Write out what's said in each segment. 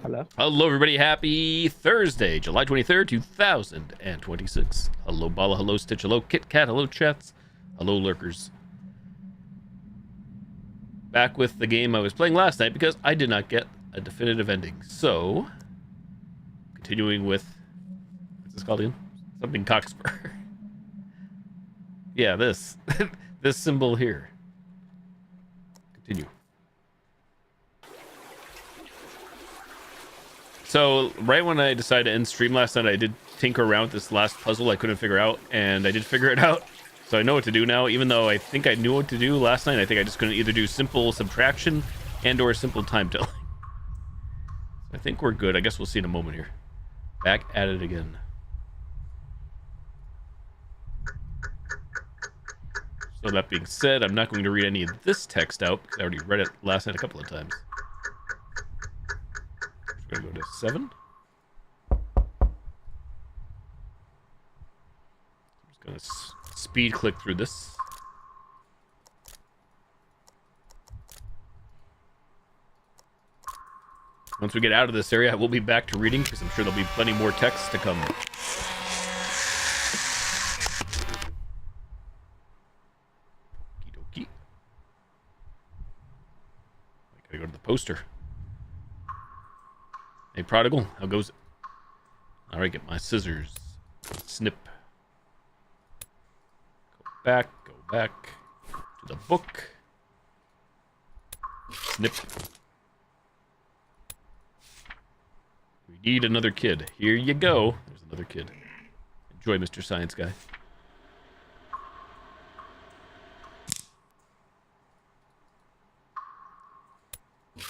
Hello. Hello, everybody. Happy Thursday, July 23rd, 2026. Hello, Bala. Hello, Stitch. Hello, Kit Kat. Hello, chats. Hello, lurkers. Back with the game I was playing last night because I did not get a definitive ending. So, continuing with, what's this called again? Something Cockspur. Yeah, this. This symbol here. Continue. So, right when I decided to end stream last night, I did tinker around with this last puzzle I couldn't figure out, and I did figure it out. So I know what to do now, even though I think I knew what to do last night. I think I just couldn't either do simple subtraction and or simple time telling. I think we're good. I guess we'll see in a moment here. Back at it again. So that being said, I'm not going to read any of this text out, because I already read it last night a couple of times. We're going to go to 7. I'm just going to speed click through this. Once we get out of this area, we'll be back to reading, because I'm sure there'll be plenty more text to come. Okie dokie. I gotta go to the poster. Hey, Prodigal, how goes it? Alright, get my scissors. Snip. Go back to the book. Snip. We need another kid. Here you go. There's another kid. Enjoy, Mr. Science Guy.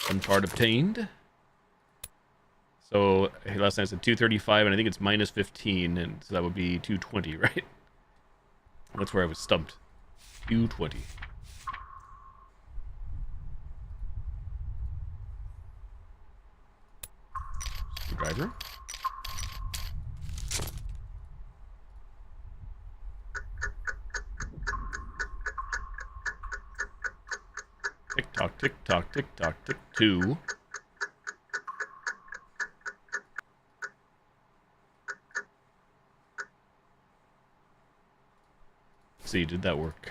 One part obtained. So last night I said 235, and I think it's minus 15, and so that would be 220, right? That's where I was stumped. 220. Screwdriver. Tick tock, tick tock, tick tock, tick 2. See, did that work?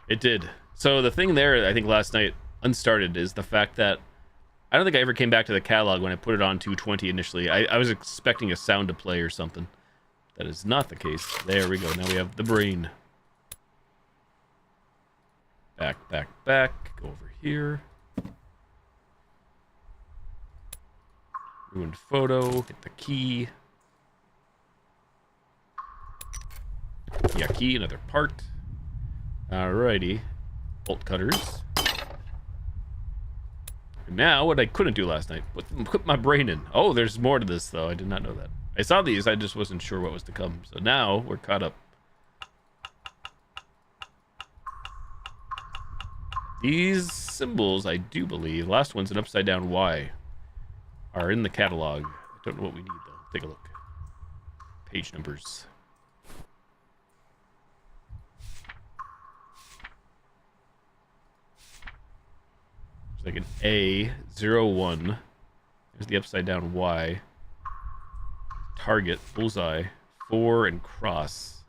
It did. So the thing there, I think last night, unstarted, is the fact that I don't think I ever came back to the catalog when I put it on 220 initially. I was expecting a sound to play or something. That is not the case. There we go. Now we have the brain. Back. Go over here. Ruined photo. Hit the key. Yeah, key, another part. Alrighty. Bolt cutters. Now, what I couldn't do last night, put my brain in. Oh, there's more to this, though. I did not know that. I saw these, I just wasn't sure what was to come. So now, we're caught up. These symbols, I do believe, last one's an upside-down Y, are in the catalog. I don't know what we need, though. Take a look. Page numbers. Like an A01. There's the upside down Y. Target, bullseye, 4, and cross.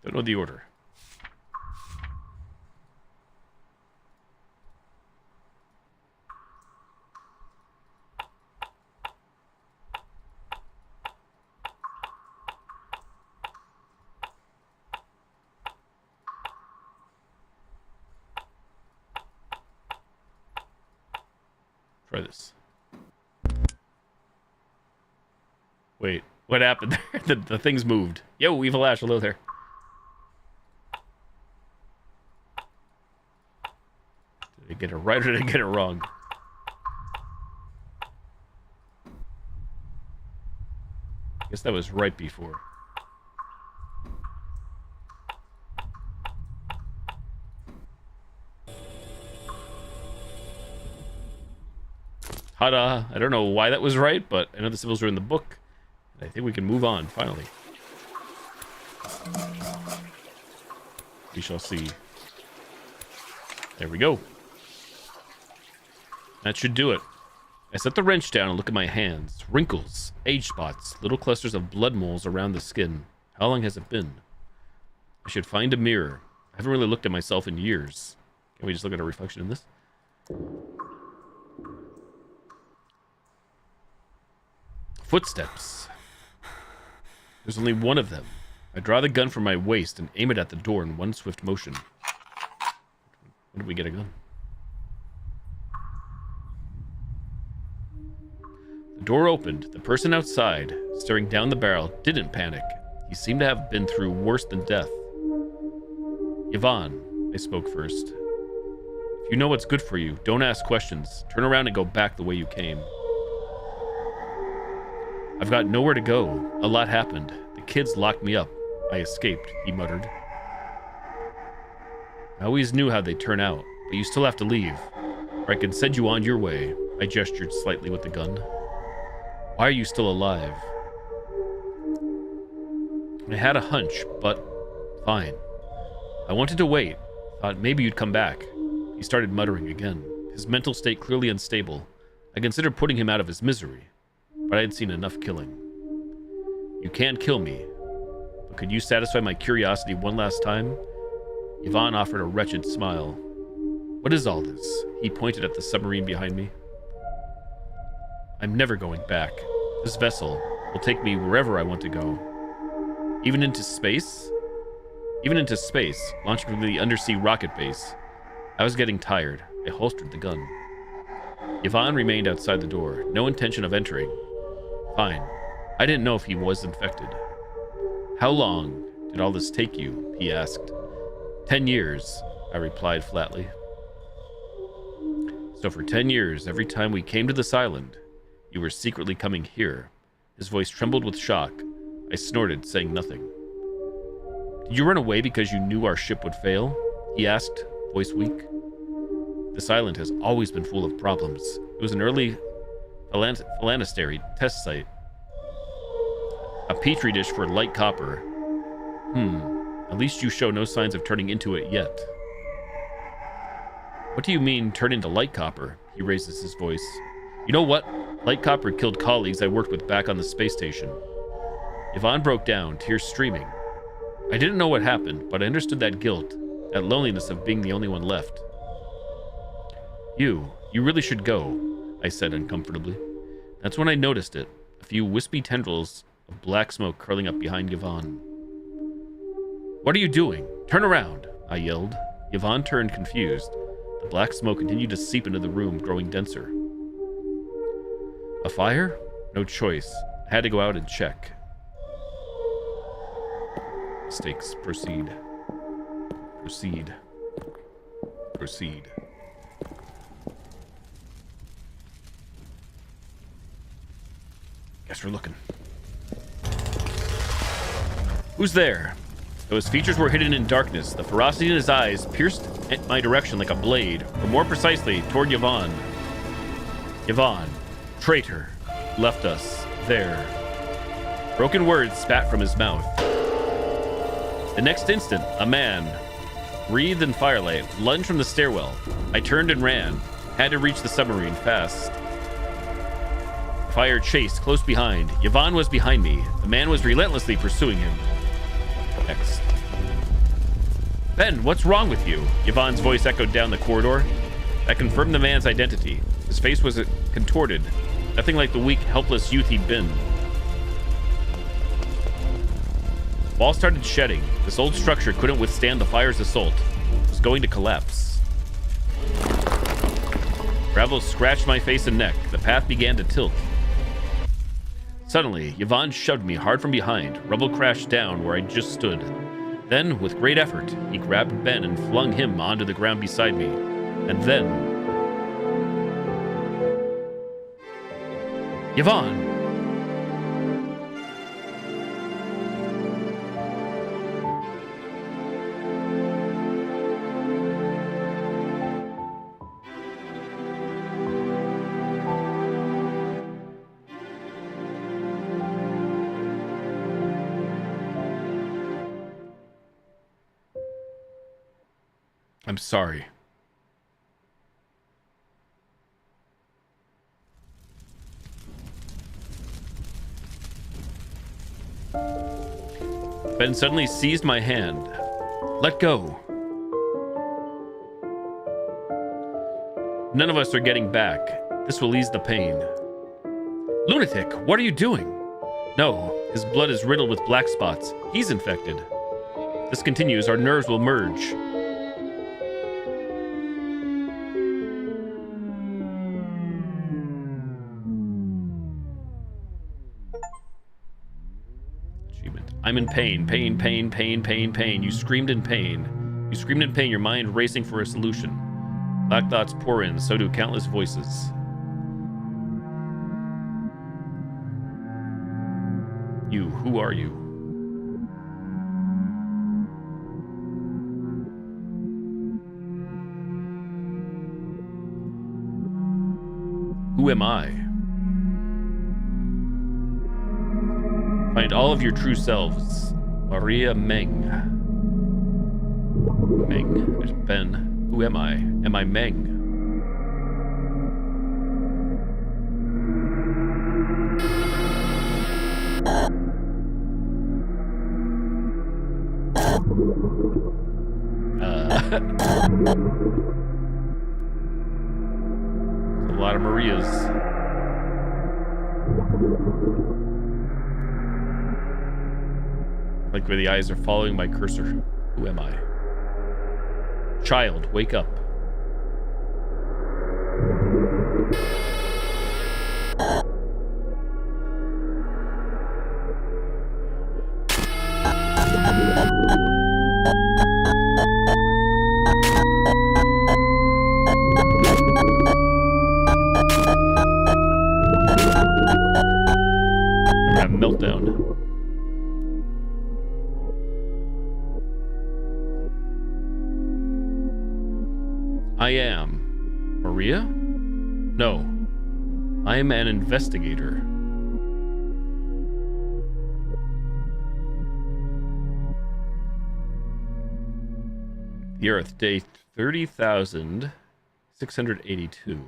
Don't know the order. Try this. Wait, what happened there? The things moved. Yo, Evil Ash, hello there. Did I get it right or did I get it wrong? I guess that was right before. Ta-da! I don't know why that was right, but I know the symbols are in the book. I think we can move on, finally. We shall see. There we go. That should do it. I set the wrench down and look at my hands. Wrinkles, age spots, little clusters of blood moles around the skin. How long has it been? I should find a mirror. I haven't really looked at myself in years. Can we just look at a reflection in this? Footsteps. There's only one of them. I draw the gun from my waist and aim it at the door in one swift motion. When did we get a gun? The door opened. The person outside, staring down the barrel, didn't panic. He seemed to have been through worse than death. Yvonne, I spoke first. If you know what's good for you, don't ask questions. Turn around and go back the way you came. I've got nowhere to go. A lot happened. The kids locked me up. I escaped, he muttered. I always knew how they'd turn out, but you still have to leave, or I can send you on your way. I gestured slightly with the gun. Why are you still alive? I had a hunch, but fine. I wanted to wait. Thought maybe you'd come back. He started muttering again, his mental state clearly unstable. I considered putting him out of his misery, but I had seen enough killing. You can't kill me, but could you satisfy my curiosity one last time? Yvonne offered a wretched smile. What is all this? He pointed at the submarine behind me. I'm never going back. This vessel will take me wherever I want to go. Even into space? Even into space, launching from the undersea rocket base. I was getting tired. I holstered the gun. Yvonne remained outside the door, no intention of entering. Fine. I didn't know if he was infected. How long did all this take you? He asked. 10 years, I replied flatly. So for 10 years, every time we came to this island, you were secretly coming here. His voice trembled with shock. I snorted, saying nothing. Did you run away because you knew our ship would fail? He asked, voice weak. This island has always been full of problems. It was an early phalanstary test site. A petri dish for light copper. At least you show no signs of turning into it yet. What do you mean, turn into light copper? He raises his voice. You know what? Light copper killed colleagues I worked with back on the space station. Yvonne broke down, tears streaming. I didn't know what happened, but I understood that guilt, that loneliness of being the only one left. You really should go, I said uncomfortably. That's when I noticed it, a few wispy tendrils of black smoke curling up behind Yvonne. What are you doing? Turn around, I yelled. Yvonne turned confused. The black smoke continued to seep into the room, growing denser. A fire? No choice. I had to go out and check. Mistakes. Proceed. Proceed. Proceed. Guess we're looking. Who's there? Though his features were hidden in darkness, the ferocity in his eyes pierced at my direction like a blade, or more precisely, toward Yvonne. Yvonne, traitor, left us there. Broken words spat from his mouth. The next instant, a man, wreathed in firelight, lunged from the stairwell. I turned and ran, had to reach the submarine fast. Fire chased close behind. Yvonne was behind me. The man was relentlessly pursuing him. Next. Ben, what's wrong with you? Yvonne's voice echoed down the corridor. That confirmed the man's identity. His face was contorted, nothing like the weak, helpless youth he'd been. Walls started shedding. This old structure couldn't withstand the fire's assault. It was going to collapse. Gravel scratched my face and neck. The path began to tilt. Suddenly, Yvonne shoved me hard from behind. Rubble crashed down where I just stood. Then, with great effort, he grabbed Ben and flung him onto the ground beside me. And then... Yvonne! I'm sorry. Ben suddenly seized my hand. Let go. None of us are getting back. This will ease the pain. Lunatic, what are you doing? No, his blood is riddled with black spots. He's infected. If this continues, our nerves will merge. Achievement. I'm in pain. Pain, pain, pain, pain, pain. You screamed in pain. You screamed in pain, your mind racing for a solution. Black thoughts pour in, so do countless voices. You, who are you? Who am I? Find all of your true selves. Maria Meng. Meng. There's Ben. Who am I? Am I Meng? A lot of Marias. Like where the eyes are following my cursor. Who am I? Child, wake up. I'm gonna have a meltdown. I am Maria? No. I am an investigator. The Earth, day 30,682.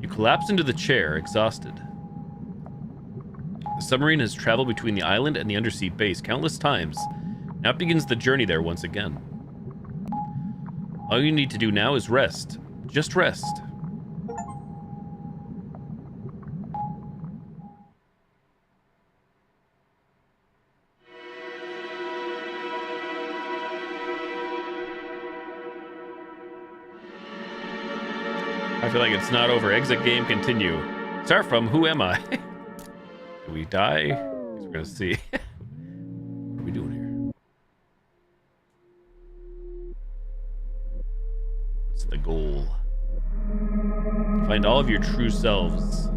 You collapse into the chair, exhausted. The submarine has traveled between the island and the undersea base countless times. Now it begins the journey there once again. All you need to do now is rest. Just rest. I feel like it's not over. Exit game, continue. Start from who am I? Do we die? We're gonna see. What are we doing here? What's the goal? Find all of your true selves.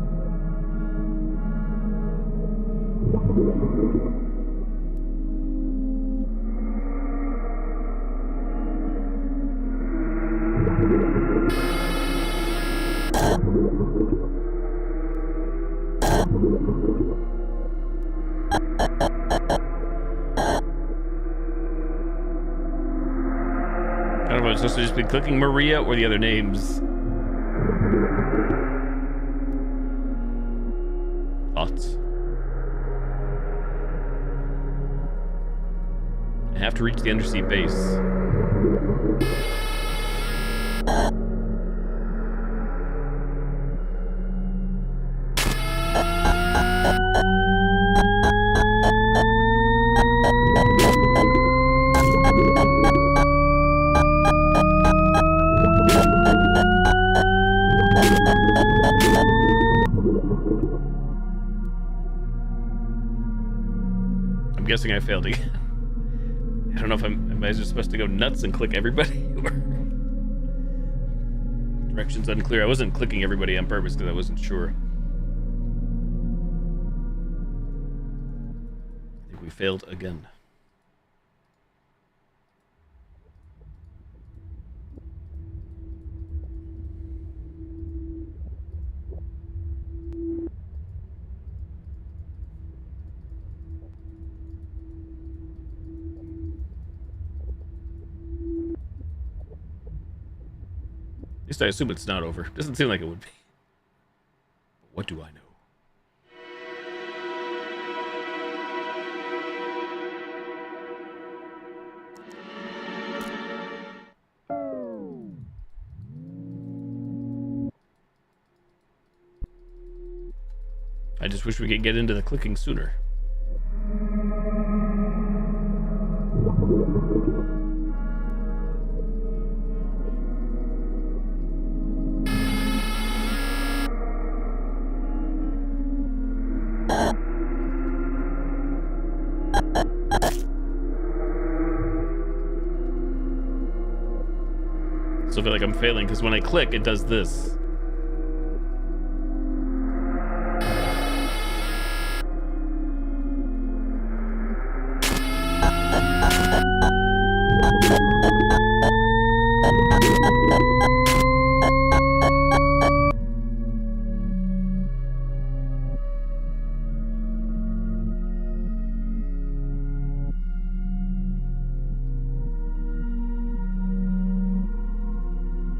I don't know if I'm supposed to just be clicking Maria or the other names. Thoughts? I have to reach the undersea base. I'm guessing I failed again. I don't know if am I just supposed to go nuts and click everybody? Or directions unclear. I wasn't clicking everybody on purpose because I wasn't sure. I think we failed again. At least I assume it's not over. Doesn't seem like it would be. But what do I know? I just wish we could get into the clicking sooner. So I feel like I'm failing because when I click, it does this.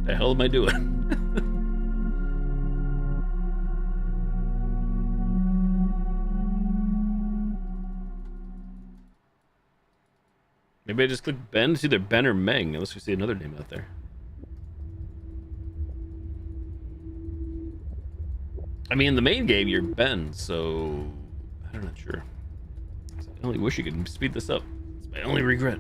The hell am I doing? Maybe I just click Ben. It's either Ben or Meng, unless we see another name out there. I mean, in the main game, you're Ben, so I'm not sure. I only wish you could speed this up. It's my only regret.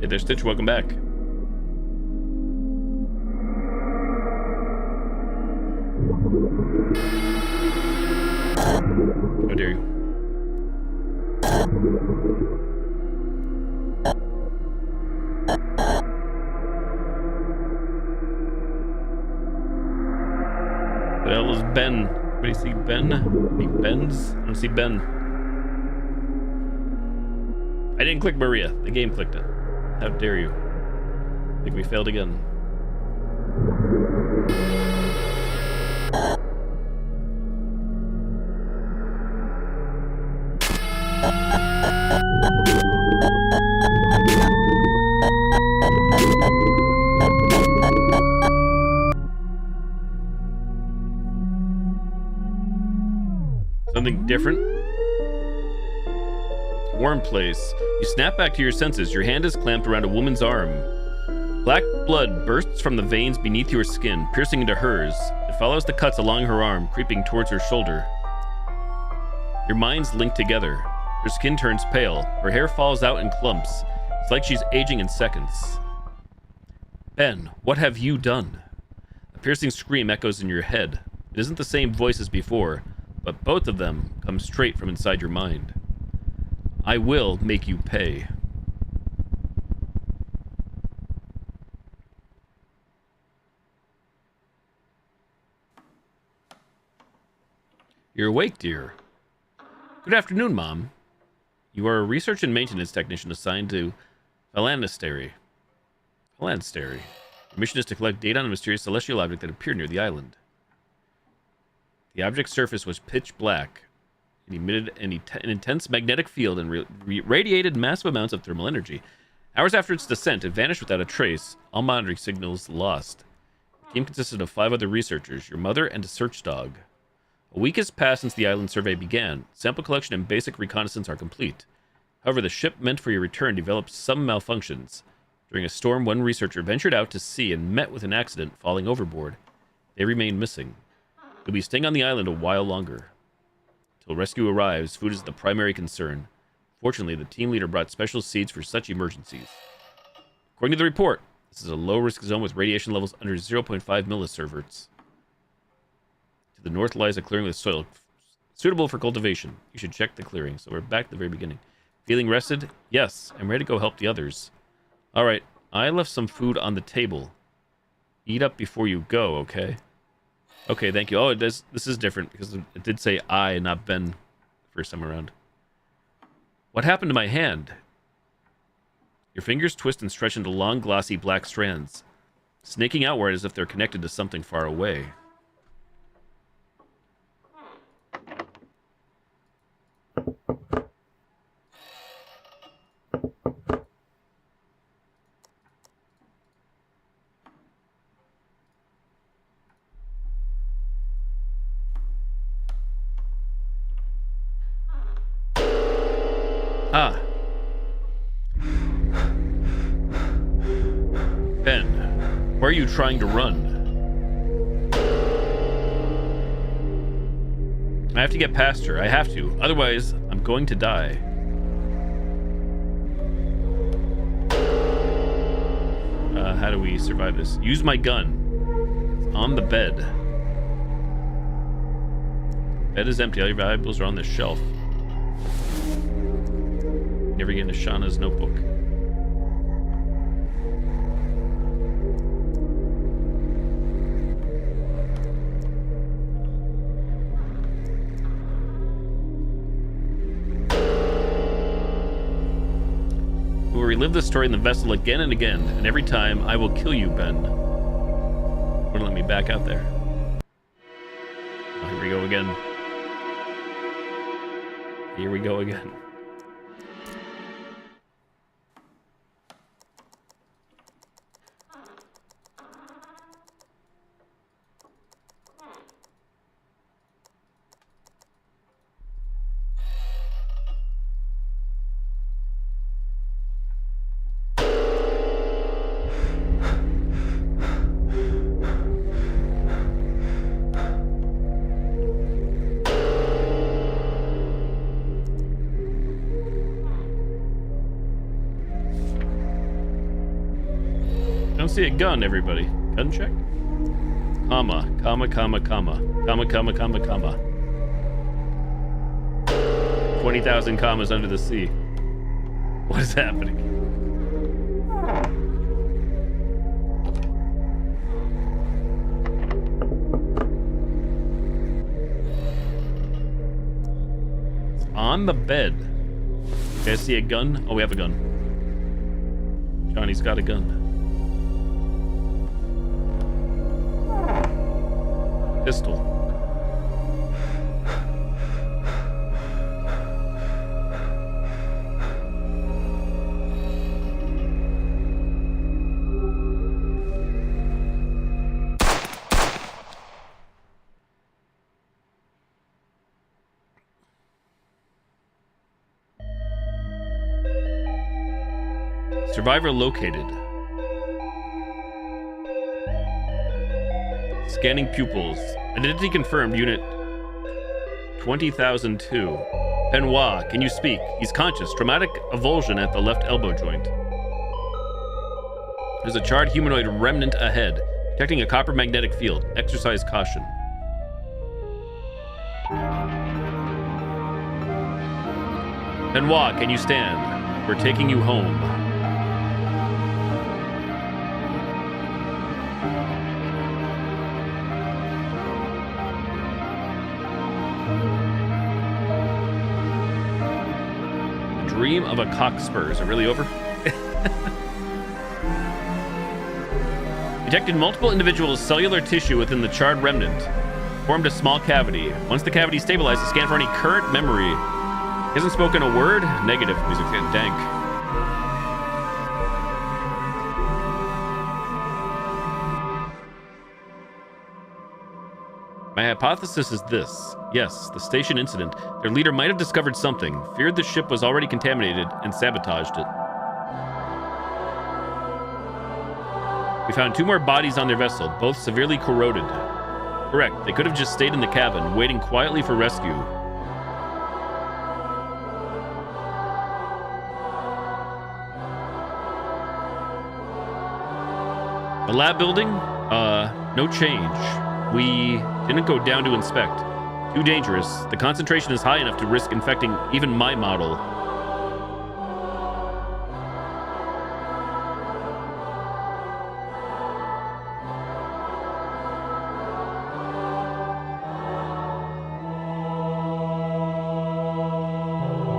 Hey there, Stitch. Welcome back. How dare you? What the hell is Ben? Anybody see Ben? Any Bens? I don't see Ben. I didn't click Maria. The game clicked it. How dare you? I think we failed again. Something different. Warm place. You snap back to your senses. Your hand is clamped around a woman's arm. Black blood bursts from the veins beneath your skin, piercing into hers. It follows the cuts along her arm, creeping towards her shoulder. Your minds link together. Her skin turns pale. Her hair falls out in clumps. It's like she's aging in seconds. Ben, what have you done? A piercing scream echoes in your head. It isn't the same voice as before, but both of them come straight from inside your mind. I will make you pay. You're awake, dear. Good afternoon, Mom. You are a research and maintenance technician assigned to Phalanstery. Your mission is to collect data on a mysterious celestial object that appeared near the island. The object's surface was pitch black. It emitted an intense magnetic field and radiated massive amounts of thermal energy. Hours after its descent, it vanished without a trace. All monitoring signals lost. The team consisted of 5 other researchers, your mother, and a search dog. A week has passed since the island survey began. Sample collection and basic reconnaissance are complete. However, the ship meant for your return developed some malfunctions. During a storm, one researcher ventured out to sea and met with an accident, falling overboard. They remain missing. You'll be staying on the island a while longer. Till rescue arrives, food is the primary concern. Fortunately, the team leader brought special seeds for such emergencies. According to the report, this is a low-risk zone with radiation levels under 0.5 millisieverts. To the north lies a clearing with soil suitable for cultivation. You should check the clearing. So we're back to the very beginning. Feeling rested? Yes, I'm ready to go help the others. All right, I left some food on the table. Eat up before you go, okay? Okay, thank you. Oh, it does. This is different because it did say I and not Ben first time around. What happened to my hand? Your fingers twist and stretch into long, glossy black strands, snaking outward as if they're connected to something far away. Where are you trying to run? I have to get past her. I have to. Otherwise, I'm going to die. How do we survive this? Use my gun. It's on the bed. Bed is empty. All your valuables are on the shelf. Never get into Shauna's notebook. We will relive this story in the vessel again and again, and every time I will kill you, Ben. Wouldn't let me back out there. Oh, here we go again. Here we go again. Don't see a gun, everybody. Gun check? Comma, comma, comma, comma. Comma, comma, comma, comma. 20,000 commas under the sea. What is happening? It's on the bed. You guys see a gun? Oh, we have a gun. Johnny's got a gun. Pistol. Survivor located. Scanning pupils. Identity confirmed, unit 20,002. Benoit, can you speak? He's conscious. Traumatic avulsion at the left elbow joint. There's a charred humanoid remnant ahead. Detecting a copper magnetic field. Exercise caution. Benoit, can you stand? We're taking you home. Dream of a cockspur. Is it really over? Detected multiple individuals' cellular tissue within the charred remnant. Formed a small cavity. Once the cavity stabilized, to scan for any current memory. He hasn't spoken a word. Negative. Music's getting dank. My hypothesis is this. Yes, the station incident. Their leader might have discovered something, feared the ship was already contaminated, and sabotaged it. We found 2 more bodies on their vessel, both severely corroded. Correct, they could have just stayed in the cabin, waiting quietly for rescue. The lab building? No change. We didn't go down to inspect. Too dangerous. The concentration is high enough to risk infecting even my model.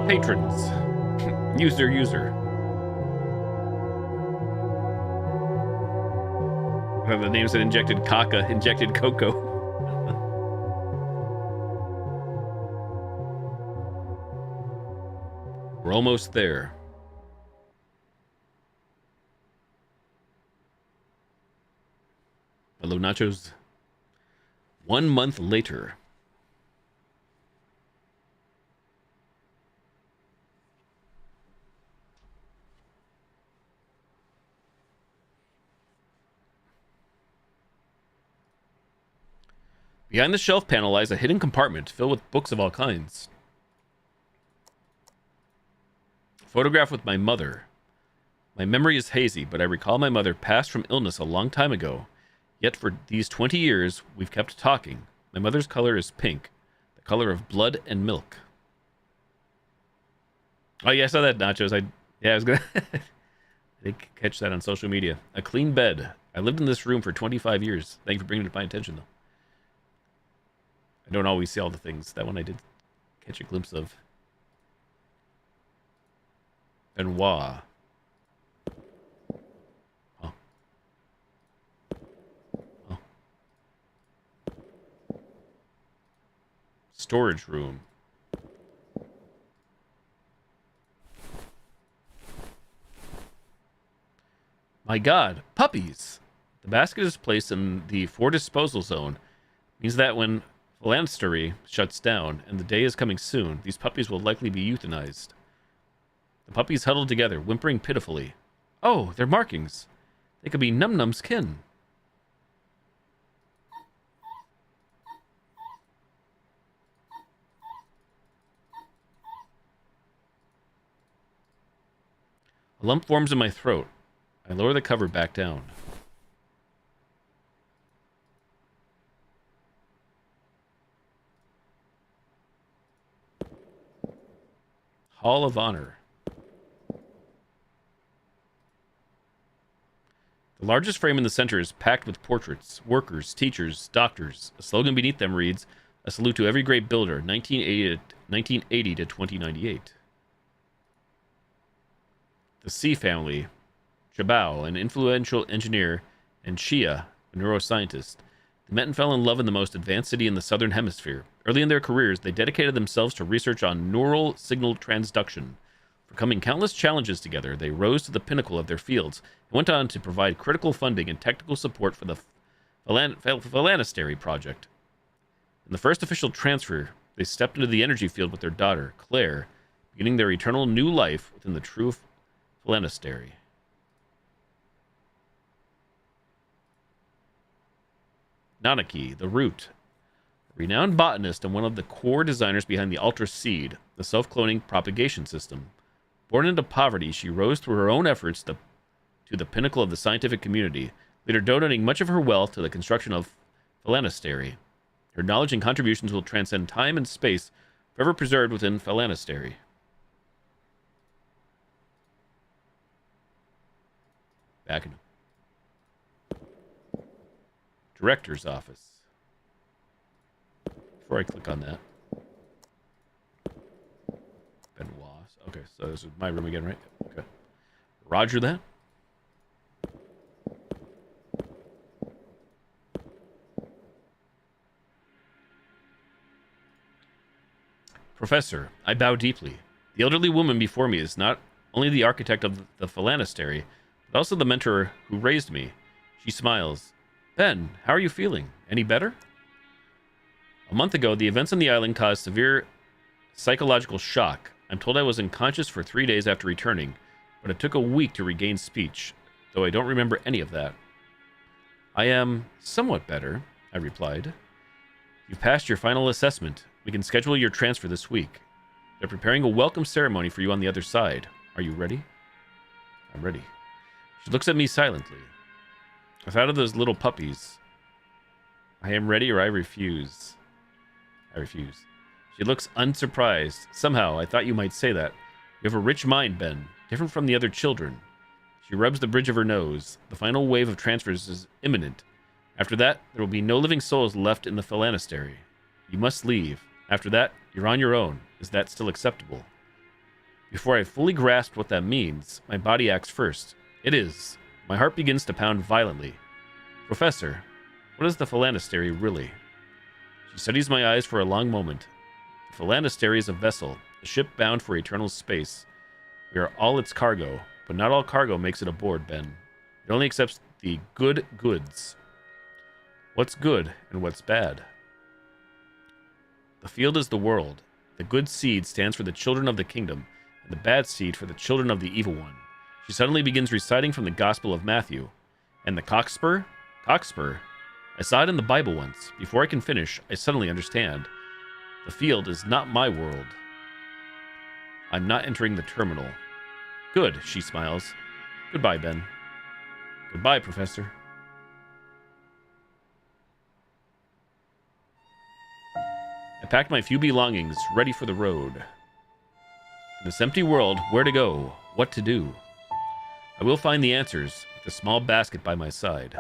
Patrons. User. The names that injected caca, injected cocoa. We're almost there. Hello, nachos. 1 month later. Behind the shelf panel lies a hidden compartment filled with books of all kinds. Photograph with my mother. My memory is hazy, but I recall my mother passed from illness a long time ago. Yet for these 20 years, we've kept talking. My mother's color is pink, the color of blood and milk. Oh yeah, I saw that, Nachos. I was gonna I did catch that on social media. A clean bed. I lived in this room for 25 years. Thank you for bringing it to my attention, though. I don't always see all the things. That one I did catch a glimpse of. Benoit. Oh. Oh. Storage room. My God, puppies! The basket is placed in the for disposal zone. Means that when philanthropy shuts down, and the day is coming soon, these puppies will likely be euthanized. The puppies huddle together, whimpering pitifully. Oh, they're markings. They could be Num Num's kin. A lump forms in my throat. I lower the cover back down. Hall of Honor. The largest frame in the center is packed with portraits, workers, teachers, doctors. A slogan beneath them reads, "A salute to every great builder, 1980 to 2098. The C family, Jabal, an influential engineer, and Shia, a neuroscientist. They met and fell in love in the most advanced city in the southern hemisphere. Early in their careers, they dedicated themselves to research on neural signal transduction. Overcoming countless challenges together, they rose to the pinnacle of their fields and went on to provide critical funding and technical support for the Phalanastary project. In the first official transfer, they stepped into the energy field with their daughter, Claire, beginning their eternal new life within the true Phalanastary. Nanaki, the Root, a renowned botanist and one of the core designers behind the Ultra Seed, the self-cloning propagation system. Born into poverty, she rose through her own efforts to the pinnacle of the scientific community, later donating much of her wealth to the construction of Phalanastary. Her knowledge and contributions will transcend time and space, forever preserved within Phalanastary. Back in Director's office. Before I click on that. Benoit. Okay, so this is my room again, right? Okay. Roger that. Professor, I bow deeply. The elderly woman before me is not only the architect of the Phalanastary, but also the mentor who raised me. She smiles. Ben, how are you feeling? Any better? A month ago, the events on the island caused severe psychological shock. I'm told I was unconscious for 3 days after returning, but it took a week to regain speech, though I don't remember any of that. I am somewhat better, I replied. You've passed your final assessment. We can schedule your transfer this week. They're preparing a welcome ceremony for you on the other side. Are you ready? I'm ready. She looks at me silently. I thought of those little puppies. I am ready or I refuse. I refuse. She looks unsurprised. Somehow, I thought you might say that. You have a rich mind, Ben, different from the other children. She rubs the bridge of her nose. The final wave of transfers is imminent. After that, there will be no living souls left in the Phalanastary. You must leave. After that, you're on your own. Is that still acceptable? Before I fully grasp what that means, my body acts first. It is. My heart begins to pound violently. Professor, what is the Phalanastary really? She studies my eyes for a long moment. The Phalanastary is a vessel, a ship bound for eternal space. We are all its cargo, but not all cargo makes it aboard, Ben. It only accepts the good goods. What's good and what's bad? The field is the world. The good seed stands for the children of the kingdom, and the bad seed for the children of the evil one. She suddenly begins reciting from the Gospel of Matthew. And the cockspur? Cockspur. I saw it in the Bible once. Before I can finish, I suddenly understand. The field is not my world. I'm not entering the terminal. Good, she smiles. Goodbye, Ben. Goodbye, Professor. I packed my few belongings, ready for the road. In this empty world, where to go, what to do. I will find the answers with a small basket by my side.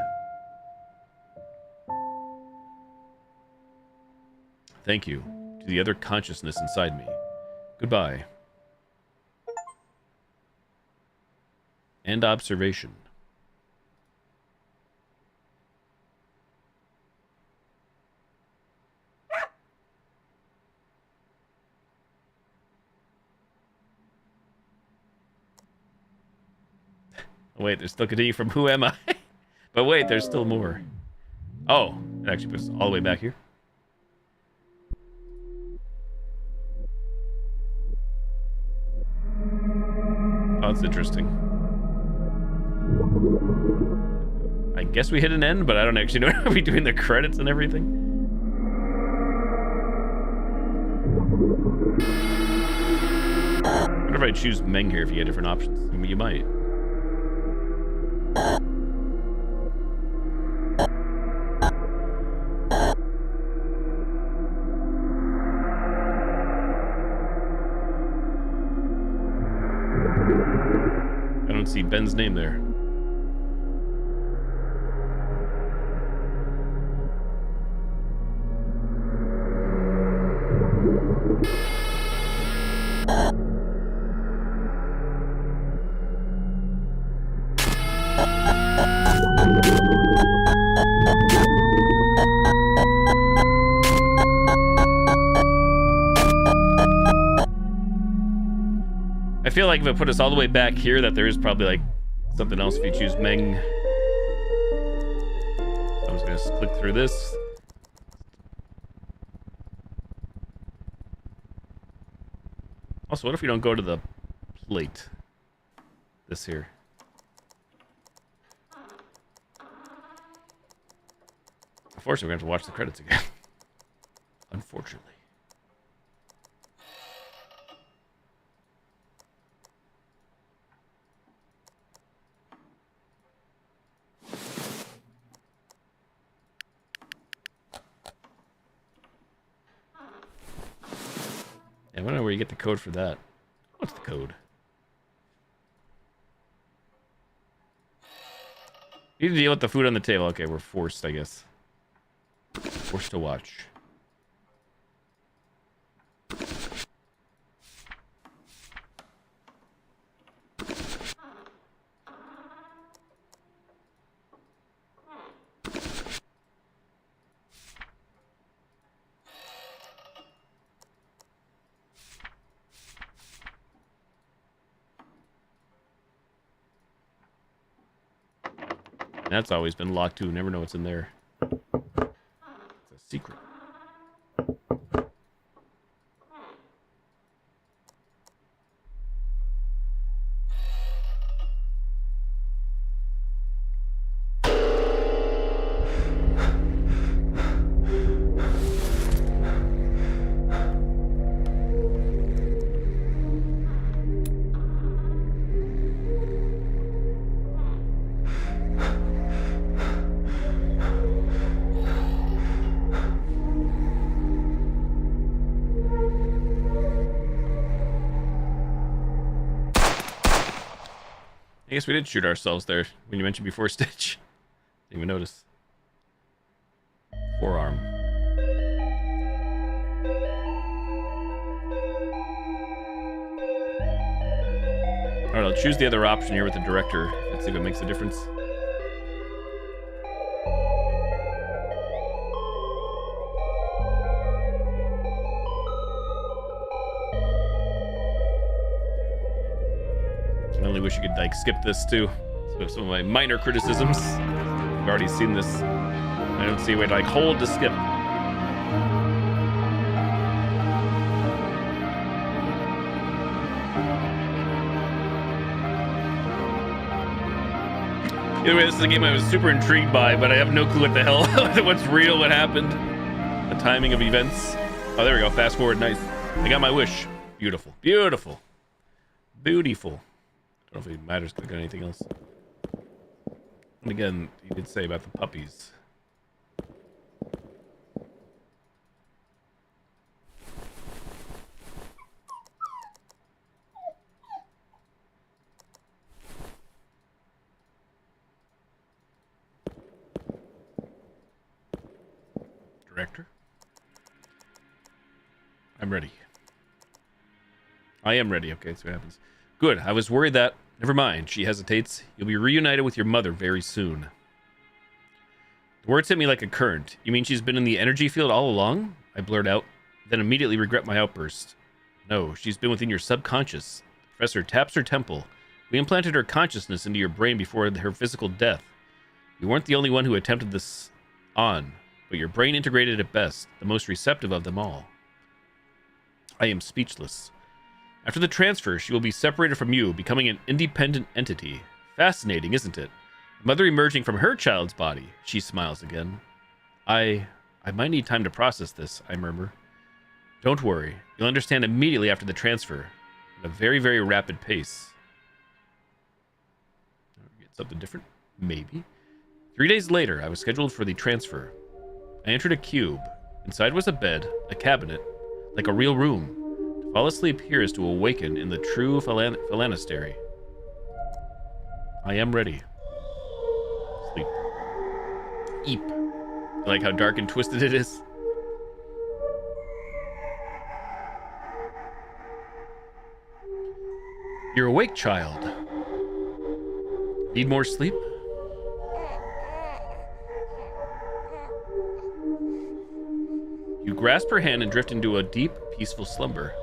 Thank you to the other consciousness inside me. Goodbye. And observation. Oh, wait, there's still continue from Who Am I? But wait, there's still more. Oh, it actually puts us all the way back here. Oh, that's interesting. I guess we hit an end, but I don't actually know how to be doing the credits and everything. I wonder if I choose Meng here if you had different options. I mean, you might. I don't see Ben's name there. I feel like if it put us all the way back here, that there is probably like something else if you choose Meng. So I'm just gonna click through this. Also, what if we don't go to the plate? This here. Unfortunately, we're going to have to watch the credits again. Unfortunately. Yeah, I wonder where you get the code for that. What's the code? You need to deal with the food on the table. Okay, we're forced, I guess. Forced to watch. That's always been locked too. Never know what's in there. It's a secret. I guess we did shoot ourselves there when you mentioned before Stitch. Didn't even notice. Forearm. Alright, I'll choose the other option here with the director. Let's see if it makes a difference. I only wish you could like skip this too. So some of my minor criticisms. We've already seen this. I don't see a way to like hold to skip. Either way, this is a game I was super intrigued by, but I have no clue what the hell, what's real, what happened, the timing of events. Oh, there we go. Fast forward. Nice. I got my wish. Beautiful. Beautiful. Beautiful. I don't know if it matters click on anything else. And again, he did say about the puppies. Director? I'm ready. I am ready. Okay, that's what happens. Good. I was worried that... Never mind. She hesitates. You'll be reunited with your mother very soon. The words hit me like a current. You mean she's been in the energy field all along? I blurt out, then immediately regret my outburst. No, she's been within your subconscious. The professor taps her temple. We implanted her consciousness into your brain before her physical death. You weren't the only one who attempted this on, but your brain integrated it best, the most receptive of them all. I am speechless. After the transfer, she will be separated from you, becoming an independent entity. Fascinating, isn't it? A mother emerging from her child's body. She smiles again. I might need time to process this, I murmur. Don't worry. You'll understand immediately after the transfer. At a very, very rapid pace. Get something different? Maybe. 3 days later, I was scheduled for the transfer. I entered a cube. Inside was a bed, a cabinet, like a real room. To fall asleep here is to awaken in the true phalanstery. I am ready. Sleep. Eep. You like how dark and twisted it is? You're awake, child. Need more sleep? You grasp her hand and drift into a deep, peaceful slumber.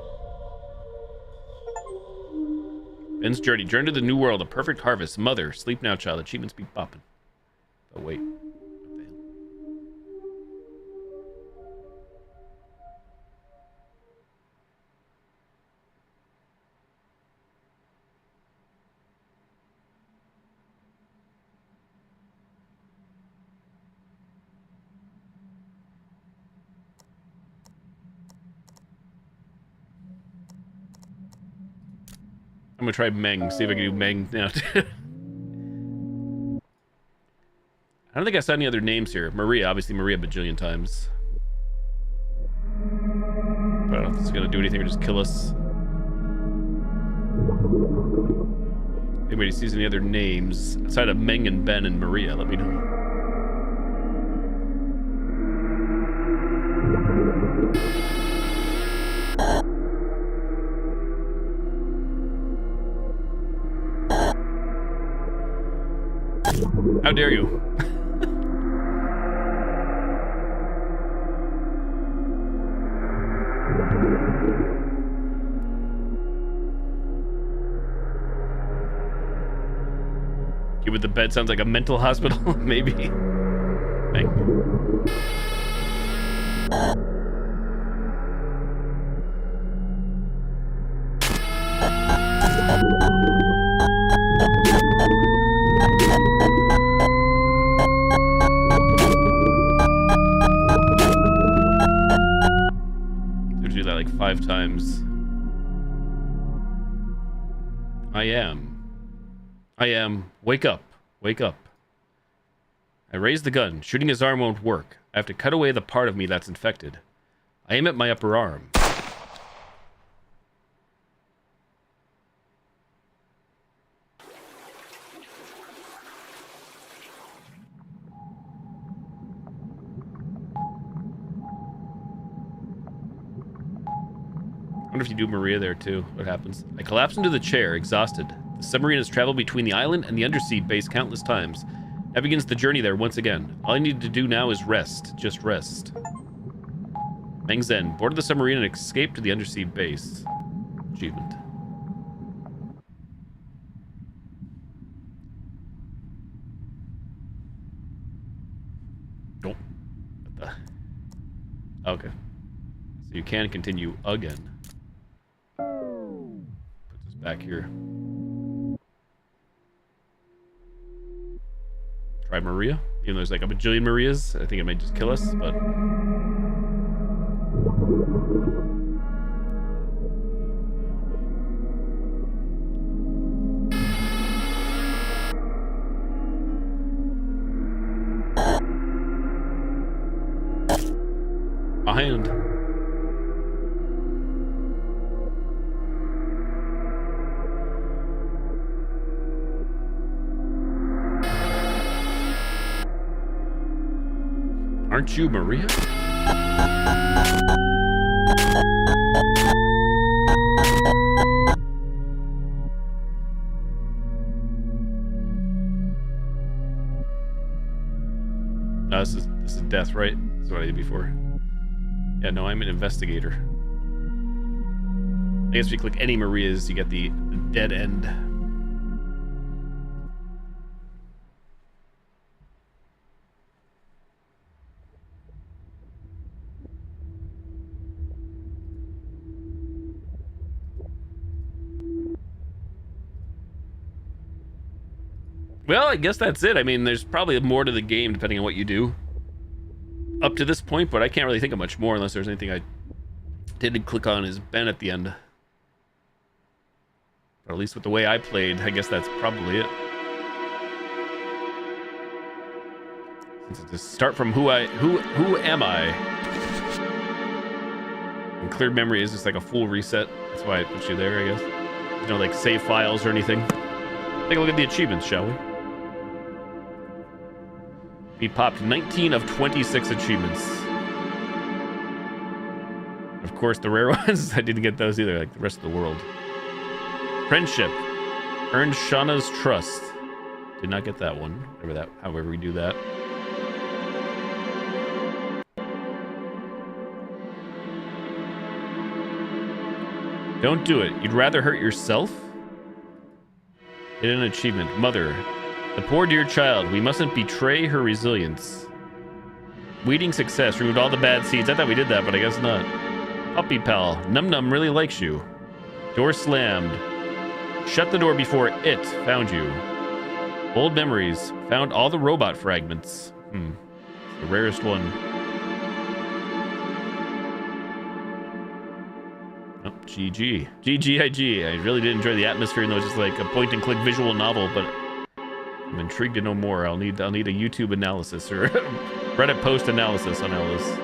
Ben's journey to the new world, a perfect harvest. Mother, sleep now, child. Achievements be popping. Oh, wait. What the hell? I'm gonna try Meng, see if I can do Meng now. I don't think I saw any other names here. Maria, obviously Maria bajillion times. But I don't know if it's gonna do anything or just kill us. If anybody sees any other names outside of Meng and Ben and Maria, let me know. How dare you? Give it the bed sounds like a mental hospital, maybe. Thank you. Do that like 5 times. I am. Wake up. Wake up. I raise the gun. Shooting his arm won't work. I have to cut away the part of me that's infected. I aim at my upper arm. I wonder if you do Maria there too. What happens? I collapse into the chair, exhausted. The submarine has traveled between the island and the undersea base countless times. That begins the journey there once again. All I need to do now is rest. Just rest. Meng Zhen, boarded the submarine and escaped to the undersea base. Achievement. Oh. What the? Okay. So you can continue again. Put this back here. try Maria. Even though there's like a bajillion Marias, I think it might just kill us, but... Behind. Aren't you Maria? No, this is death, right? That's what I did before. Yeah, no, I'm an investigator. I guess if you click any Marias, you get the dead end. Well, I guess that's it. I mean, there's probably more to the game depending on what you do up to this point, but I can't really think of much more unless there's anything I didn't click on as Ben at the end. Or at least with the way I played, I guess that's probably it. Since it's a start from who am I? And cleared memory is just like a full reset. That's why it puts you there, I guess. There's no like save files or anything. Take a look at the achievements, shall we? We popped 19 of 26 achievements. Of course, the rare ones, I didn't get those either, like the rest of the world. Friendship. Earned Shauna's trust. Did not get that one. However we do that. Don't do it. You'd rather hurt yourself? Hit an achievement. Mother. The poor dear child. We mustn't betray her resilience. Weeding success. Removed all the bad seeds. I thought we did that, but I guess not. Puppy pal. Num Num really likes you. Door slammed. Shut the door before it found you. Old memories. Found all the robot fragments. The rarest one. Oh, GG. GGIG. I really did enjoy the atmosphere, even though it's just like a point-and-click visual novel, but I'm intrigued to know more. I'll need a YouTube analysis or Reddit post analysis on all this.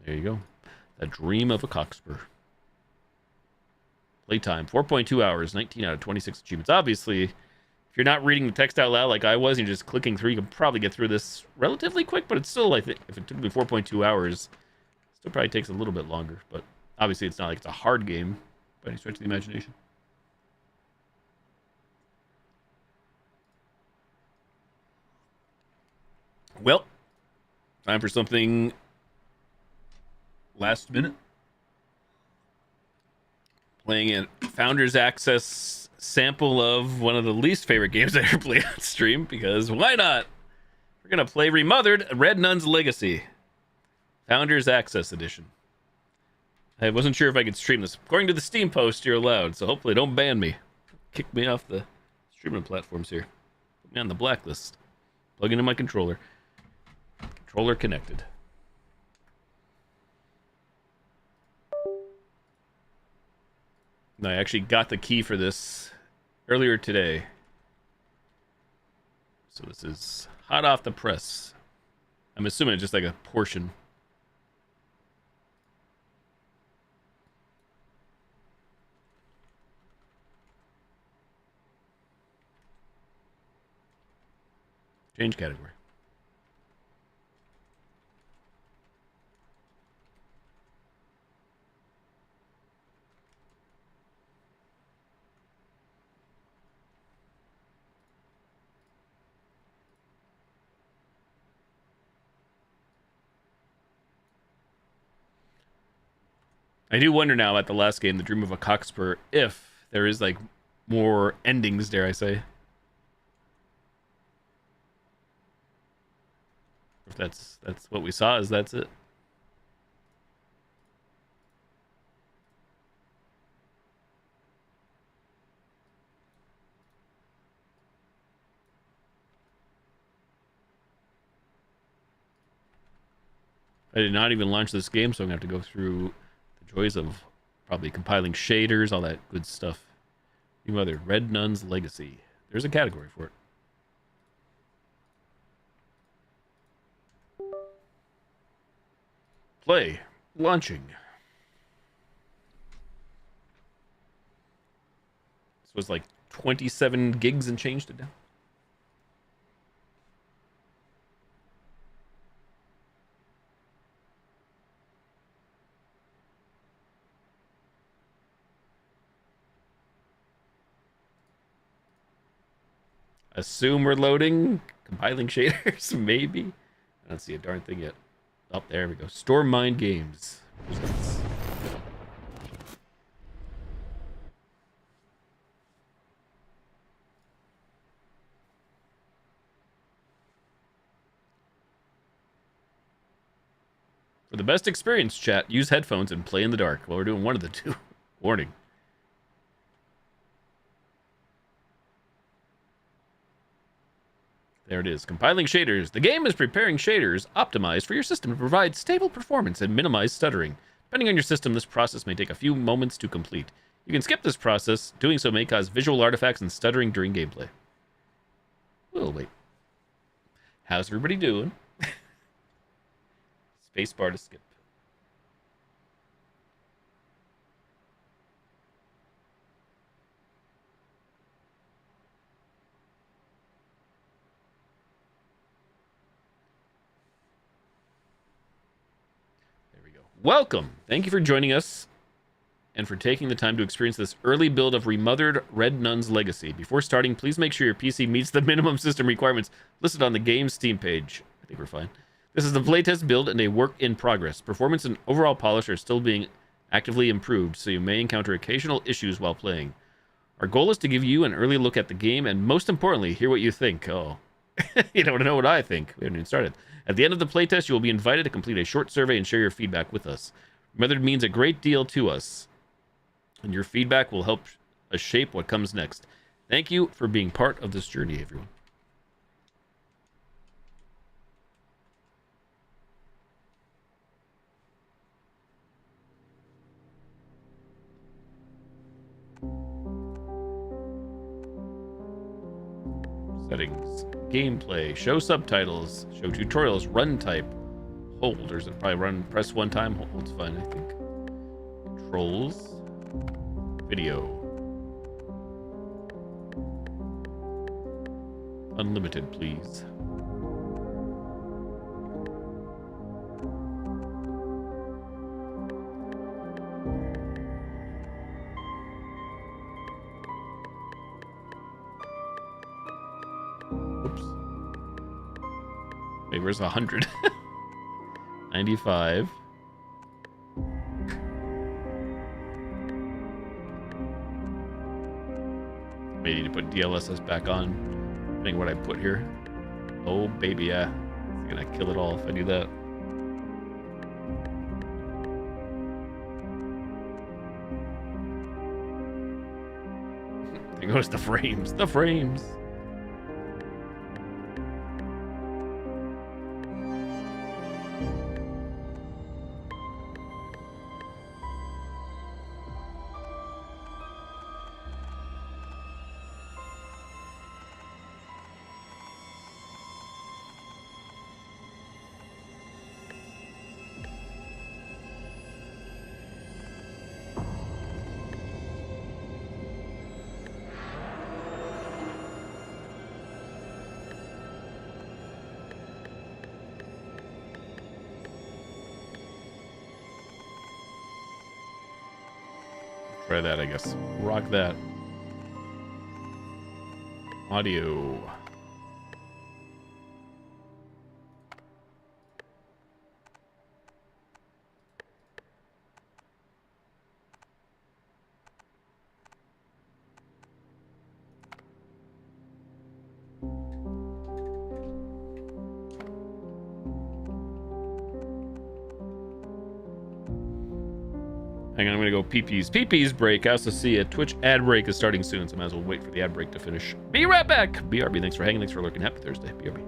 There you go. The dream of a cockspur. Playtime, 4.2 hours, 19 out of 26 achievements. Obviously, if you're not reading the text out loud like I was, and you're just clicking through, you can probably get through this relatively quick, but it's still, I think, if it took me 4.2 hours, it still probably takes a little bit longer. But obviously, it's not like it's a hard game by any stretch of the imagination. Well, time for something last minute. Playing a Founders Access sample of one of the least favorite games I ever played on stream, because why not? We're going to play Remothered Red Nun's Legacy. Founders Access Edition. I wasn't sure if I could stream this. According to the Steam post, you're allowed, so hopefully don't ban me. Kick me off the streaming platforms here. Put me on the blacklist. Plug into my controller. Controller connected. I actually got the key for this earlier today. So this is hot off the press. I'm assuming it's just like a portion. Change category. I do wonder now at the last game, The Dream of a Cockspur, if there is like more endings, dare I say. If that's what we saw, that's it. I did not even launch this game, so I'm going to have to go through the joys of probably compiling shaders, all that good stuff. New Mother, Red Nun's Legacy. There's a category for it. Play. Launching. This was like 27 gigs and changed it down. Assume we're loading. Compiling shaders, maybe. I don't see a darn thing yet. Oh, there we go. Storm Mind Games. For the best experience, chat, use headphones and play in the dark. Well, we're doing one of the two. Warning. There it is. Compiling shaders. The game is preparing shaders optimized for your system to provide stable performance and minimize stuttering. Depending on your system, this process may take a few moments to complete. You can skip this process. Doing so may cause visual artifacts and stuttering during gameplay. We'll wait. How's everybody doing? Spacebar to skip. Welcome! Thank you for joining us and for taking the time to experience this early build of Remothered Red Nun's Legacy. Before starting, please make sure your PC meets the minimum system requirements listed on the game's Steam page. I think we're fine. This is the playtest build and a work in progress. Performance and overall polish are still being actively improved, so you may encounter occasional issues while playing. Our goal is to give you an early look at the game and, most importantly, hear what you think. Oh, you don't know what I think. We haven't even started. At the end of the playtest, you will be invited to complete a short survey and share your feedback with us. Remothered means a great deal to us, and your feedback will help us shape what comes next. Thank you for being part of this journey, everyone. Settings, gameplay, show subtitles, show tutorials, run type, hold, or is it probably run, press one time, hold's fine, I think. Controls, video. Unlimited, please. Wait, where's 100? 95. May need to put DLSS back on, depending on what I put here. Oh, baby, yeah. It's gonna kill it all if I do that. There goes the frames. The frames. Try that, I guess. Rock that. Audio. Hang on, I'm gonna go pee-pees. Pee-pees break. I also see a Twitch ad break is starting soon, so I might as well wait for the ad break to finish. Be right back! BRB, thanks for hanging, thanks for lurking. Happy Thursday, BRB.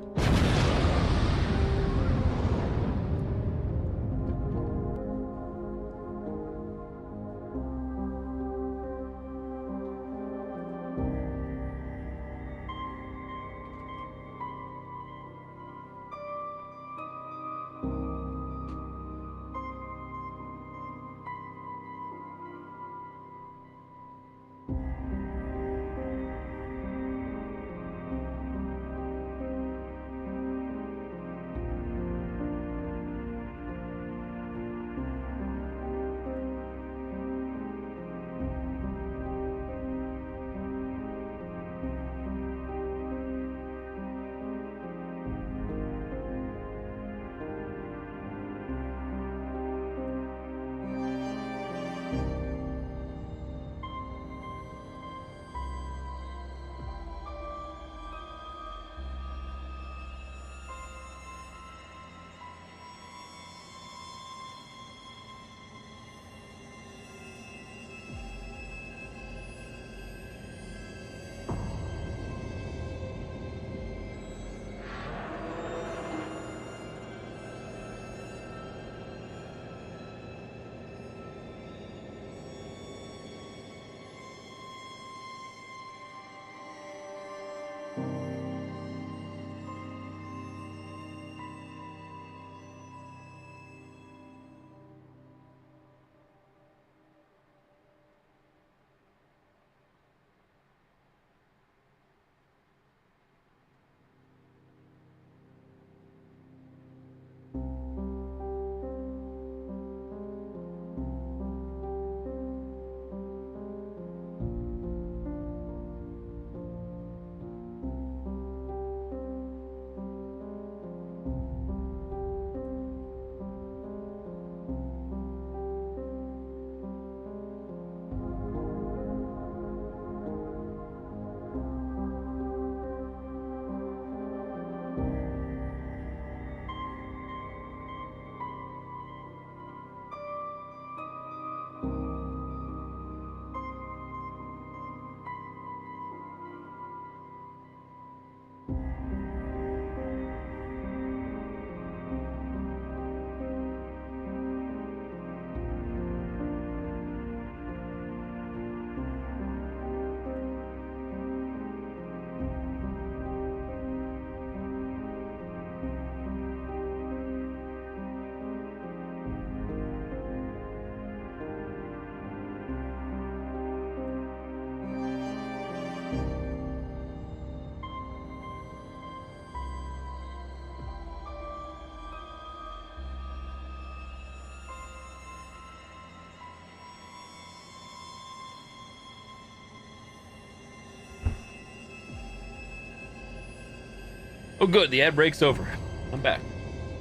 Oh, good. The ad break's over. I'm back.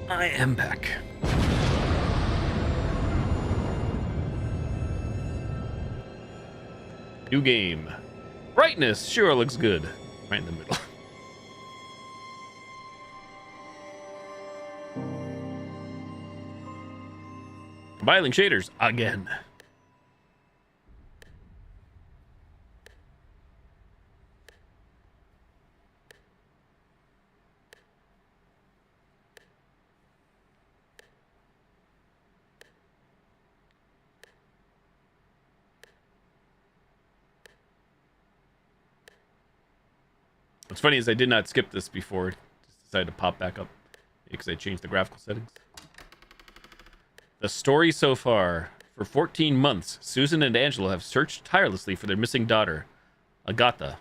I am back. New game. Brightness sure looks good. Right in the middle. Compiling shaders again. What's funny is I did not skip this before. Just decided to pop back up because I changed the graphical settings. The story so far. For 14 months, Susan and Angela have searched tirelessly for their missing daughter, Agatha.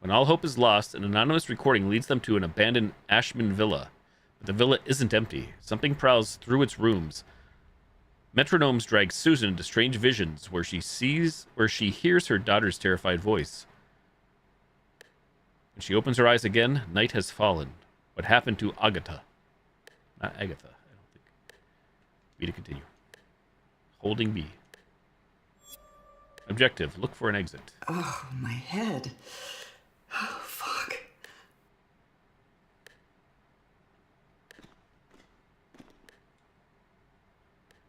When all hope is lost, an anonymous recording leads them to an abandoned Ashman villa. But the villa isn't empty. Something prowls through its rooms. Metronomes drag Susan into strange visions where she hears her daughter's terrified voice. When she opens her eyes again, night has fallen. What happened to Agatha? Not Agatha, I don't think. B to continue. Holding B. Objective, look for an exit. Oh, my head. Oh, fuck.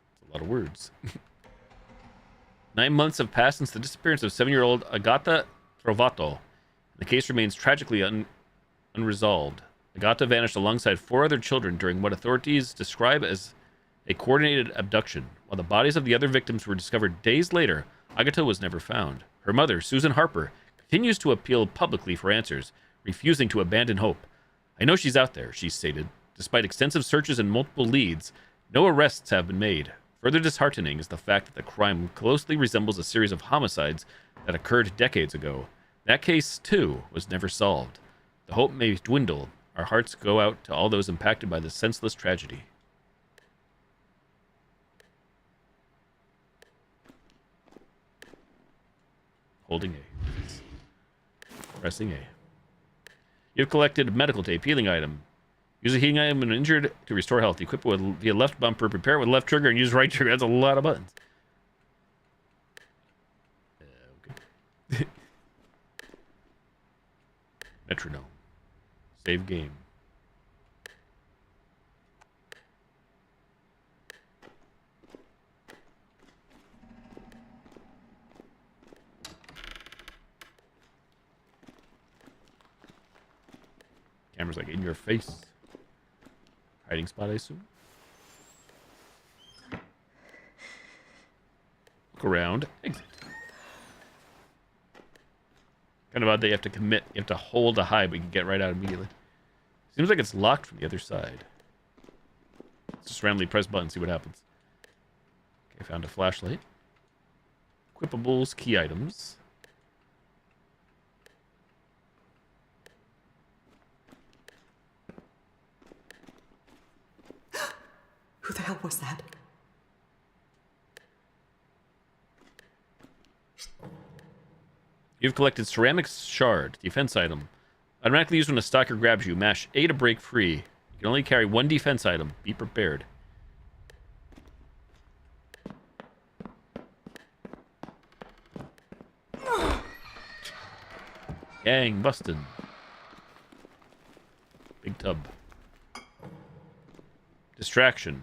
That's a lot of words. 9 months have passed since the disappearance of 7-year-old Agatha Trovato. The case remains tragically unresolved. Agatha vanished alongside 4 other children during what authorities describe as a coordinated abduction. While the bodies of the other victims were discovered days later, Agatha was never found. Her mother, Susan Harper, continues to appeal publicly for answers, refusing to abandon hope. I know she's out there, she stated. Despite extensive searches and multiple leads, no arrests have been made. Further disheartening is the fact that the crime closely resembles a series of homicides that occurred decades ago. That case, too, was never solved. The hope may dwindle. Our hearts go out to all those impacted by this senseless tragedy. Holding A. Pressing A. You've collected medical tape, healing item. Use a healing item when injured to restore health. Equip it via left bumper, prepare it with left trigger, and use right trigger. That's a lot of buttons. Okay. Metronome. Save game. Camera's like in your face. Hiding spot, I assume. Look around. Exit. Kind of odd that you have to commit. You have to hold a high, but you can get right out immediately. Seems like it's locked from the other side. Let's just randomly press button, see what happens. Okay, found a flashlight. Equipables, key items. Who the hell was that? You've collected ceramic shard, defense item. Automatically used when a stalker grabs you. Mash A to break free. You can only carry 1 defense item. Be prepared. Gang busted. Big tub. Distraction.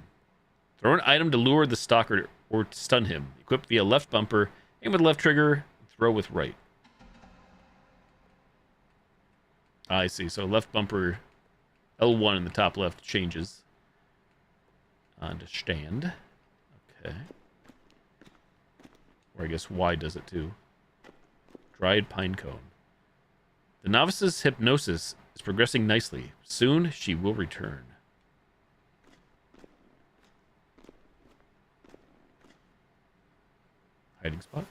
Throw an item to lure the stalker or to stun him. Equip via left bumper. Aim with left trigger. Throw with right. I see. So left bumper, L1 in the top left changes. Understand. Okay. Or I guess Y does it too. Dried pine cone. The novice's hypnosis is progressing nicely. Soon she will return. Hiding spot.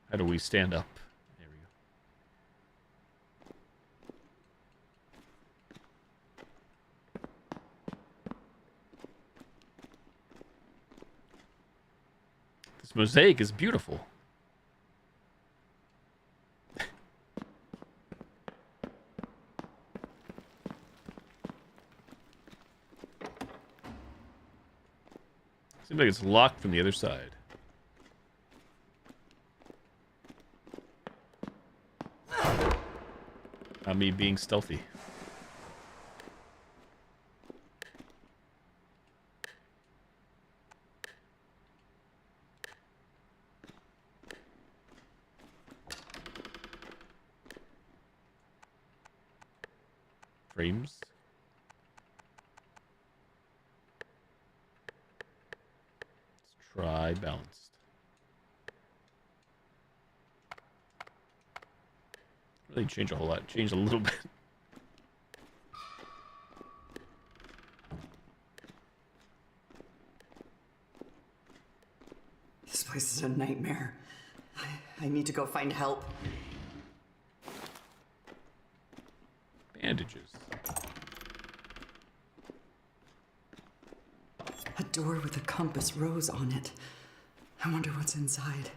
How do we stand up? There we go. This mosaic is beautiful. Seems like it's locked from the other side. Not me being stealthy. Frames. Let's try balanced. Really change a whole lot. Change a little bit. This place is a nightmare. I need to go find help. Bandages. A door with a compass rose on it. I wonder what's inside.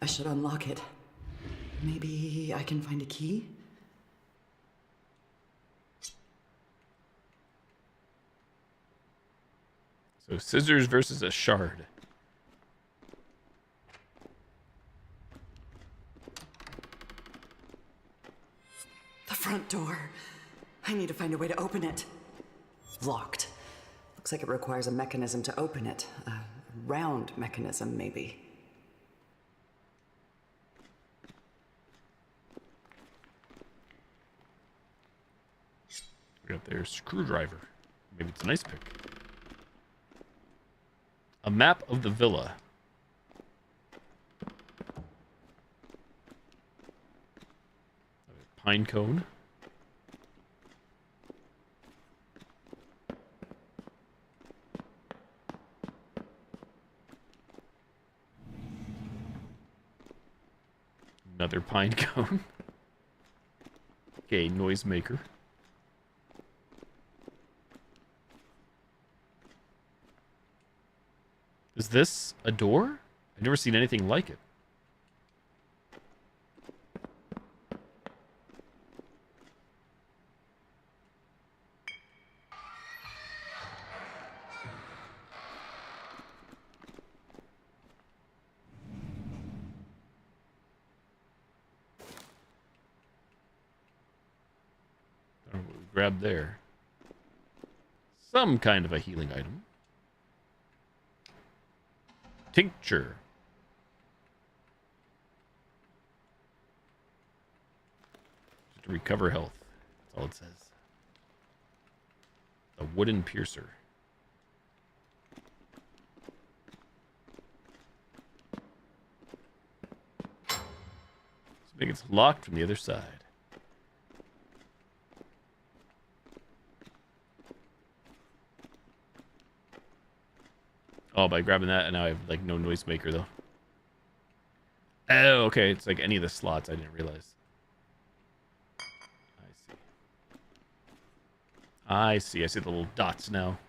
I should unlock it. Maybe I can find a key? So scissors versus a shard. The front door. I need to find a way to open it. Locked. Looks like it requires a mechanism to open it. A round mechanism, maybe. We got their screwdriver. Maybe it's a nice pick. A map of the villa. A pine cone. Another pine cone. Okay, noisemaker. Is this a door? I've never seen anything like it. I don't know what we grabbed there. Some kind of a healing item. Tincture. Just to recover health. That's all it says. A wooden piercer. So I think it's locked from the other side. Oh, by grabbing that, and now I have, like, no noisemaker, though. Oh, okay. It's like any of the slots. I didn't realize. I see. I see the little dots now.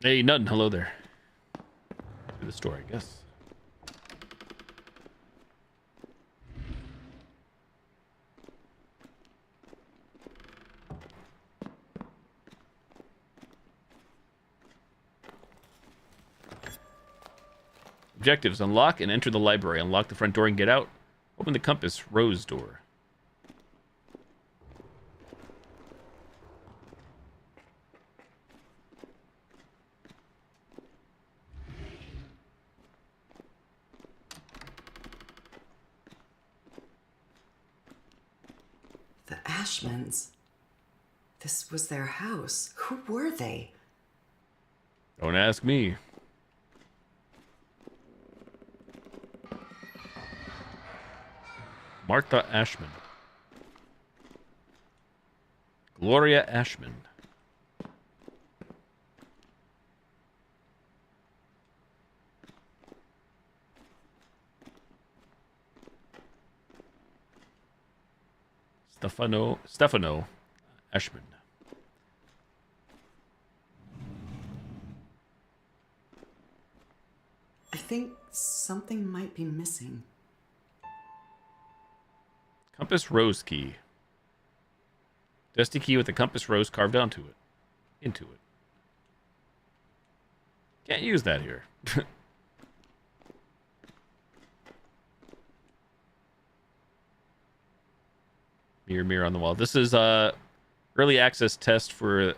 Hey, nothing. Hello there. To the store, I guess. Objectives: unlock and enter the library. Unlock the front door and get out. Open the compass rose door. The Ashmans. This was their house. Who were they? Don't ask me. Martha Ashman. Gloria Ashman. Stefano Ashman. think something might be missing. Compass rose key. Dusty key with the compass rose carved onto it. Into it. Can't use that here. Mirror, mirror on the wall. This is early access test for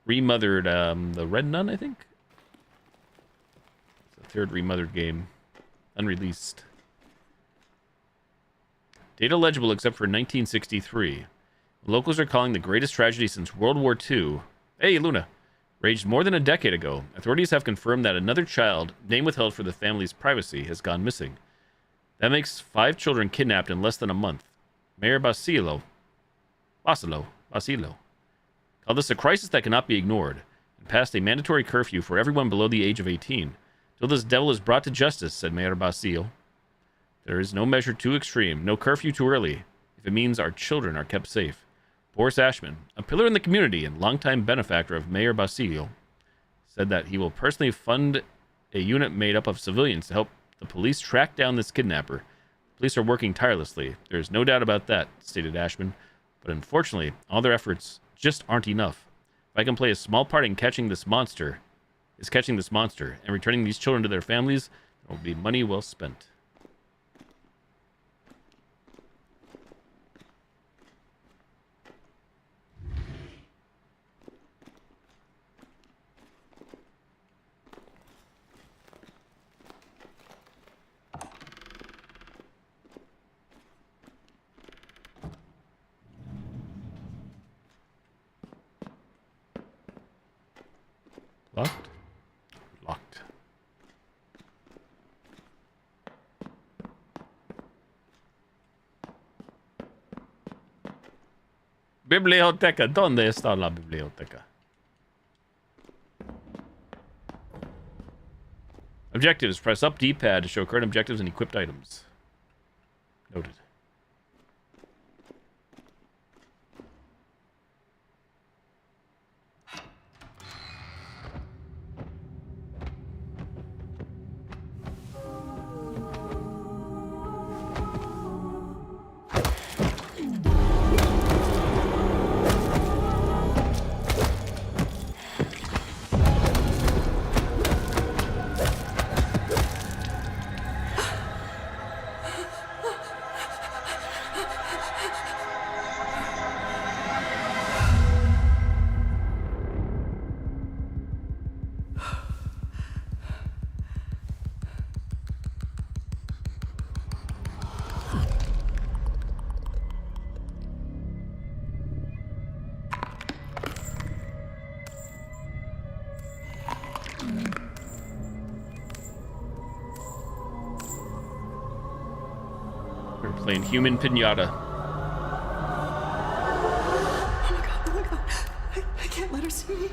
remothered the Red Nun, I think. It's the third remothered game, unreleased. Data legible except for 1963. Locals are calling the greatest tragedy since World War II. Hey, Luna. Raged more than a decade ago. Authorities have confirmed that another child, name withheld for the family's privacy, has gone missing. That makes 5 children kidnapped in less than a month. Mayor Basilo called this a crisis that cannot be ignored and passed a mandatory curfew for everyone below the age of 18. Till this devil is brought to justice, said Mayor Basilo. There is no measure too extreme, no curfew too early, if it means our children are kept safe. Boris Ashman, a pillar in the community and longtime benefactor of Mayor Basilo, said that he will personally fund a unit made up of civilians to help the police track down this kidnapper. Police are working tirelessly. There's no doubt about that, stated Ashman. But unfortunately, all their efforts just aren't enough. If I can play a small part in catching this monster, and returning these children to their families, it will be money well spent. Locked? Locked. Biblioteca. ¿Dónde está la biblioteca? Objectives. Press up D-pad to show current objectives and equipped items. Noted. We're playing Human Pinata. Oh my god. I can't let her see me.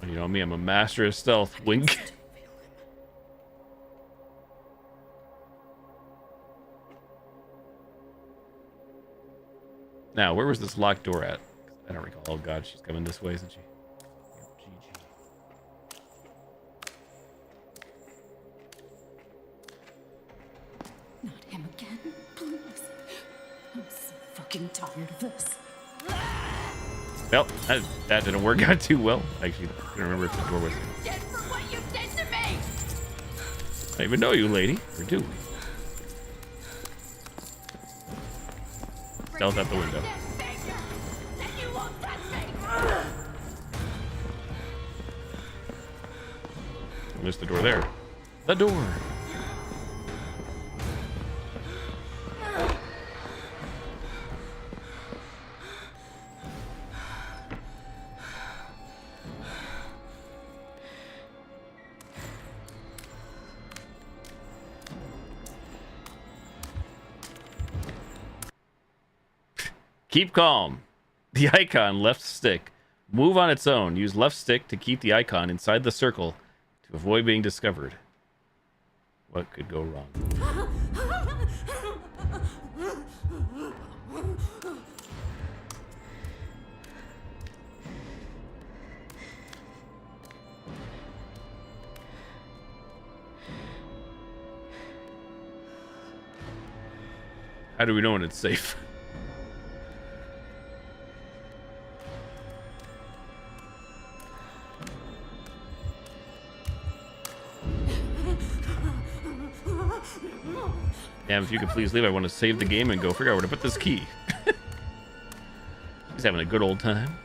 You know me, I'm a master of stealth. Wink. Now, where was this locked door at? I don't recall. Oh god, she's coming this way, isn't she? GG. Not him again, please. I'm so fucking tired of this. Well, that didn't work out too well. Actually, I can't remember if the door was. Dead for what you did to me. I don't even know you, lady. Or do we? Stealth out the window. Then you won't touch me. There's the door there. The door. Keep calm. The icon left stick. Move on its own. Use left stick to keep the icon inside the circle to avoid being discovered. What could go wrong? How do we know when it's safe? Damn, if you could please leave, I want to save the game and go figure out where to put this key. He's having a good old time.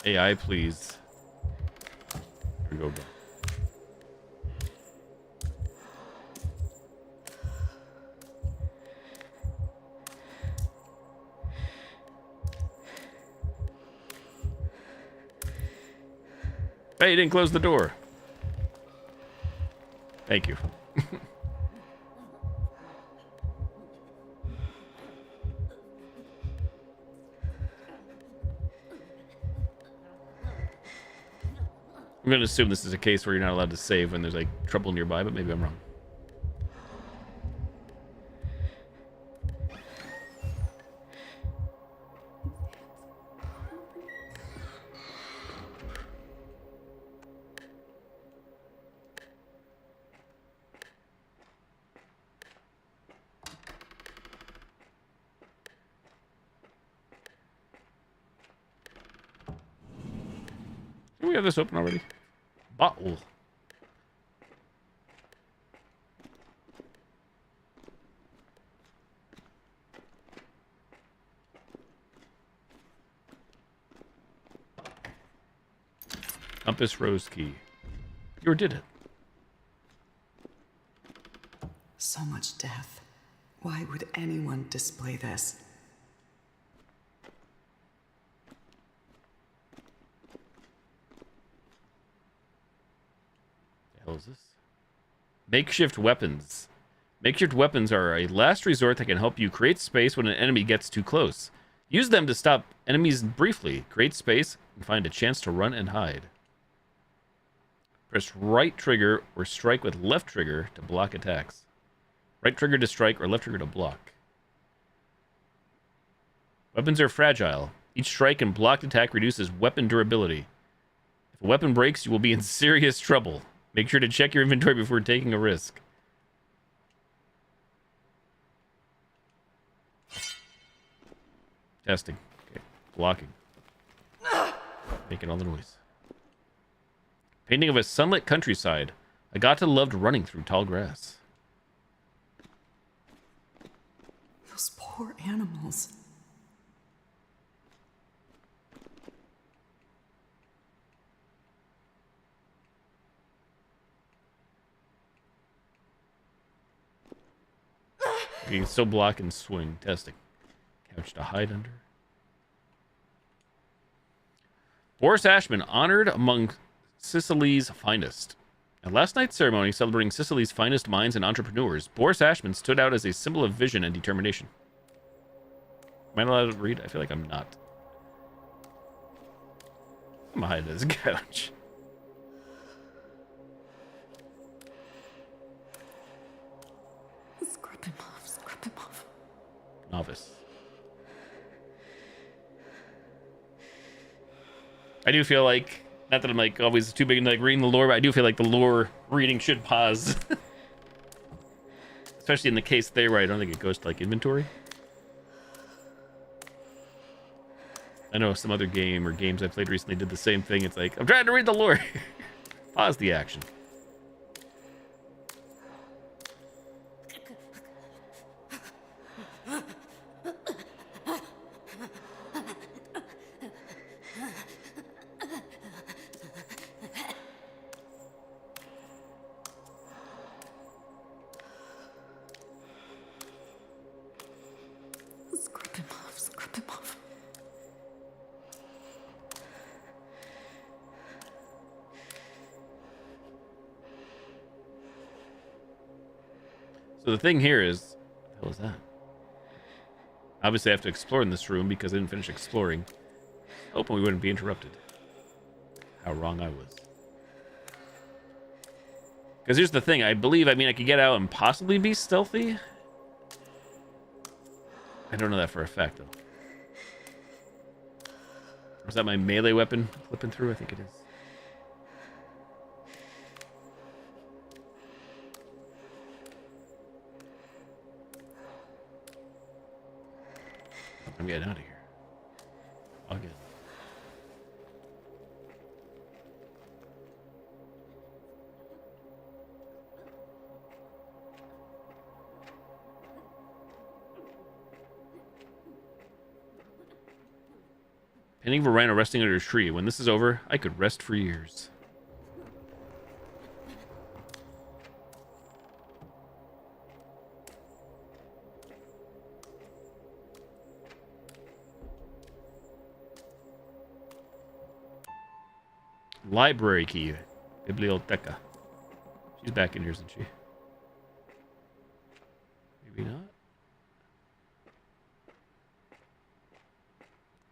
AI, please. Here we go. Hey, you didn't close the door. Thank you. I'm going to assume this is a case where you're not allowed to save when there's like trouble nearby, but maybe I'm wrong. Do we have this open already? Bottle. Compass rose key. You did it. So much death. Why would anyone display this? The hell is this? Makeshift weapons. Makeshift weapons are a last resort that can help you create space when an enemy gets too close. Use them to stop enemies briefly, create space, and find a chance to run and hide. Press right trigger or strike with left trigger to block attacks. Right trigger to strike or left trigger to block. Weapons are fragile. Each strike and blocked attack reduces weapon durability. If a weapon breaks, you will be in serious trouble. Make sure to check your inventory before taking a risk. Testing. Okay. Blocking. Making all the noise. Painting of a sunlit countryside. Agata loved running through tall grass. Those poor animals. You can still block and swing. Testing. Couch to hide under. Boris Ashman honored among Sicily's finest. At last night's ceremony celebrating Sicily's finest minds and entrepreneurs, Boris Ashman stood out as a symbol of vision and determination. Am I allowed to read? I feel like I'm not. I'm gonna hide this couch. Scrub him off, scrub him off. Novice. I do feel like, not that I'm like always too big into like reading the lore, but I do feel like the lore reading should pause. Especially in the case there where I don't think it goes to like inventory. I know some other game or games I played recently did the same thing. It's like, I'm trying to read the lore. Pause the action. Scrub him off, scrub him off. So the thing here is, what the hell is that? Obviously I have to explore in this room because I didn't finish exploring. Hoping we wouldn't be interrupted. How wrong I was. Because here's the thing, I believe, I could get out and possibly be stealthy. I don't know that for a fact, though. Is that my melee weapon flipping through? I think it is. I'm getting out of here. I'll get. Painting of a rhino resting under a tree. When this is over, I could rest for years. Library key. Biblioteca. She's back in here, isn't she? Maybe not.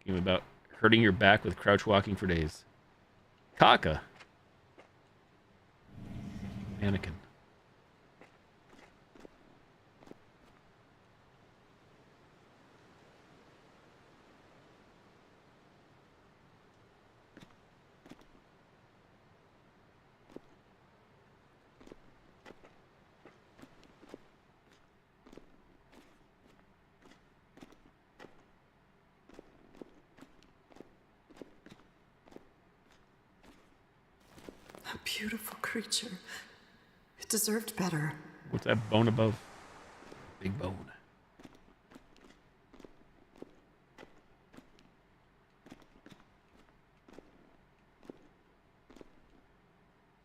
Game about hurting your back with crouch walking for days. Kaka. Mannequin. A beautiful creature. It deserved better. What's that bone above? Big bone.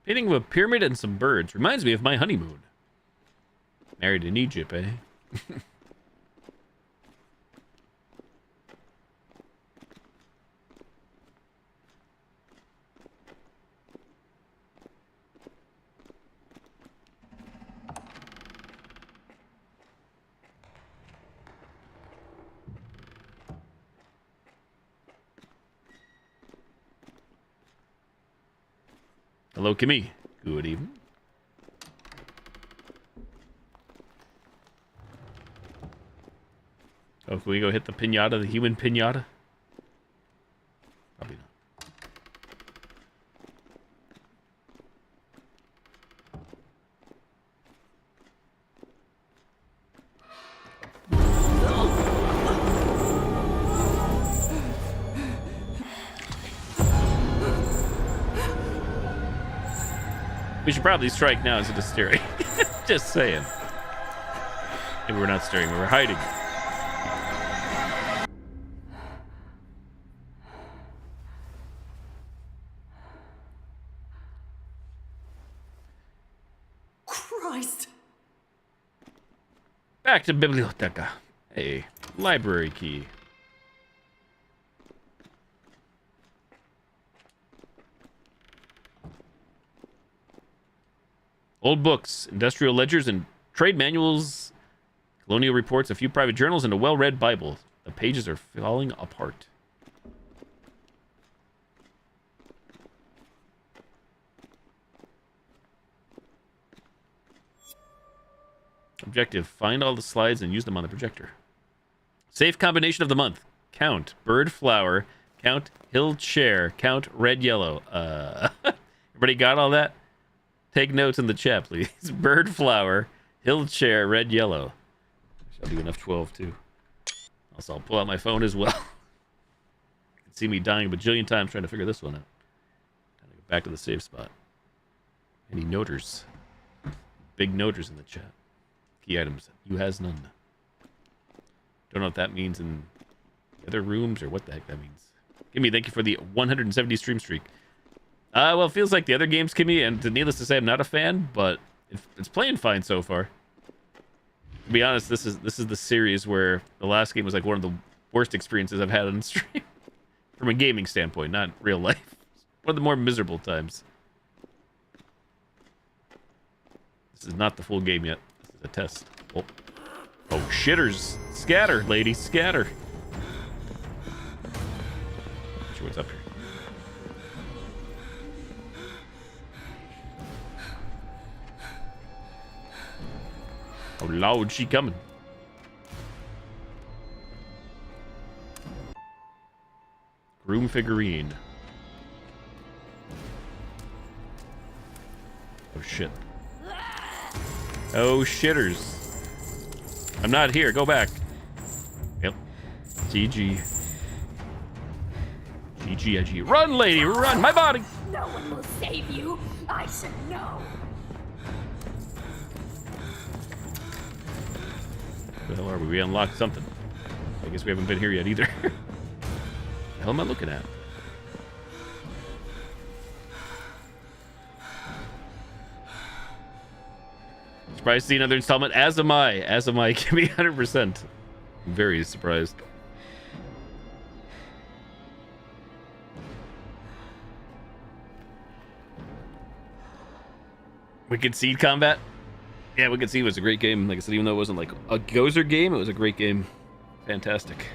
Painting of a pyramid and some birds. Reminds me of my honeymoon. Married in Egypt, eh? Hello, Kimmy. Good evening. Oh, can we go hit the pinata, the human pinata? Probably not. We should probably strike now instead of staring. Just saying. Maybe we're not staring, we're hiding. Christ! Back to Biblioteca. A library key. Old books, industrial ledgers, and trade manuals, colonial reports, a few private journals, and a well-read Bible. The pages are falling apart. Objective, find all the slides and use them on the projector. Safe combination of the month. Count bird flower, count hill chair, count red yellow. Everybody got all that? Take notes in the chat, please. Bird flower, hill chair, red yellow. I'll do enough 12 too. Also, I'll pull out my phone as well. You can see me dying a bajillion times trying to figure this one out. Gotta go back to the save spot. Any noters? Big noters in the chat. Key items. You has none. Don't know what that means in the other rooms or what the heck that means. Kimmy, thank you for the 170 stream streak. Well, it feels like the other games, Kimmy, and needless to say, I'm not a fan, but it's playing fine so far. To be honest, this is the series where the last game was like one of the worst experiences I've had on stream. From a gaming standpoint, not real life. One of the more miserable times. This is not the full game yet. This is a test. Oh, shitters. Scatter, lady, scatter. Not sure what's up here. How loud she coming? groom figurine. Oh shit. Oh shitters. I'm not here. Go back. Yep. GG. GG. Run, lady, run! My body! No one will save you. I should know. Where the hell are we? We unlocked something. I guess we haven't been here yet either. What the hell am I looking at? Surprised to see another installment. As am I. As am I. Give me 100%. I'm very surprised. Wicked Seed Combat. Yeah, Wicked Seed was a great game. Like I said, even though it wasn't like a Gozer game, it was a great game. Fantastic.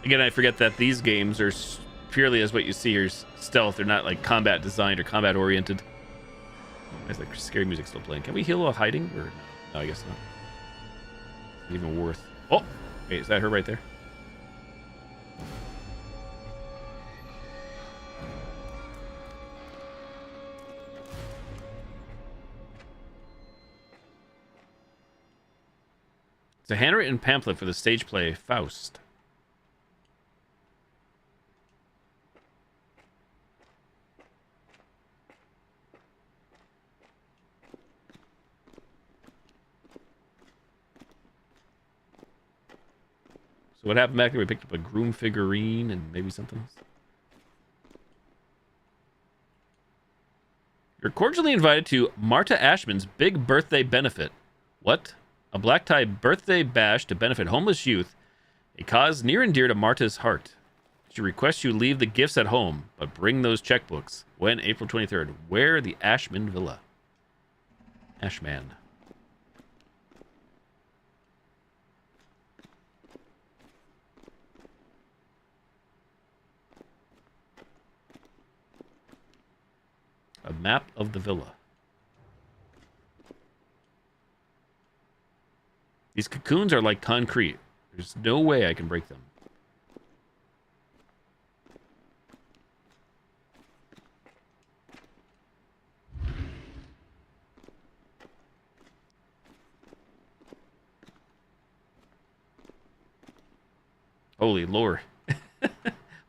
Again, I forget that these games are purely as what you see here, stealth. They're not like combat designed or combat oriented. It's like scary music still playing. Can we heal while hiding? Or no, I guess not. It's even worth. Oh, wait, is that her right there? It's a handwritten pamphlet for the stage play Faust. So what happened back there? We picked up a groom figurine and maybe something else. You're cordially invited to Marta Ashman's big birthday benefit. What? A black tie birthday bash to benefit homeless youth, a cause near and dear to Marta's heart. She requests you leave the gifts at home, but bring those checkbooks. When? April 23rd. Where? The Ashman Villa. Ashman. A map of the villa. These cocoons are like concrete. There's no way I can break them. Holy lore.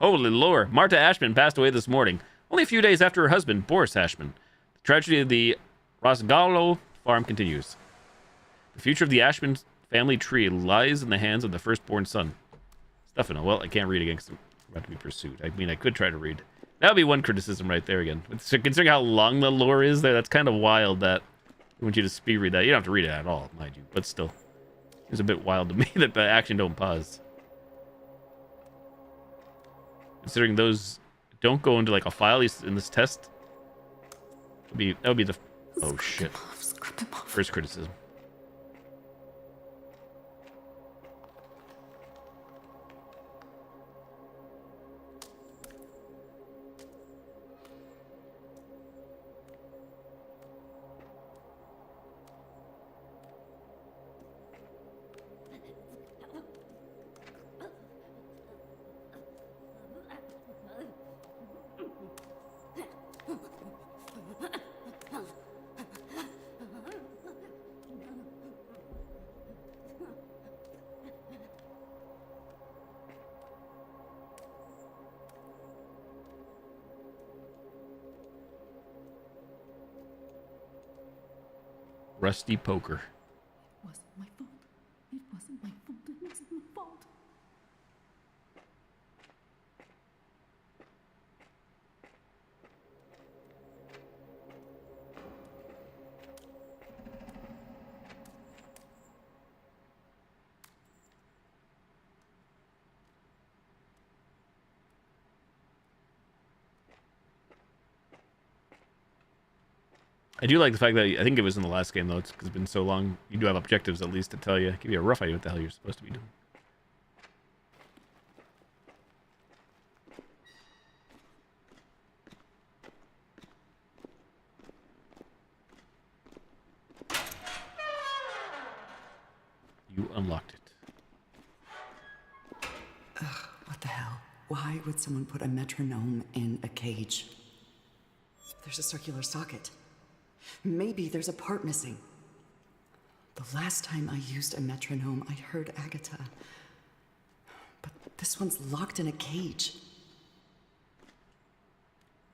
Holy lore. Marta Ashman passed away this morning, only a few days after her husband, Boris Ashman. The tragedy of the Rosgalo farm continues. The future of the Ashman family tree lies in the hands of the firstborn son. Stefano. Well, I can't read against him. I'm about to be pursued. I mean, I could try to read. That would be one criticism right there again. Considering how long the lore is there, that's kind of wild that I want you to speed read that. You don't have to read it at all, mind you. But still, it's a bit wild to me that the action don't pause. Considering those don't go into like a file in this test, that would be the oh shit. First criticism. Rusty poker. It wasn't my fault. It wasn't my fault. It wasn't my fault. I do like the fact that I think it was in the last game, though. It's because it's been so long. You do have objectives, at least, to tell you, give you a rough idea what the hell you're supposed to be doing. You unlocked it. What the hell? Why would someone put a metronome in a cage? There's a circular socket. Maybe there's a part missing. The last time I used a metronome, I heard Agatha. But this one's locked in a cage.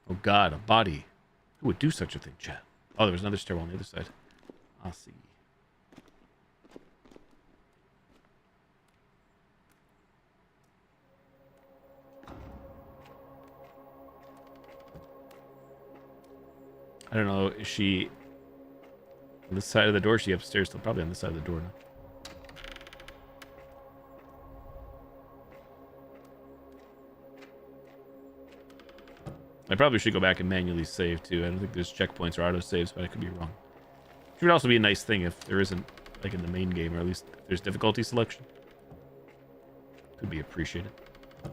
Oh god, a body. Who would do such a thing, chat? Oh, there was another stairwell on the other side. I'll see. I don't know, is she on this side of the door? Is she upstairs? Still probably on this side of the door now. I probably should go back and manually save too. I don't think there's checkpoints or auto saves, but I could be wrong. Which would also be a nice thing if there isn't, like in the main game, or at least if there's difficulty selection. Could be appreciated. Oh,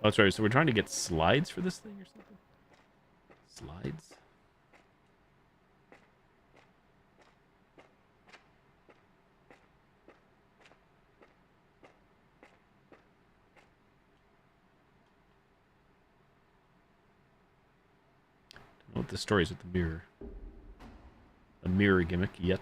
that's right. So we're trying to get slides for this thing or something? Slides? Don't know what the story is with the mirror. A mirror gimmick yet.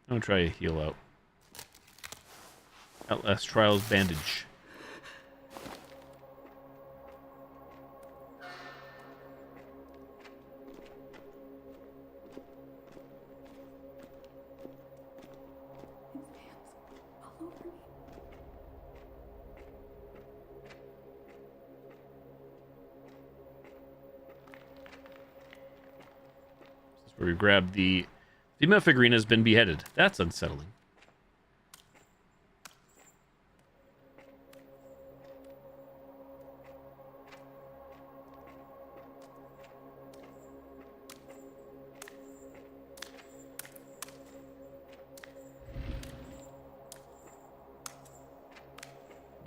I'm gonna try a heal out. Outlast Trials bandage. His hands all over me. This is where we grab the female figurine has been beheaded. That's unsettling.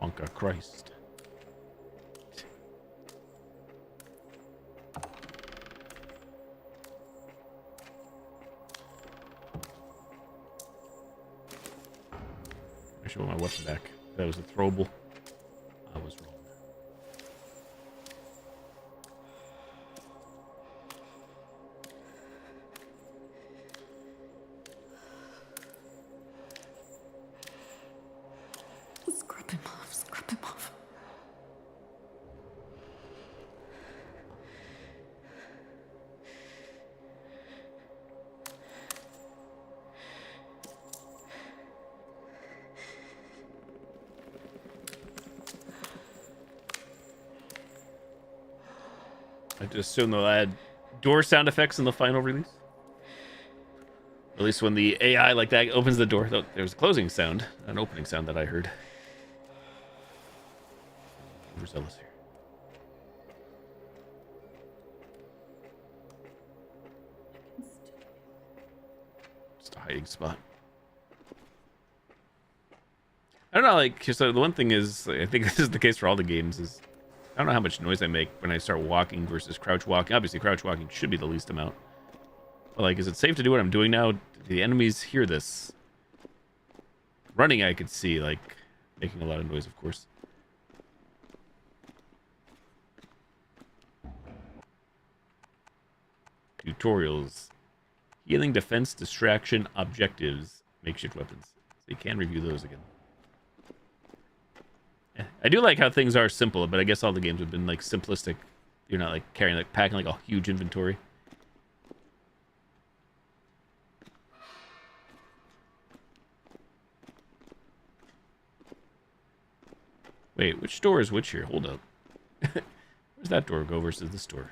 Wonka Christ. I should want my weapon back. That was a throwable. I was wrong. Scrub him off, scrub him off. I just assume they'll add door sound effects in the final release. At least when the AI like that opens the door. There's a closing sound, an opening sound that I heard. Overzealous here. Just a hiding spot. I don't know, like, so the one thing is, I think this is the case for all the games, is I don't know how much noise I make when I start walking versus crouch walking. Obviously, crouch walking should be the least amount. But, like, is it safe to do what I'm doing now? Do the enemies hear this? Running, I could see, like, making a lot of noise, of course. Tutorials. Healing, defense, distraction, objectives, makeshift weapons. So you can review those again. Yeah. I do like how things are simple, but I guess all the games have been like simplistic. You're not like carrying, like packing like a huge inventory. Wait, which door is which here? Hold up. Where's that door go versus this door?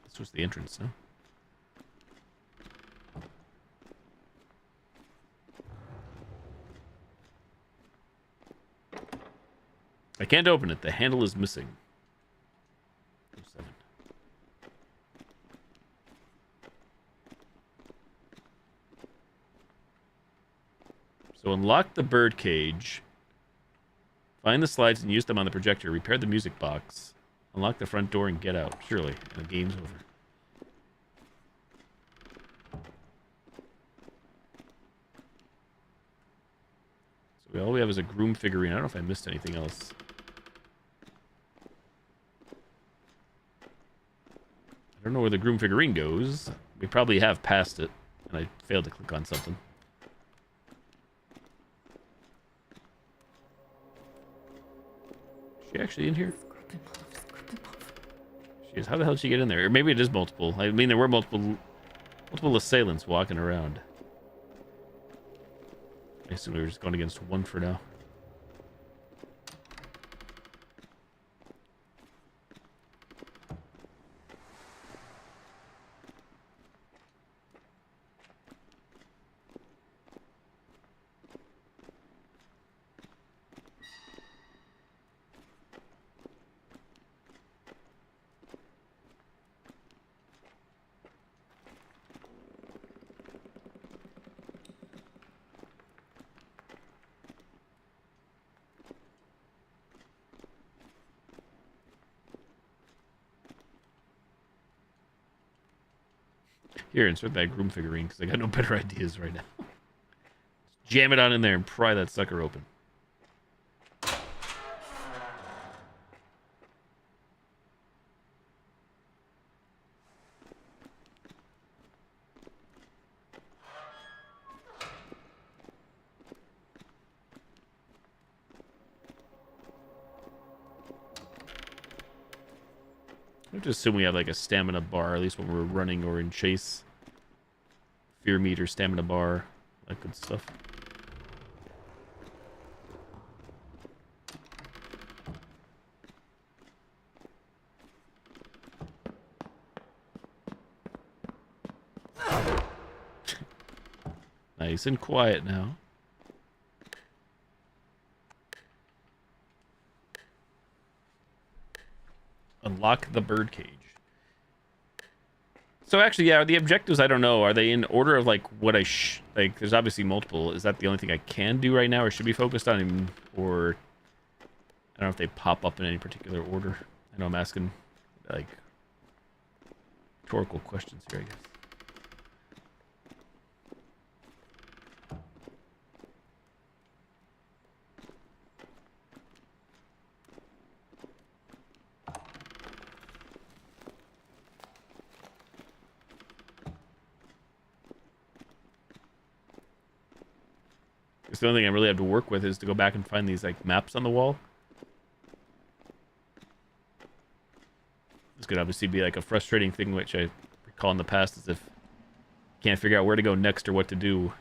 This was the entrance, no? I can't open it. The handle is missing. So unlock the bird cage. Find the slides and use them on the projector. Repair the music box. Unlock the front door and get out. Surely. And the game's over. So all we have is a groom figurine. I don't know if I missed anything else. I don't know where the groom figurine goes. We probably have passed it. And I failed to click on something. Is she actually in here? She is. How the hell did she get in there? Or maybe it is multiple. I mean, there were multiple assailants walking around. I assume we were just going against one for now. Here, insert that groom figurine, because I got no better ideas right now. Just jam it on in there and pry that sucker open. I have to assume we have like a stamina bar, at least when we're running or in chase. Fear meter, stamina bar, that good stuff. Nice and quiet now. Unlock the bird cage. So actually, yeah, the objectives, I don't know. Are they in order of like what I like? There's obviously multiple. Is that the only thing I can do right now, or should be focused on, or I don't know if they pop up in any particular order. I know I'm asking like rhetorical questions here, I guess. The only thing I really have to work with is to go back and find these like maps on the wall. This could obviously be like a frustrating thing, which I recall in the past, is if you can't figure out where to go next or what to do.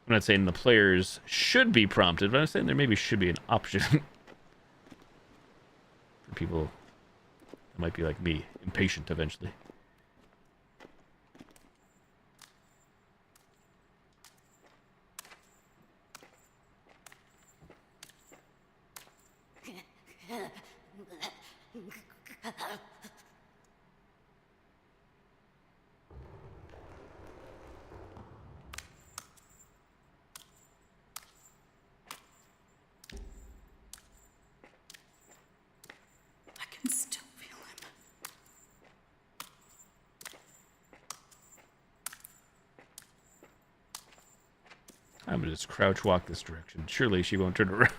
I'm not saying the players should be prompted, but I'm saying there maybe should be an option for people that might be like me, impatient eventually. I can still feel him. I'm gonna just crouch walk this direction. Surely she won't turn around.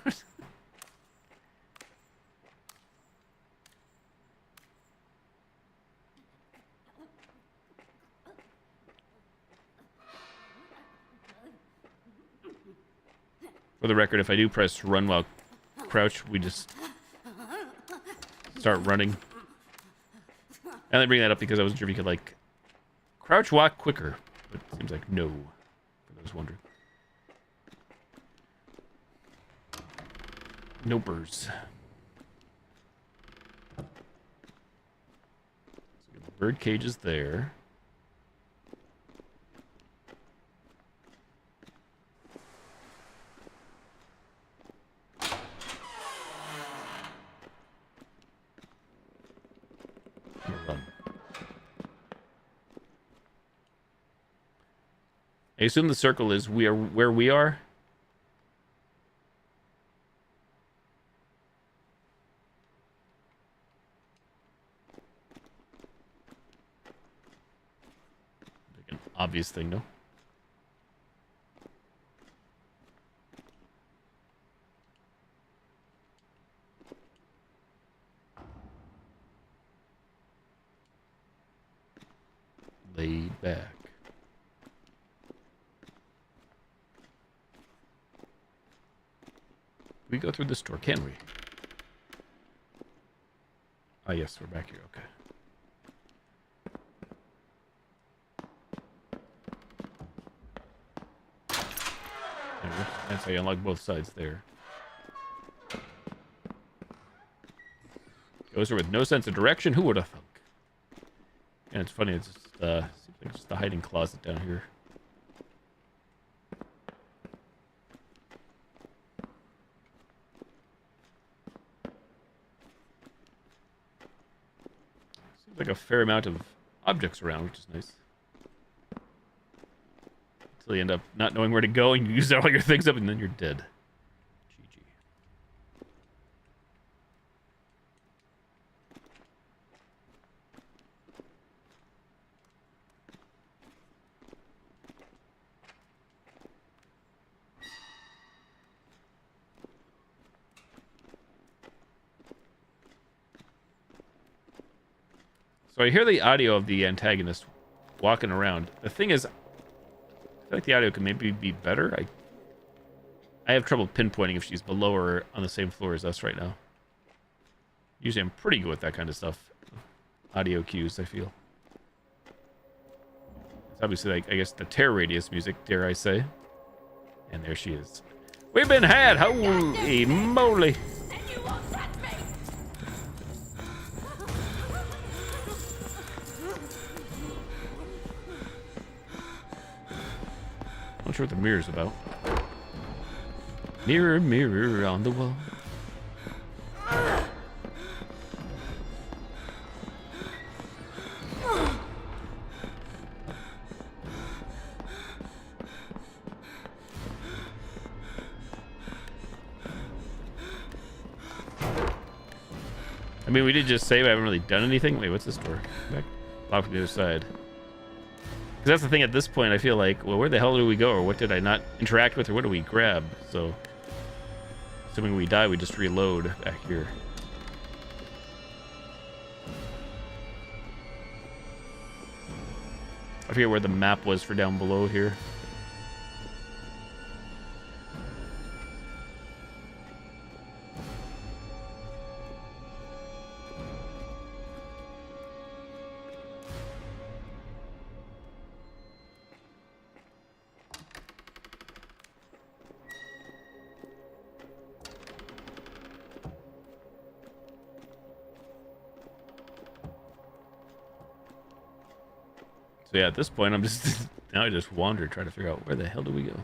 For the record, if I do press run while crouch, we just start running. I only bring that up because I wasn't sure if you could, like, crouch walk quicker. But it seems like no, for those wondering. Nopers. So the bird cage is there. I I assume the circle is where we are. Like an obvious thing, no? Laid back. We go through this door, can we? Ah, yes, we're back here. Okay. Anyway, that's how you unlock both sides there. Goes there with no sense of direction. Who would have thunk? And it's funny. It's just, seems like just a hiding closet down here. Seems like a fair amount of objects around, which is nice. Until you end up not knowing where to go and you use all your things up and then you're dead. GG. So I hear the audio of the antagonist walking around. The thing is, I feel like the audio could maybe be better. I have trouble pinpointing if she's below or on the same floor as us right now. Usually I'm pretty good with that kind of stuff. Audio cues, I feel. It's obviously, like, I guess the Terror Radius music, dare I say. And there she is. We've been had! Holy moly! And you won't touch me! I'm not sure what the mirror's about. Mirror, mirror on the wall. I mean, we did just save. I haven't really done anything. Wait, what's this door? Back. Lock from the other side. Because that's the thing at this point. I feel like, well, where the hell do we go? Or what did I not interact with? Or what do we grab? So, assuming we die, we just reload back here. I forget where the map was for down below here. So yeah, at this point, I'm just now I just wander, trying to figure out where the hell do we go.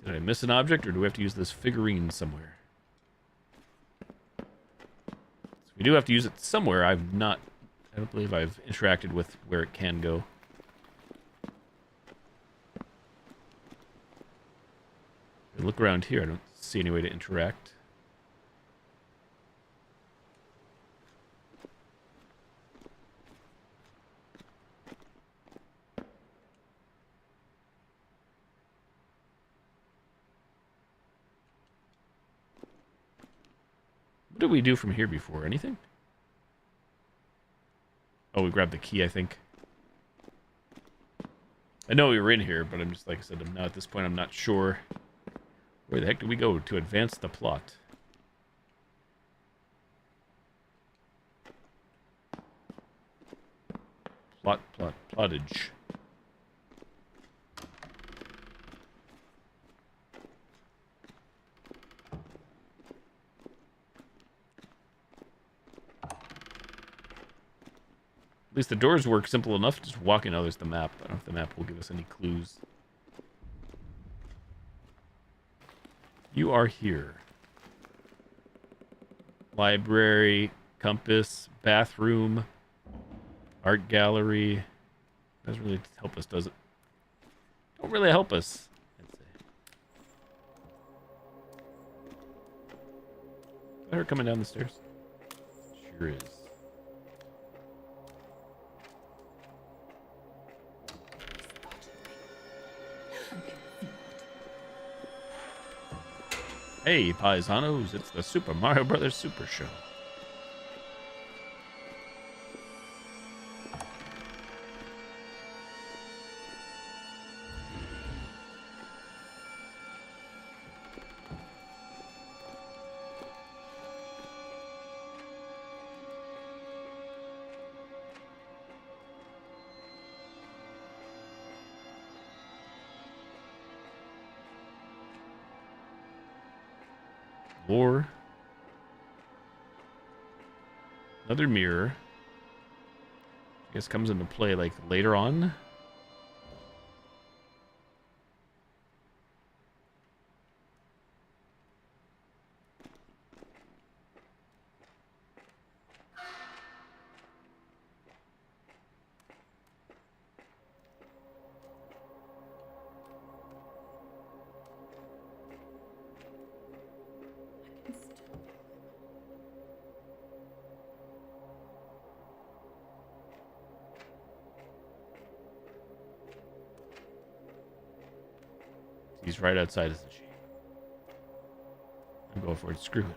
Did I miss an object, or do we have to use this figurine somewhere? So we do have to use it somewhere. I don't believe I've interacted with where it can go. I look around here. I don't see any way to interact. What did we do from here before? Anything? Oh, we grabbed the key, I think. I know we were in here, but I'm just, like I said, at this point, I'm not sure. Where the heck do we go to advance the plot? Plottage. At least the doors work simple enough. Just walking. Oh, there's the map. I don't know if the map will give us any clues. You are here. Library, compass, bathroom. Art gallery. Doesn't really help us, does it? Don't really help us, I'd say. Is that her coming down the stairs? Sure is. Hey, paisanos, it's the Super Mario Brothers Super Show. Or another mirror. I guess comes into play like later on. He's right outside, isn't she? I'm going for it. Screw it.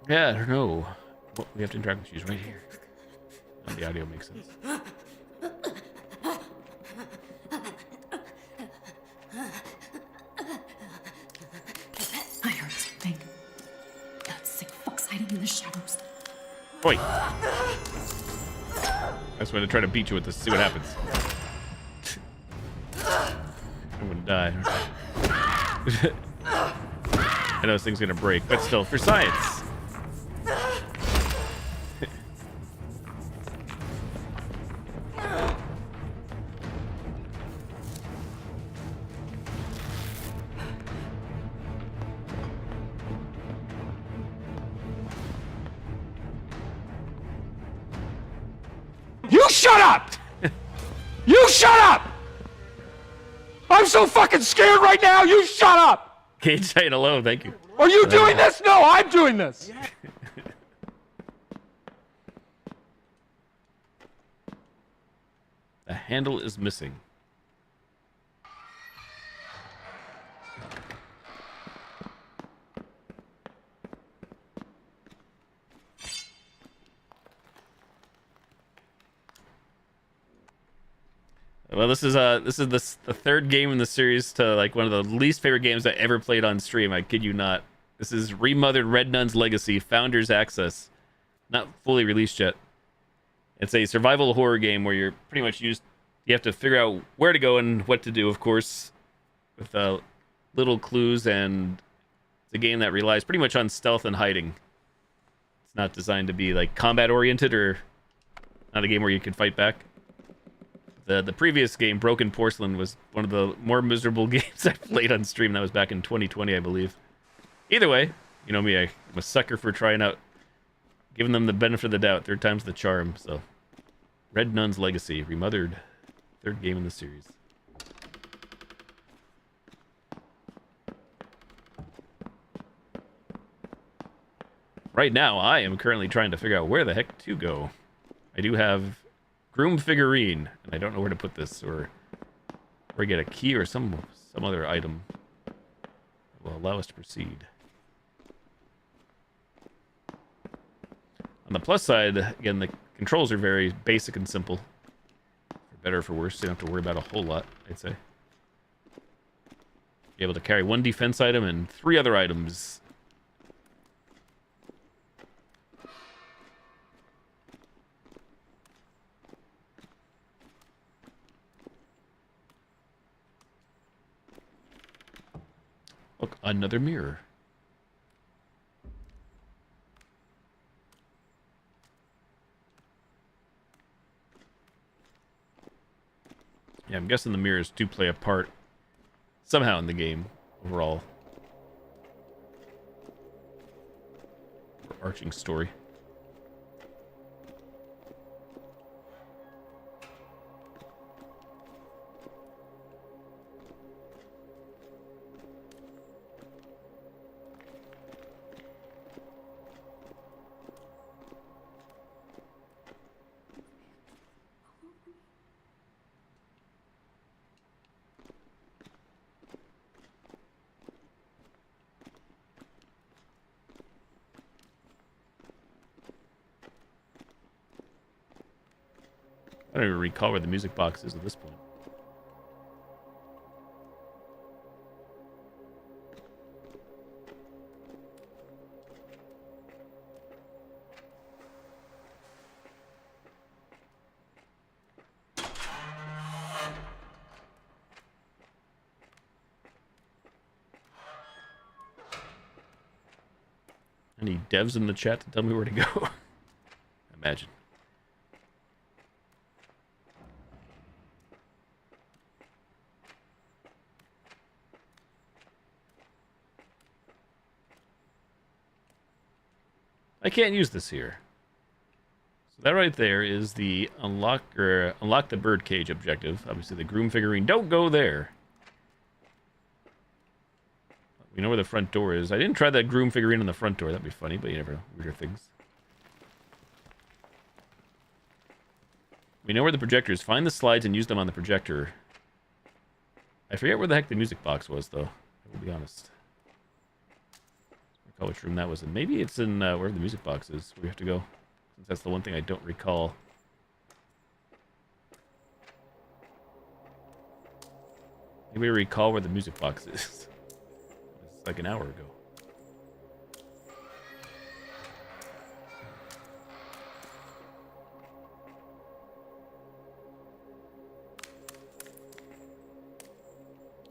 Yeah, I don't know. Well, we have to interact with. She's right here. Oh, the audio makes sense. I heard something. That sick fuck's hiding in the shadows. Oi! That's when I try to beat you with this. See what happens. I'm gonna die. I know this thing's gonna break, but still, for science. You shut up! You shut up! I'm so fucking scared right now, you shut up! Cage saying hello, thank you. Are you doing this? No, I'm doing this! The handle is missing. Well, this is the third game in the series to like one of the least favorite games I ever played on stream. I kid you not. This is Remothered Red Nun's Legacy Founders Access, not fully released yet. It's a survival horror game where you're pretty much you have to figure out where to go and what to do, of course, with little clues, and it's a game that relies pretty much on stealth and hiding. It's not designed to be like combat oriented or not a game where you can fight back. The previous game, Broken Porcelain, was one of the more miserable games I played on stream. That was back in 2020, I believe. Either way, you know me, I'm a sucker for trying out, giving them the benefit of the doubt. Third time's the charm, so. Red Nun's Legacy, Remothered, third game in the series. Right now, I am currently trying to figure out where the heck to go. I do have Groom Figurine, and I don't know where to put this, or get a key or some other item that will allow us to proceed. On the plus side, again, the controls are very basic and simple. For better or for worse, so you don't have to worry about a whole lot, I'd say. Be able to carry one defense item and 3 other items. Look, another mirror. Yeah, I'm guessing the mirrors do play a part somehow in the game overall. Arching story. I don't even recall where the music box is at this point. Any devs in the chat to tell me where to go? Imagine. I can't use this here. So that right there is the unlock the birdcage objective. Obviously the groom figurine. Don't go there. We know where the front door is. I didn't try that groom figurine on the front door. That'd be funny, but you never know. Weirder things. We know where the projector is. Find the slides and use them on the projector. I forget where the heck the music box was, though. I will be honest. I recall which room that was in. Maybe it's in wherever the music box is. Where we have to go. Since that's the one thing I don't recall. Maybe I recall where the music box is. It's like an hour ago.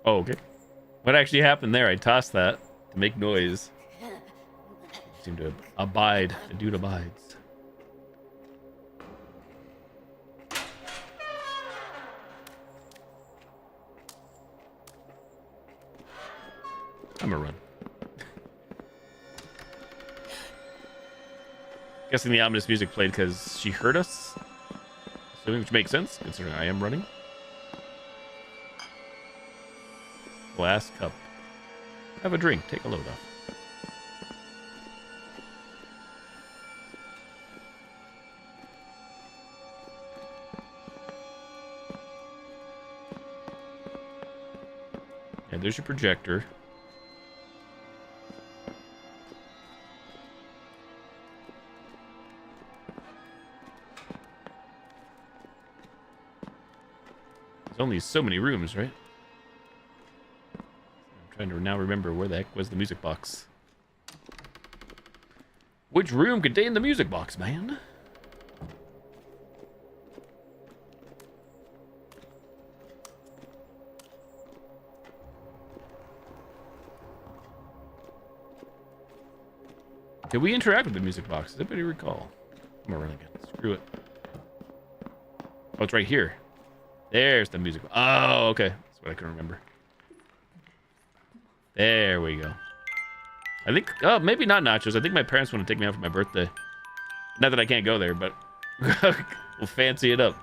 Oh, okay. What actually happened there? I tossed that to make noise. Seem to abide. The dude abides. I'm gonna run. Guessing the ominous music played because she heard us. Assuming, which makes sense, considering I am running. Glass cup. Have a drink. Take a load off. And there's your projector. There's only so many rooms, right? I'm trying to now remember where the heck was the music box. Which room contained the music box, man? Did we interact with the music box? Does anybody recall? I'm gonna run again. Screw it. Oh, it's right here. There's the music. Oh, okay. That's what I couldn't remember. There we go. I think, oh, maybe not nachos. I think my parents want to take me out for my birthday. Not that I can't go there, but we'll fancy it up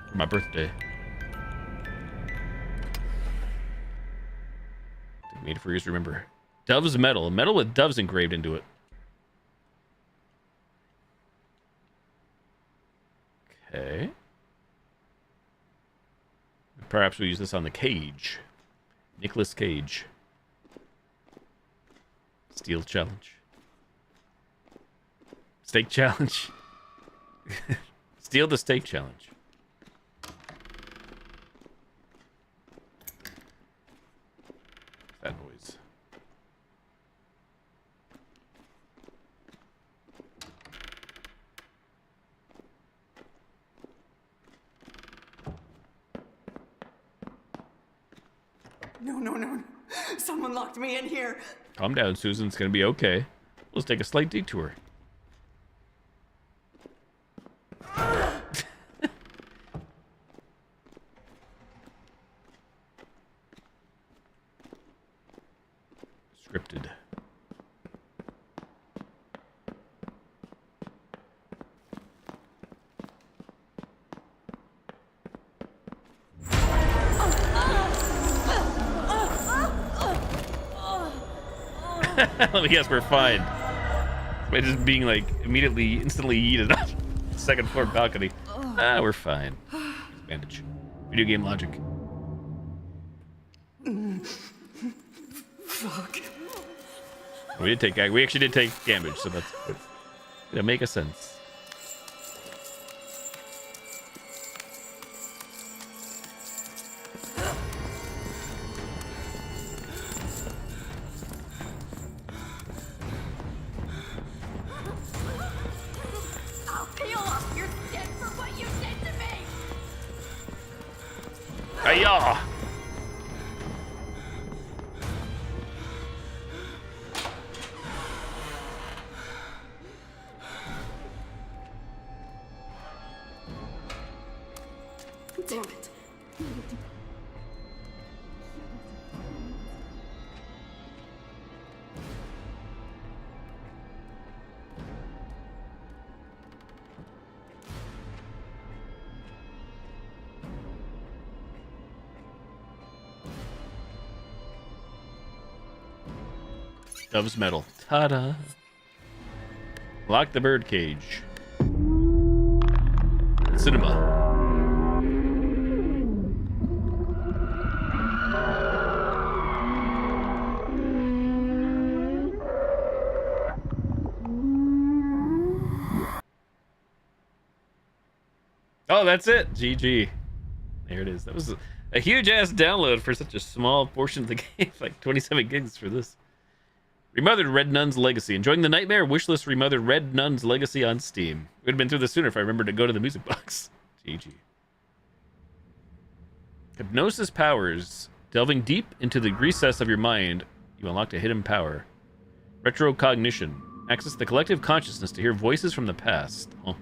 for my birthday. Took me 4 years to remember. Dove's metal. Metal with doves engraved into it. Okay. Perhaps we'll use this on the Cage. Nicolas Cage. Steel challenge. Steak challenge. Steal the steak challenge. That noise. No, no, no, no. Someone locked me in here. Calm down, Susan. It's gonna be okay. Let's take a slight detour. Scripted. Let me guess, we're fine. By just being like immediately, instantly yeeted off the second floor balcony. Ah, we're fine. Bandage. Video game logic. Fuck. We actually did take damage, so that's good. It'll make a sense. I'll peel off your skin for what you did to me! Hiya! Damn it. Dove's medal. Ta-da! Lock the bird cage. Cinema. Oh, that's it. GG. There it is. That was a huge ass download for such a small portion of the game. Like 27 gigs for this. Remothered Red Nun's Legacy. Enjoying the nightmare? Wishlist Remothered Red Nun's Legacy on Steam. We'd have been through this sooner if I remembered to go to the music box. GG. Hypnosis powers. Delving deep into the recess of your mind, you unlocked a hidden power. Retrocognition. Access the collective consciousness to hear voices from the past. Oh.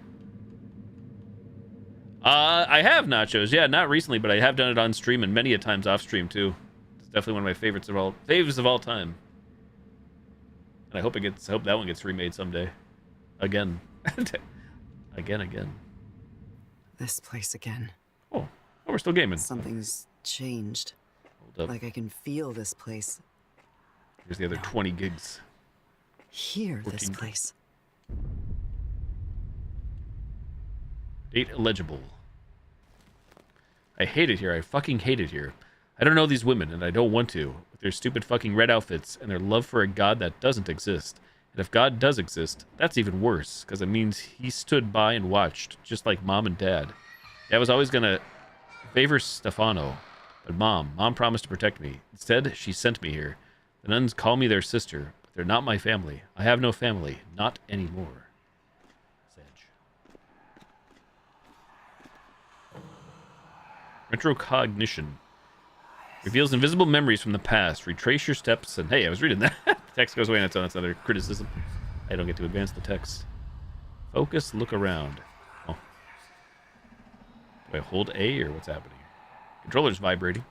I have nachos. Yeah, not recently, but I have done it on stream and many a times off stream too. It's definitely one of my favorites of all time. And I hope that one gets remade someday. Again. again. This place again. Oh, we're still gaming. Something's changed. Hold up. Like I can feel this place. Here's the other 20 gigs. Hear 14 this gigs. place. Date illegible. I hate it here. I fucking hate it here. I don't know these women, and I don't want to, with their stupid fucking red outfits and their love for a god that doesn't exist. And if God does exist, that's even worse, because it means he stood by and watched, just like Mom and Dad. Dad was always gonna favor Stefano, but Mom promised to protect me. Instead, she sent me here. The nuns call me their sister, but they're not my family. I have no family, not anymore. Sedge. Retrocognition. Reveals invisible memories from the past. Retrace your steps and... Hey, I was reading that. The text goes away on its own. That's another criticism. I don't get to advance the text. Focus, look around. Oh. Do I hold A or what's happening? Controller's vibrating.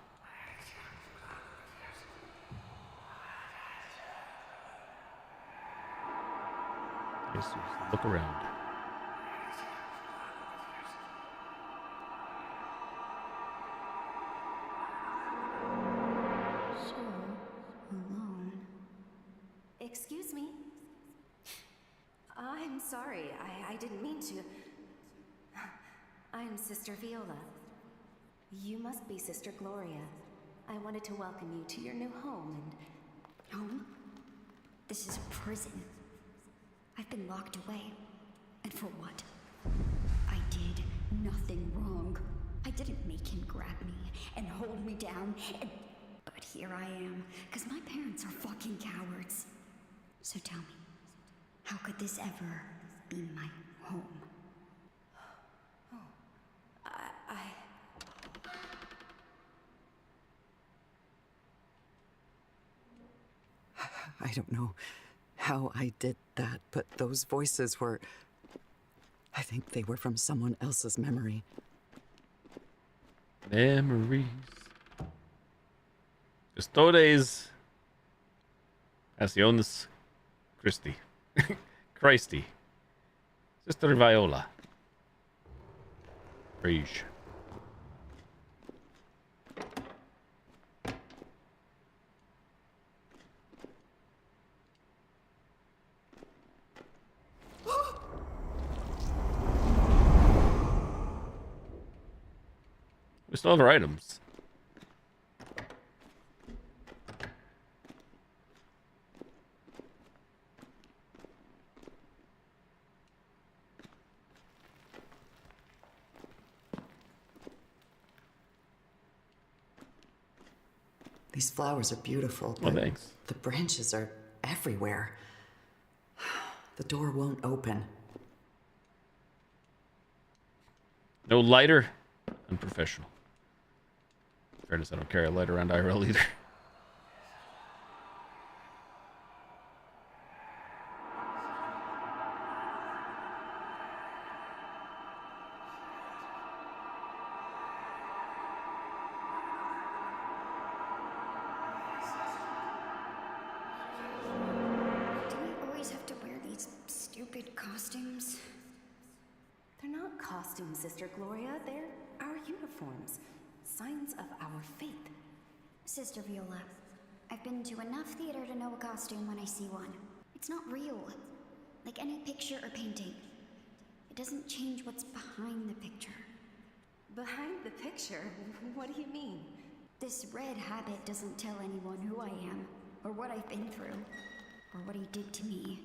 Yes, look around. Alone. Excuse me. I'm sorry. I didn't mean to. I'm Sister Viola. You must be Sister Gloria. I wanted to welcome you to your new home and... Home? This is a prison. I've been locked away. And for what? I did nothing wrong. I didn't make him grab me and hold me down and... But here I am, because my parents are fucking cowards. So tell me, how could this ever be my home? I don't know how I did that, but those voices were... I think they were from someone else's memory. Memories. Custores. Asionis Christi. Christy. Sister Viola. Rage. We still have our items. These flowers are beautiful, Well, but thanks. the branches are everywhere. The door won't open. No lighter? Unprofessional. In fairness, I don't carry a lighter around IRL either. Do we always have to wear these stupid costumes? They're not costumes, Sister Gloria. They're our uniforms. Signs of our faith. Sister Viola, I've been to enough theater to know a costume when I see one. It's not real. Like any picture or painting. It doesn't change what's behind the picture. Behind the picture? What do you mean? This red habit doesn't tell anyone who I am, or what I've been through, or what he did to me.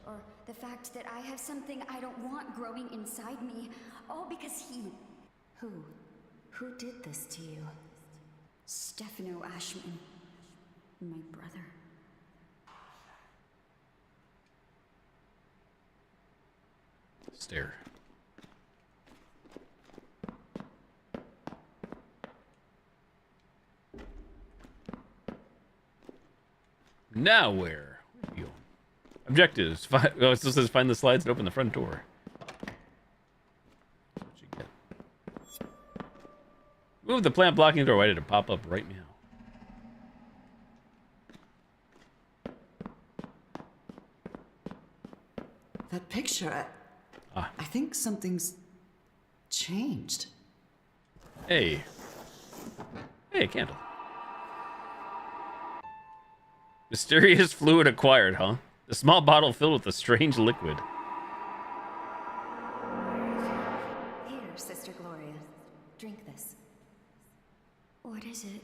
Or the fact that I have something I don't want growing inside me, all because he... Who? Who did this to you? Stefano Ashman. My brother. Stare. Now where? Where do you go? Objectives. Oh, it still says find the slides and open the front door. That's what you get. Move the plant blocking the door. Why did it pop up right now? That picture, I think something's changed. Hey. Hey, a candle. Mysterious fluid acquired, huh? A small bottle filled with a strange liquid. Here, Sister Gloria. Drink this. What is it?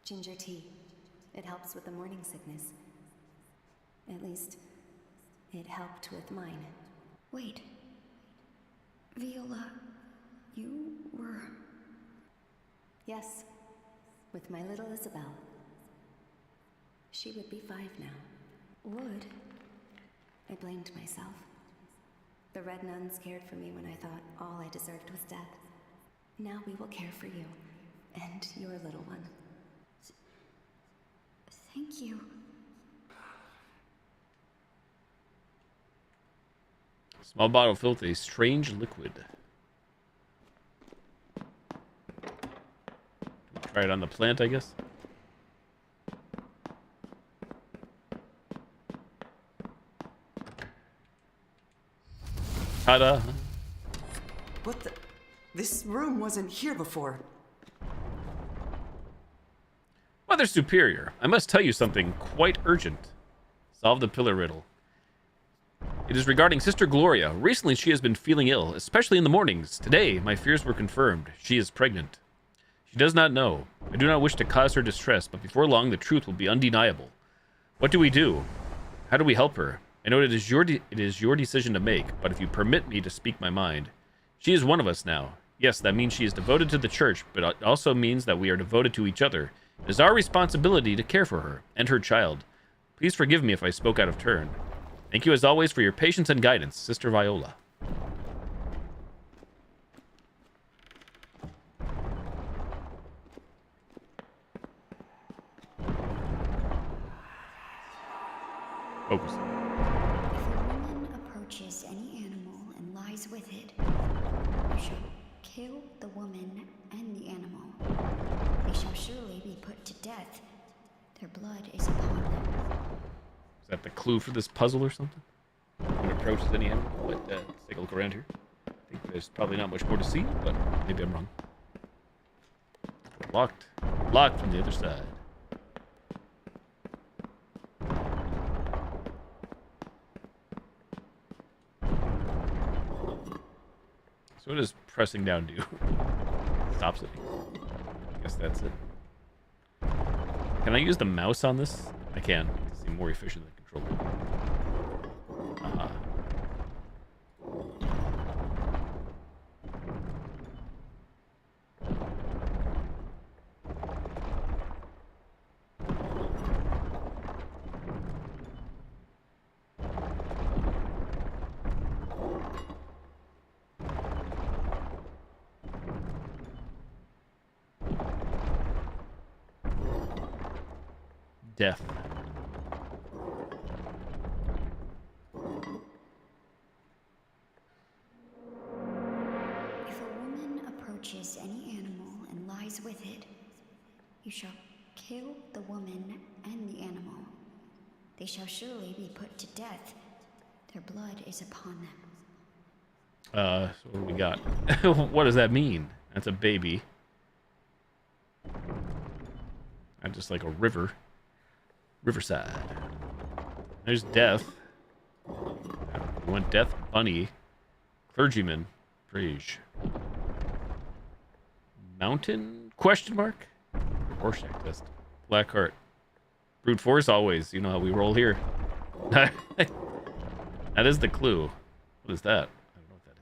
Ginger tea. It helps with the morning sickness. At least, it helped with mine. Wait. Viola, you were... Yes, with my little Isabel. She would be 5 now. Would? I blamed myself. The red nuns cared for me when I thought all I deserved was death. Now we will care for you, and your little one. Thank you. Small bottle filled with a strange liquid. Try it on the plant, I guess. Ta-da. What the? This room wasn't here before. Mother Superior, I must tell you something quite urgent. Solve the pillar riddle. It is regarding Sister Gloria. Recently, she has been feeling ill, especially in the mornings. Today, my fears were confirmed. She is pregnant. She does not know. I do not wish to cause her distress, but before long, the truth will be undeniable. What do we do? How do we help her? I know it is your decision to make, but if you permit me to speak my mind, she is one of us now. Yes, that means she is devoted to the church, but it also means that we are devoted to each other. It is our responsibility to care for her and her child. Please forgive me if I spoke out of turn. Thank you as always for your patience and guidance, Sister Viola. Focus. If a woman approaches any animal and lies with it, you shall kill the woman and the animal. They shall surely be put to death. Their blood is upon them. Is that the clue for this puzzle or something? When it approaches any animal, but let's take a look around here. I think there's probably not much more to see, but maybe I'm wrong. Locked. Locked from the other side. So what does pressing down do? Stops it. I guess that's it. Can I use the mouse on this? I can. It seems more efficient than controller. Death. If a woman approaches any animal and lies with it, you shall kill the woman and the animal. They shall surely be put to death. Their blood is upon them. So what do we got? What does that mean? That's a baby. Not just like a river. Riverside. There's death. We want death. Bunny. Clergyman. Prage. Mountain? Question mark? Rorschach test. Black heart. Brute force always. You know how we roll here. That is the clue. What is that? I don't know what that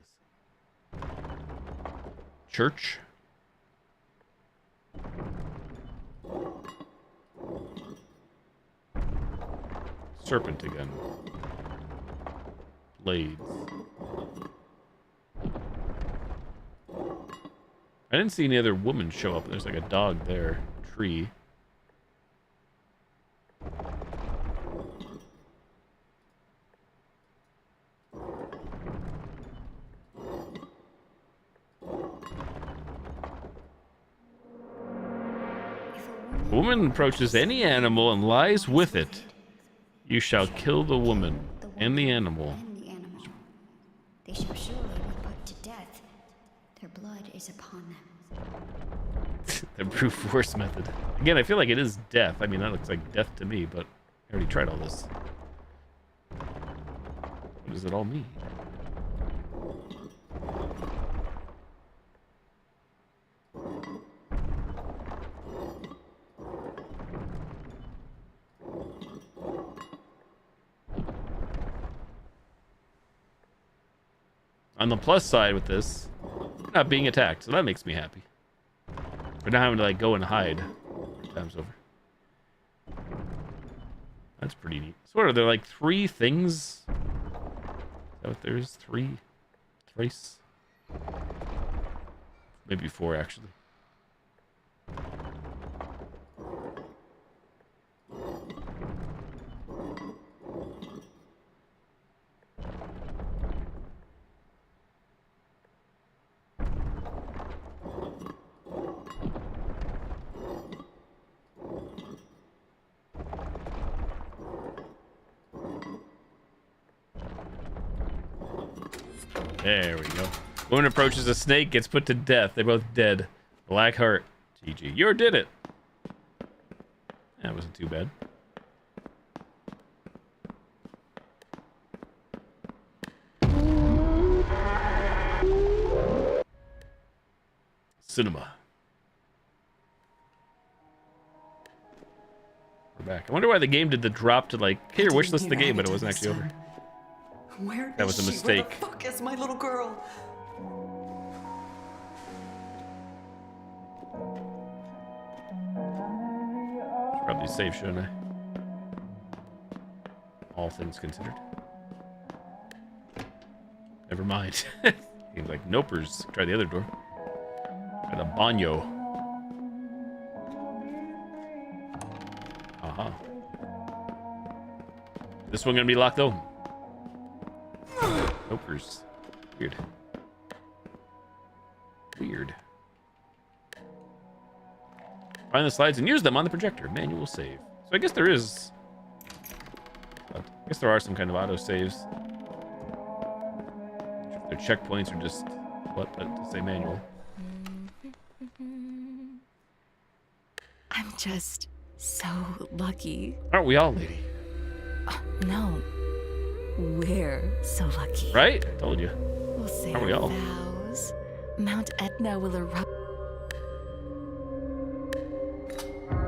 is. Church? Serpent again. Blades. I didn't see any other woman show up. There's like a dog there. Tree. A woman approaches any animal and lies with it. You shall kill the woman and the animal. They shall surely be put to death. Their blood is upon them. The brute force method. Again, I feel like it is death. I mean, that looks like death to me, but I already tried all this. What does it all mean? On the plus side with this, we're not being attacked, so that makes me happy. We're not having to like go and hide 4 times over. That's pretty neat. So what are there, like 3 things? Is that what there is? 3? Thrice? Maybe 4 actually. There we go. Woman approaches a snake, gets put to death. They're both dead. Black heart. GG. You did it. That wasn't too bad. Cinema. We're back. I wonder why the game did the drop to like, here, wish list the game, but it wasn't actually over. Where That was a is she? mistake. Where the fuck is my little girl? Should probably save, shouldn't I? All things considered. Never mind. Seems like nopers. Try the other door. Try the banyo. Uh-huh. This one gonna be locked though. Nopers. Weird. Weird. Find the slides and use them on the projector. Manual save. So I guess there is a I guess there are some kind of auto saves. Their checkpoints are just what to say manual. I'm just so lucky. Aren't we all, lady? No, we're so lucky. Right? I told you. We'll say Aren't we our all? vows. Mount Etna will erupt.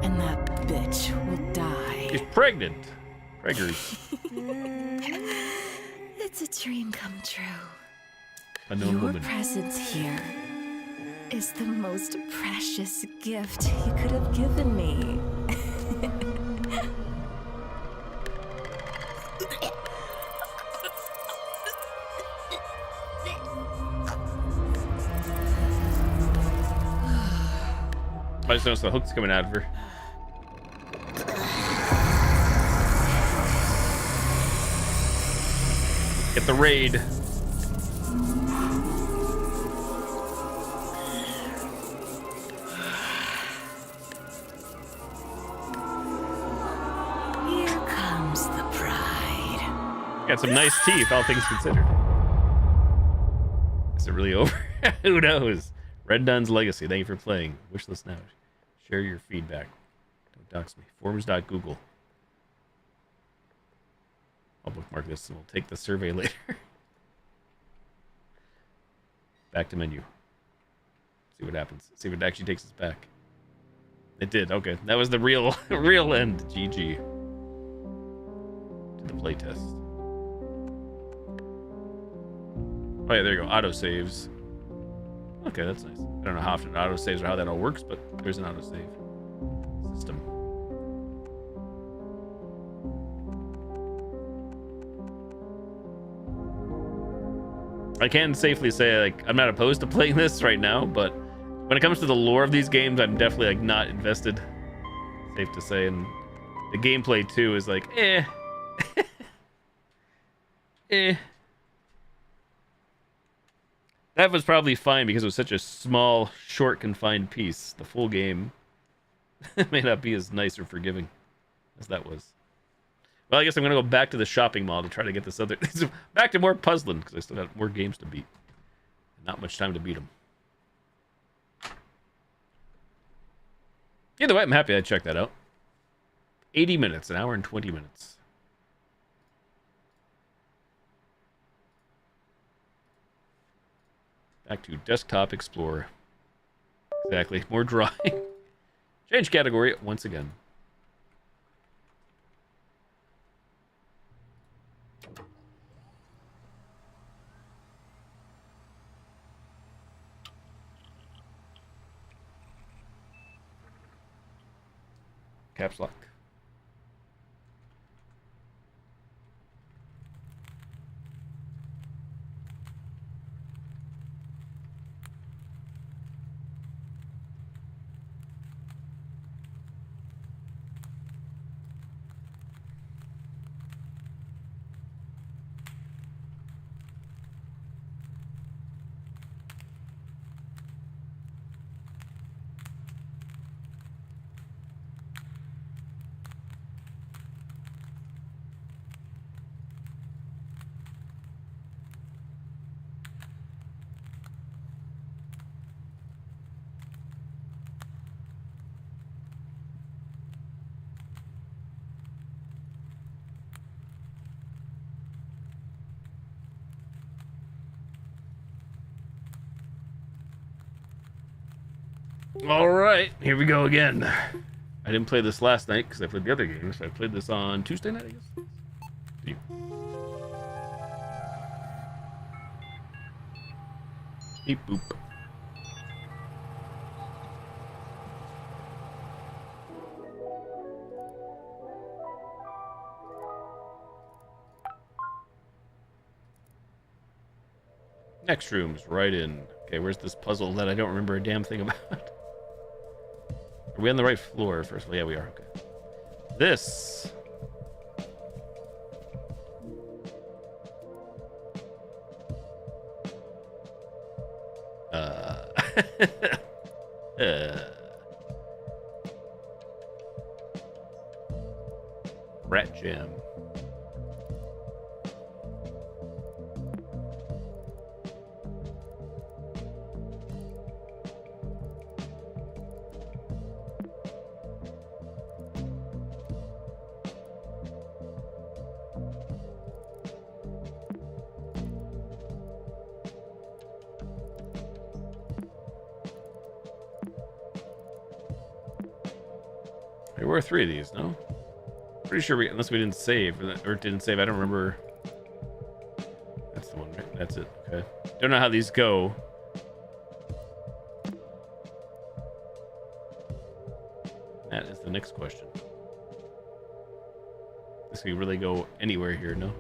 And that bitch will die. She's pregnant. Preggers. It's a dream come true. Unknown Your woman. presence here is the most precious gift you could have given me. I just noticed the hook's coming out of her. Get the raid. Here comes the pride. Got some nice teeth, all things considered. Is it really over? Who knows? Red Dun's Legacy. Thank you for playing. Wishlist now. Share your feedback. Don't dox me. Forms.google. I'll bookmark this and we'll take the survey later. Back to menu. See what happens. See if it actually takes us back. It did. Okay. That was the real end. GG. To the playtest. Oh yeah, there you go. Auto saves. Okay, that's nice. I don't know how often it auto saves or how that all works, but there's an auto save system. I can safely say, like, I'm not opposed to playing this right now, but when it comes to the lore of these games, I'm definitely like not invested. Safe to say, and the gameplay too is like, eh. Eh. That was probably fine because it was such a small, short, confined piece. The full game may not be as nice or forgiving as that was. Well, I guess I'm going to go back to the shopping mall to try to get this other... back to more puzzling because I still got more games to beat. Not much time to beat them. Either way, I'm happy I checked that out. 80 minutes, an hour and 20 minutes. Back to Desktop Explorer. Exactly. More drawing. Change category once again. Caps lock. All right, here we go again. I didn't play this last night because I played the other games. So I played this on Tuesday night, I guess. See you. Beep boop. Next room's right in. Okay, where's this puzzle that I don't remember a damn thing about? Are we on the right floor first of all? Yeah, we are. Okay. This. Rat Jam. There were 3 of these, no? Pretty sure unless we didn't save, or didn't save, I don't remember. That's the one, right? That's it, okay. Don't know how these go. That is the next question. This could really go anywhere here, no?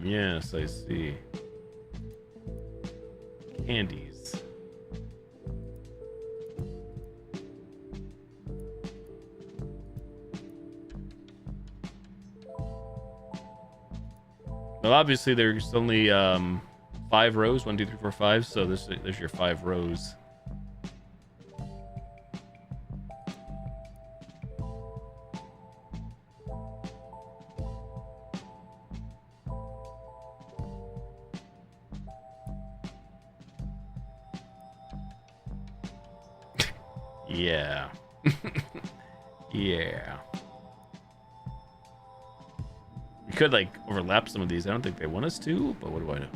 Yes, I see. Candies. Well, obviously there's only 5 rows. 1, 2, 3, 4, 5. So there's your 5 rows. Yeah. Yeah. We could like overlap some of these. I don't think they want us to, but what do I know?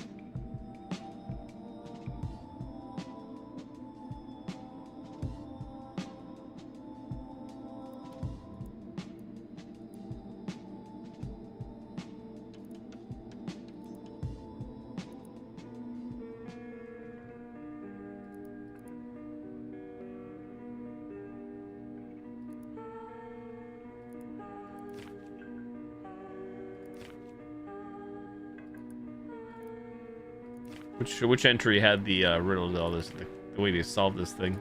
Which entry had the riddle to all this, the way they solved this thing?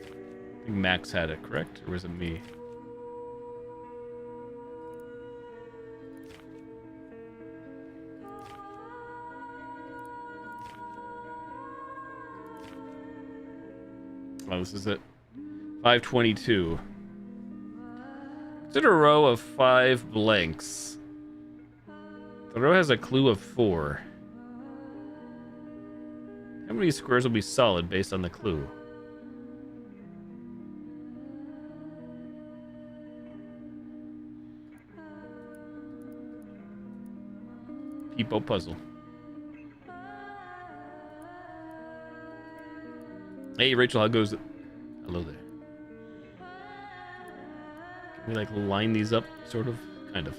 I think Max had it, correct? Or was it me? Oh, this is it. 522. Consider a row of 5 blanks. The row has a clue of 4. How many squares will be solid based on the clue? People puzzle. Hey Rachel, how goes it? Hello there. Can we like line these up, sort of? Kind of.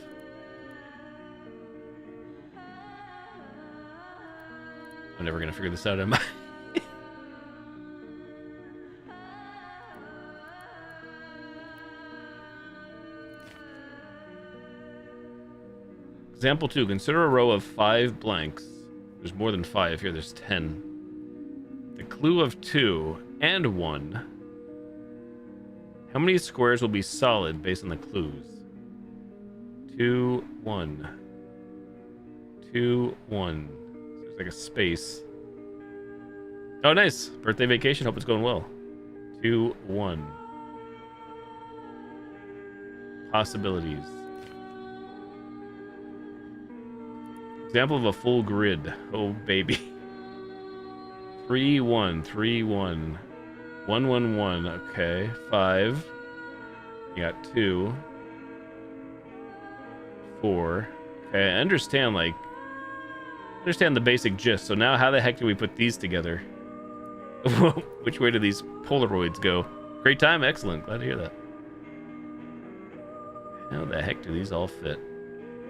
I'm never gonna figure this out, am I? Example 2. Consider a row of 5 blanks. There's more than 5 here. There's 10. The clue of 2 and 1. How many squares will be solid based on the clues? 2, 1. 2, 1. There's like a space. Oh, nice. Birthday vacation. Hope it's going well. 2, 1. Possibilities. Example of a full grid. Oh, baby. 3, 1. 3, 1. 1, 1, 1. Okay. 5. You got 2. 4. Okay, I understand, like... understand the basic gist. So now how the heck do we put these together? Which way do these Polaroids go? Great time. Excellent. Glad to hear that. How the heck do these all fit?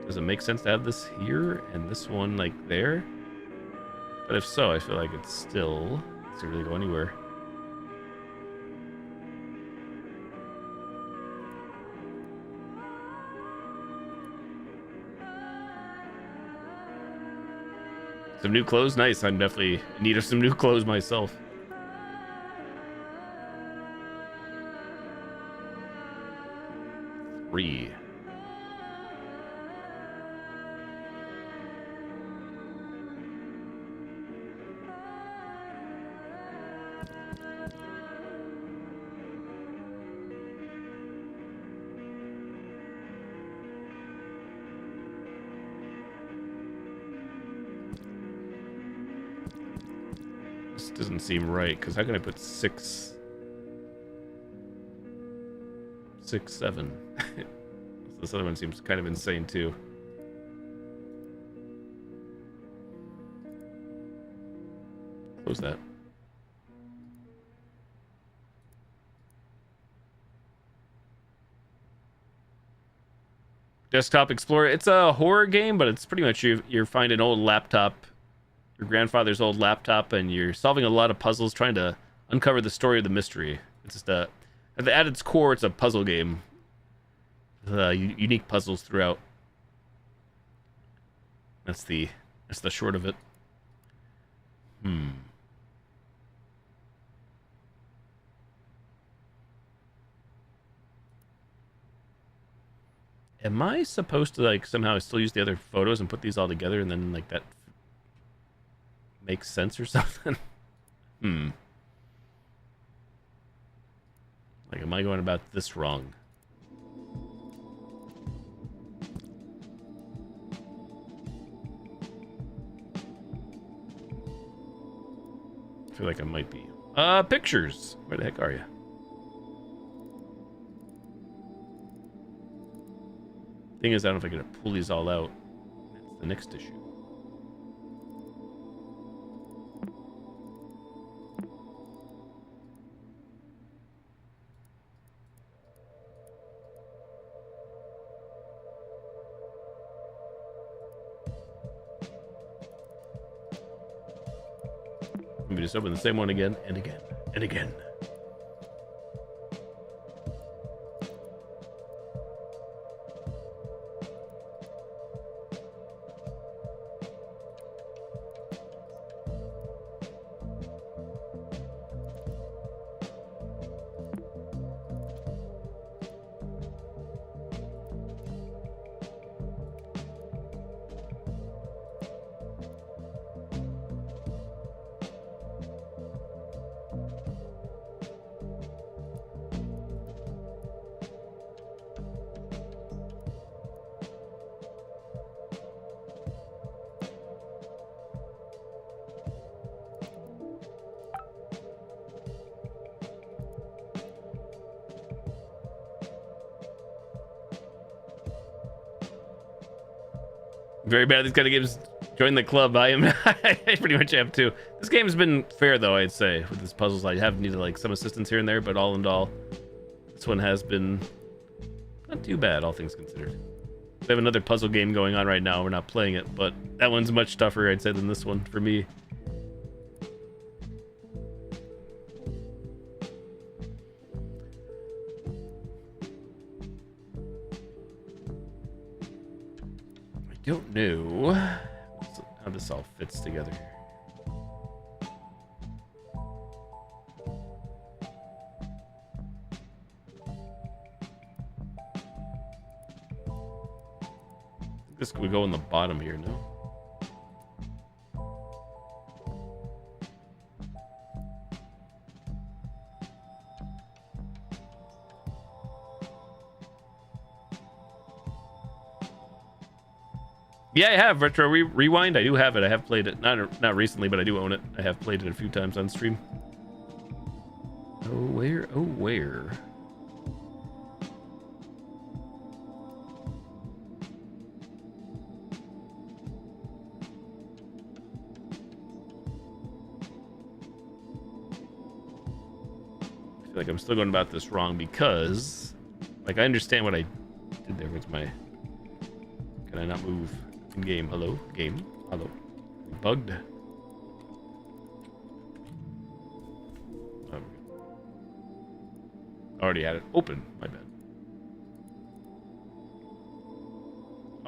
Does it make sense to have this here and this one like there? But if so, I feel like it's still doesn't really go anywhere. Some new clothes? Nice. I'm definitely in need of some new clothes myself. Three. Doesn't seem right, because how can I put 6, 7? This other one seems kind of insane too. Close that. Desktop Explorer. It's a horror game, but it's pretty much you're finding an old laptop, your grandfather's old laptop, and you're solving a lot of puzzles, trying to uncover the story of the mystery. It's just at its core, it's a puzzle game. Unique puzzles throughout. That's the short of it. Am I supposed to like somehow still use the other photos and put these all together and then like that makes sense or something? Like, am I going about this wrong? I feel like I might be. Pictures. Where the heck are you? Thing is, I don't know if I can pull these all out. That's the next issue. Let me just open the same one again and again and again. Very bad at these kind of games. Join the club. I pretty much have too. This game's been fair though, I'd say. With these puzzles, I have needed like some assistance here and there, but all in all, this one has been not too bad, all things considered. We have another puzzle game going on right now. We're not playing it, but that one's much tougher, I'd say, than this one for me. Don't know how this all fits together. This could go in the bottom here, no? Yeah, I have Retro Rewind. I do have it. I have played it. Not recently, but I do own it. I have played it a few times on stream. Oh, where? Oh, where? I feel like I'm still going about this wrong because, like, I understand what I did there. Where's my... Can I not move? In game. Hello? Game? Hello? Bugged. Oh, already had it open. My bad.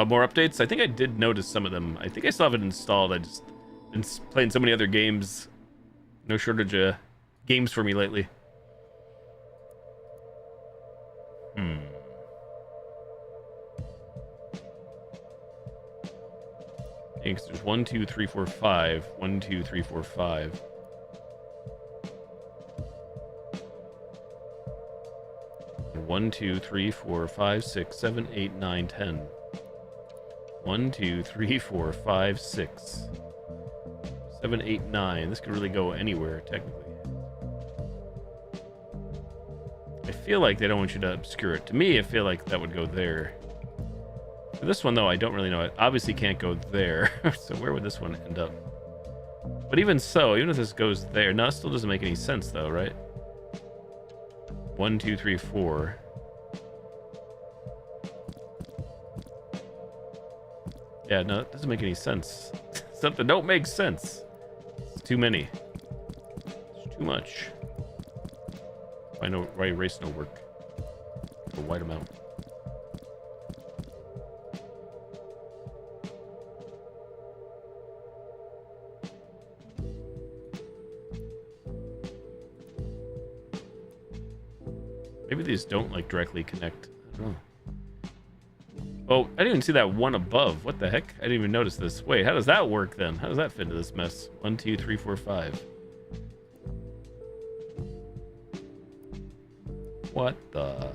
More updates? I think I did notice some of them. I think I still have it installed. I just been playing so many other games. No shortage of games for me lately. There's 1, 2, 3, 4, 5. 1, 2, 3, 4, 5. One, 2, 3, 4, 5, 6, 7, 8, 9, 10. 1, 2, 3, 4, 5, 6, 7, 8, 9. This could really go anywhere, technically. I feel like they don't want you to obscure it. To me, I feel like that would go there. For this one, though, I don't really know. It obviously can't go there. So where would this one end up? But even so, even if this goes there, no, it still doesn't make any sense, though, right? 1, 2, 3, 4. Yeah, no, it doesn't make any sense. Something don't make sense. It's too many. It's too much. Why erase no work? A wide amount. Maybe these don't like directly connect. I don't know. Oh, I didn't even see that one above. What the heck? I didn't even notice this. Wait, how does that work then? How does that fit into this mess? 1, 2, 3, 4, 5. What the?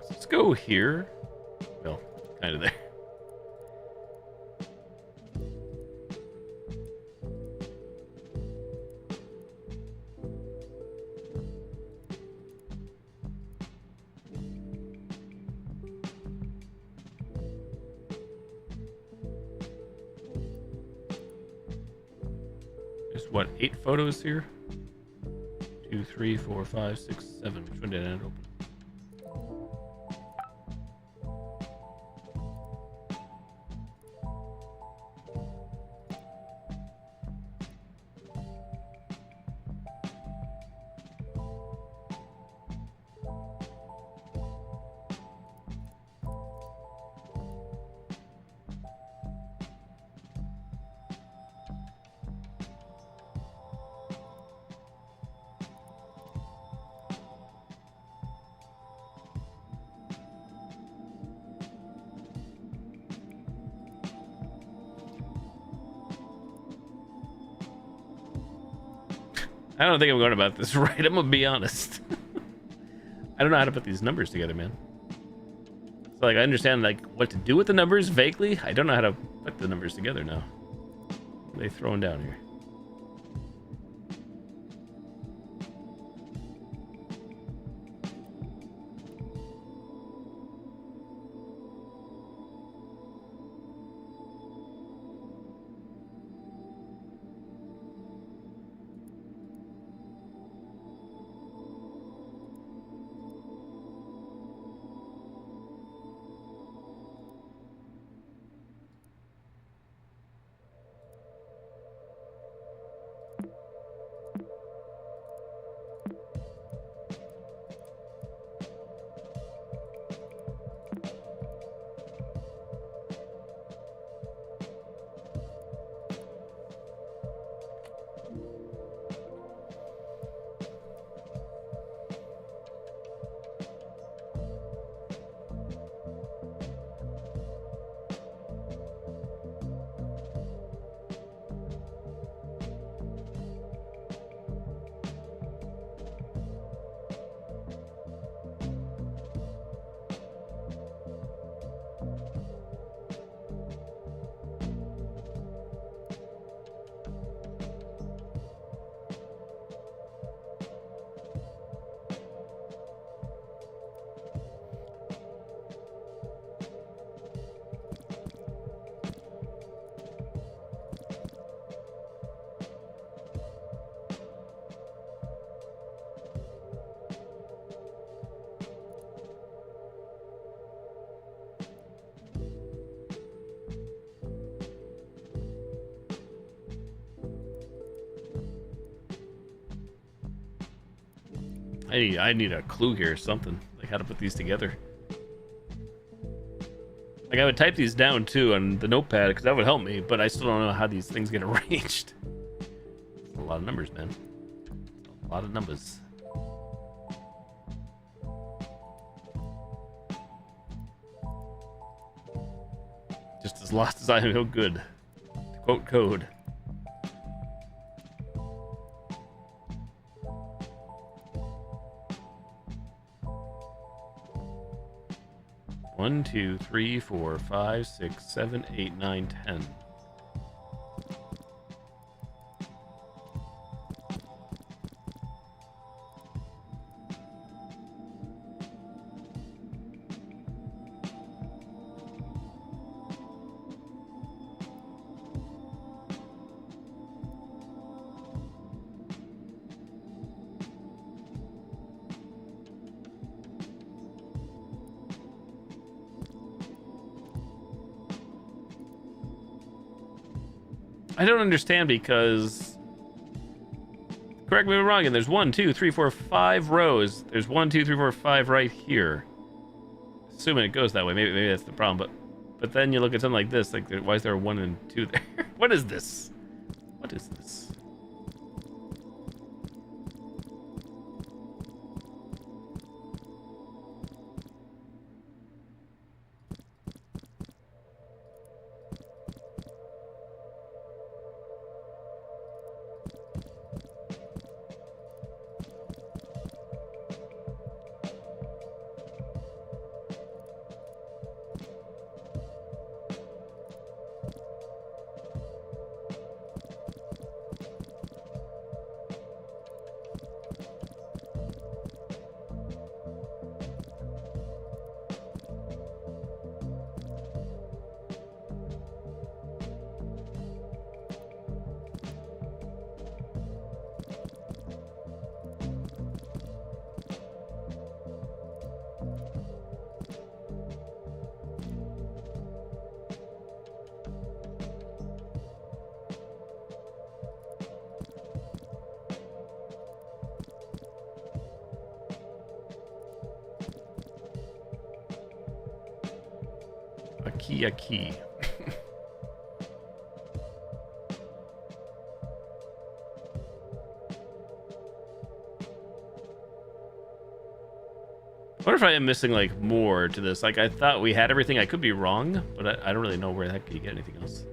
Let's go here. Well, kind of there. There's what, 8 photos here? 2, 3, 4, 5, 6, 7. Which one did I end open? I don't think I'm going about this right. I'm gonna be honest. I don't know how to put these numbers together, man. So like I understand like what to do with the numbers vaguely. I don't know how to put the numbers together now. What are they throwing down here? I need a clue here or something, like how to put these together. Like I would type these down too on the notepad because that would help me, but I still don't know how these things get arranged. It's a lot of numbers, man. It's a lot of numbers. Just as lost as I am, no good. To quote code. One, 2, 3, 4, 5, 6, 7, 8, 9, 10. I don't understand because, correct me if I'm wrong, and there's 1, 2, 3, 4, 5 rows. There's 1, 2, 3, 4, 5 right here. Assuming it goes that way, maybe that's the problem. But then you look at something like this, like why is there a 1 and 2 there? What is this? What is this? A key. I wonder if I am missing like more to this. Like I thought we had everything. I could be wrong, but I don't really know where the heck you get anything else.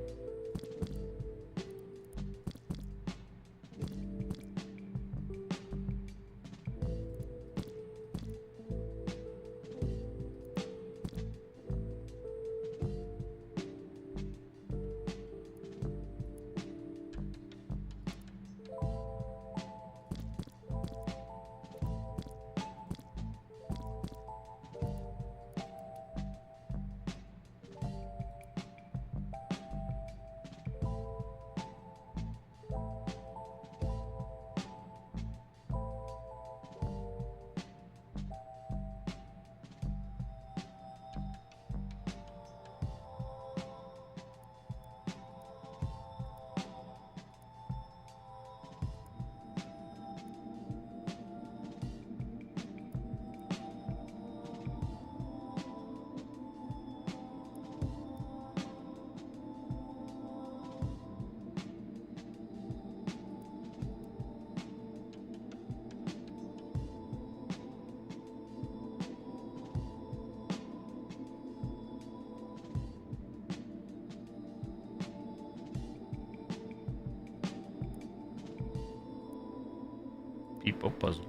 People puzzle.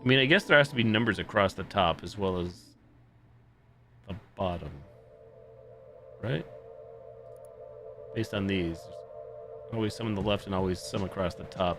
I mean, I guess there has to be numbers across the top as well as the bottom, right? Based on these, always some on the left and always some across the top.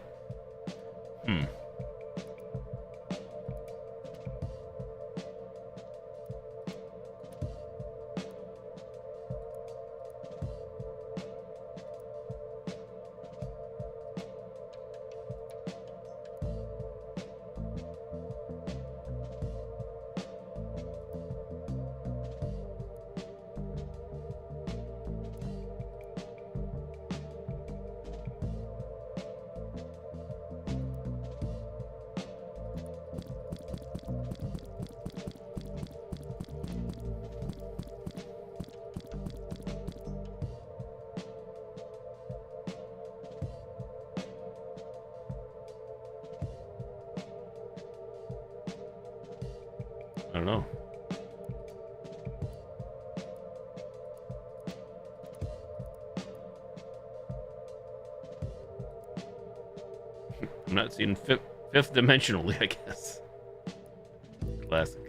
don't know. I'm not seeing fifth dimensionally, I guess. Classic.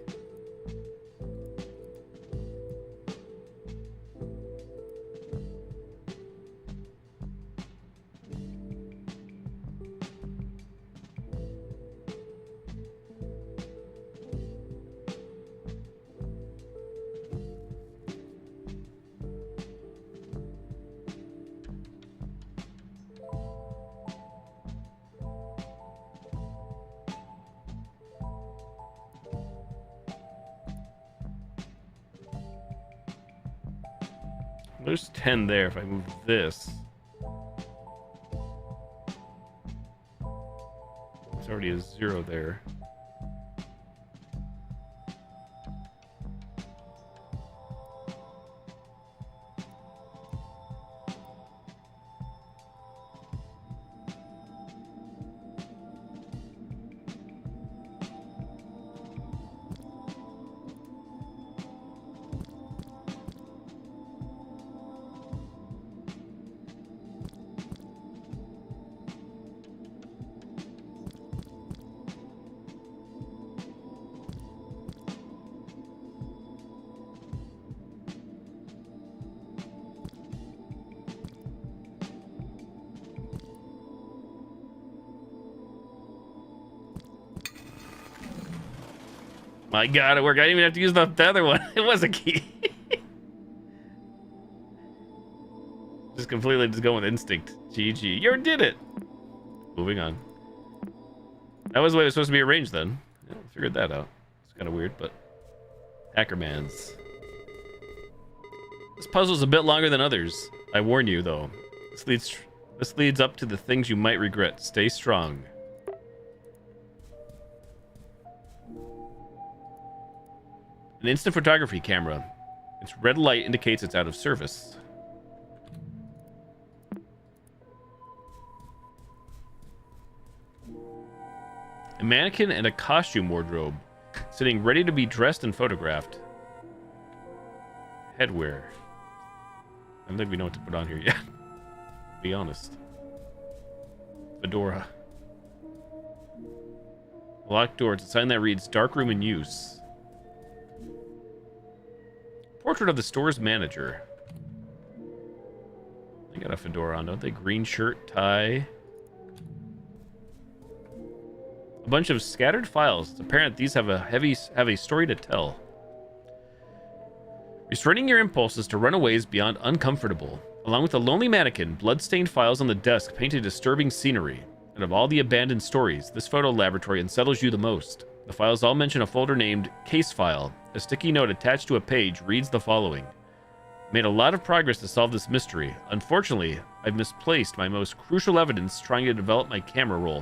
There's 10 there if I move this. There's already a 0 there. My God, it worked. I didn't even have to use the other one. It was a key. Just completely just go with instinct. GG. You did it. Moving on. That was the way it was supposed to be arranged then. Yeah, figured that out. It's kind of weird, but... Hackermans. This puzzle's a bit longer than others. I warn you, though. This leads up to the things you might regret. Stay strong. An instant photography camera. Its red light indicates it's out of service. A mannequin and a costume wardrobe, sitting ready to be dressed and photographed. Headwear. I don't think we know what to put on here yet. Be honest. Fedora. A locked door. It's a sign that reads "Dark room in use." Portrait of the store's manager. They got a fedora on, don't they? Green shirt, tie. A bunch of scattered files. It's apparent these have a story to tell. Restraining your impulses to run is beyond uncomfortable. Along with a lonely mannequin, blood-stained files on the desk paint a disturbing scenery. And of all the abandoned stories, this photo laboratory unsettles you the most. The files all mention a folder named Case File. A sticky note attached to a page reads the following. Made a lot of progress to solve this mystery. Unfortunately, I've misplaced my most crucial evidence trying to develop my camera roll.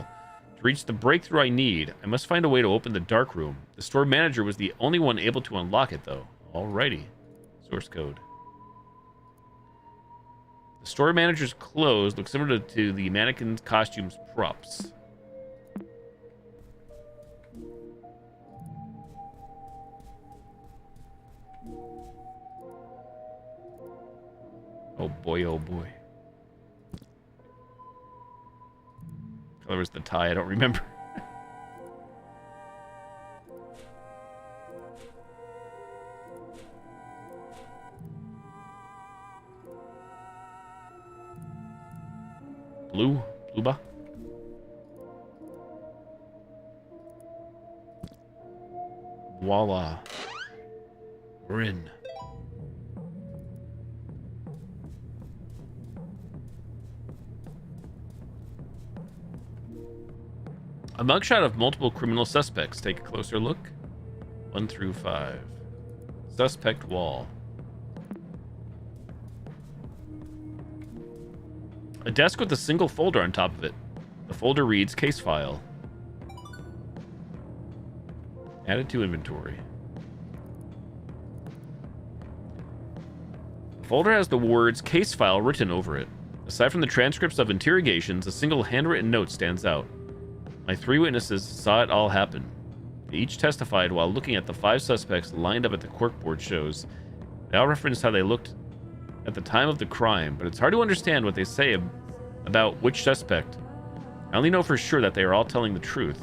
To reach the breakthrough I need, I must find a way to open the dark room. The store manager was the only one able to unlock it, though. Alrighty. Source code. The store manager's clothes look similar to the mannequin's costume's props. Oh boy, oh boy. Color was the tie, I don't remember. Blue? Blueba? Voila. We're in. A mugshot of multiple criminal suspects. Take a closer look. 1 through 5. Suspect wall. A desk with a single folder on top of it. The folder reads Case File. Added to inventory. The folder has the words Case File written over it. Aside from the transcripts of interrogations, a single handwritten note stands out. My 3 witnesses saw it all happen. They each testified while looking at the 5 suspects lined up at the corkboard shows. They all referenced how they looked at the time of the crime, but it's hard to understand what they say about which suspect. I only know for sure that they are all telling the truth.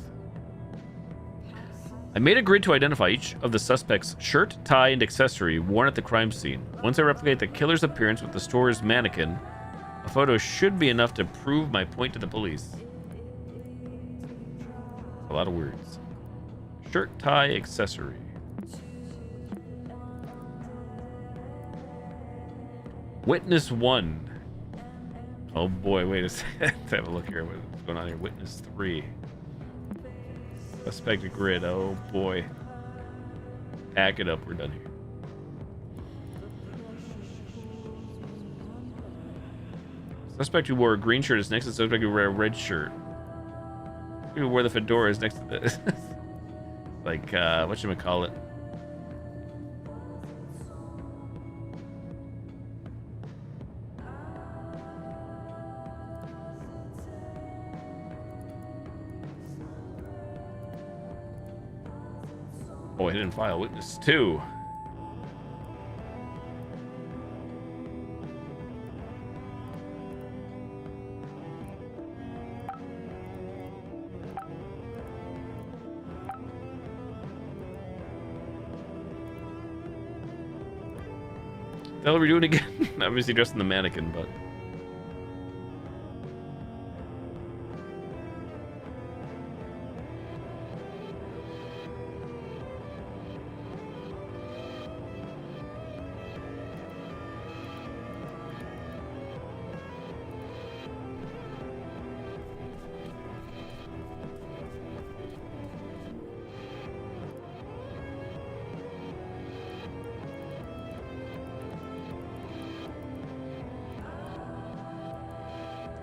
I made a grid to identify each of the suspects' shirt, tie, and accessory worn at the crime scene. Once I replicate the killer's appearance with the store's mannequin, a photo should be enough to prove my point to the police. A lot of words. Shirt, tie, accessory. Witness 1. Oh boy, wait a second. Let's have a look here. What's going on here? Witness 3. Suspect grid. Oh boy. Pack it up. We're done here. Suspect who wore a green shirt is next to the suspect who wore a red shirt. Who wore the fedora is next to this. Like, whatchamacallit? Oh, I didn't file witness 2. What the hell are we doing again? Obviously dressed in the mannequin, but...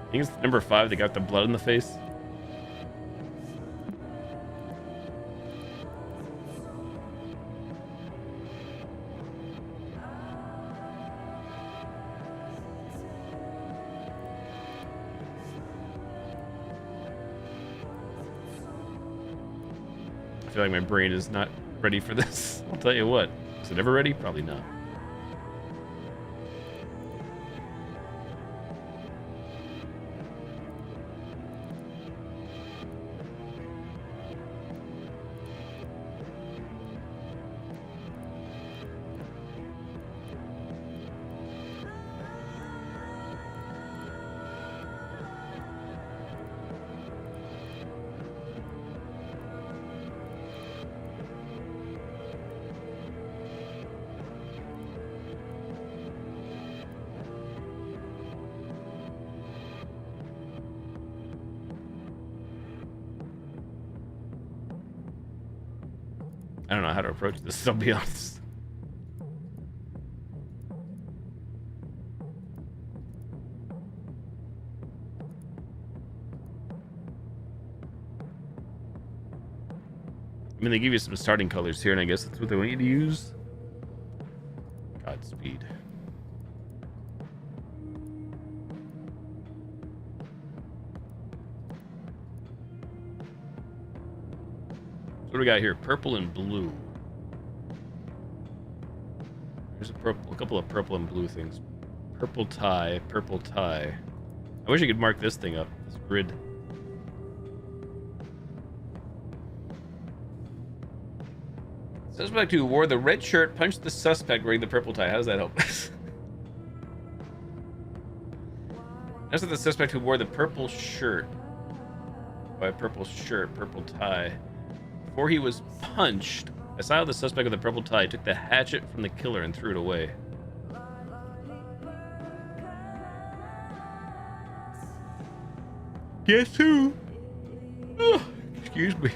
I think it's number 5. They got the blood in the face. I feel like my brain is not ready for this. I'll tell you what. Is it ever ready? Probably not. I don't know how to approach this, I'll be honest. I mean, they give you some starting colors here, and I guess that's what they want you to use. Godspeed. What do we got here? Purple and blue. There's a couple of purple and blue things. Purple tie, purple tie. I wish I could mark this thing up, this grid. Suspect who wore the red shirt punched the suspect wearing the purple tie. How does that help? That's the suspect who wore the purple shirt. By purple shirt, purple tie. Before he was punched, I saw how the suspect with the purple tie took the hatchet from the killer and threw it away. Guess who? Oh, excuse me.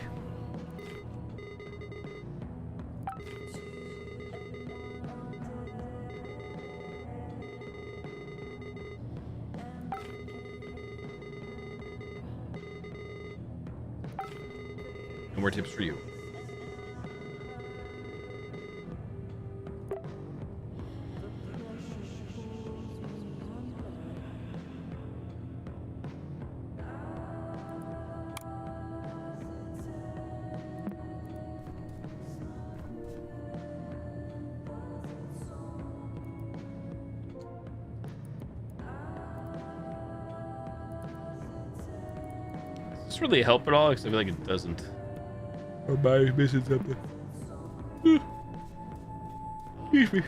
No more tips for you. this really help at all? Because I feel like it doesn't. Or am I missing something? Excuse me.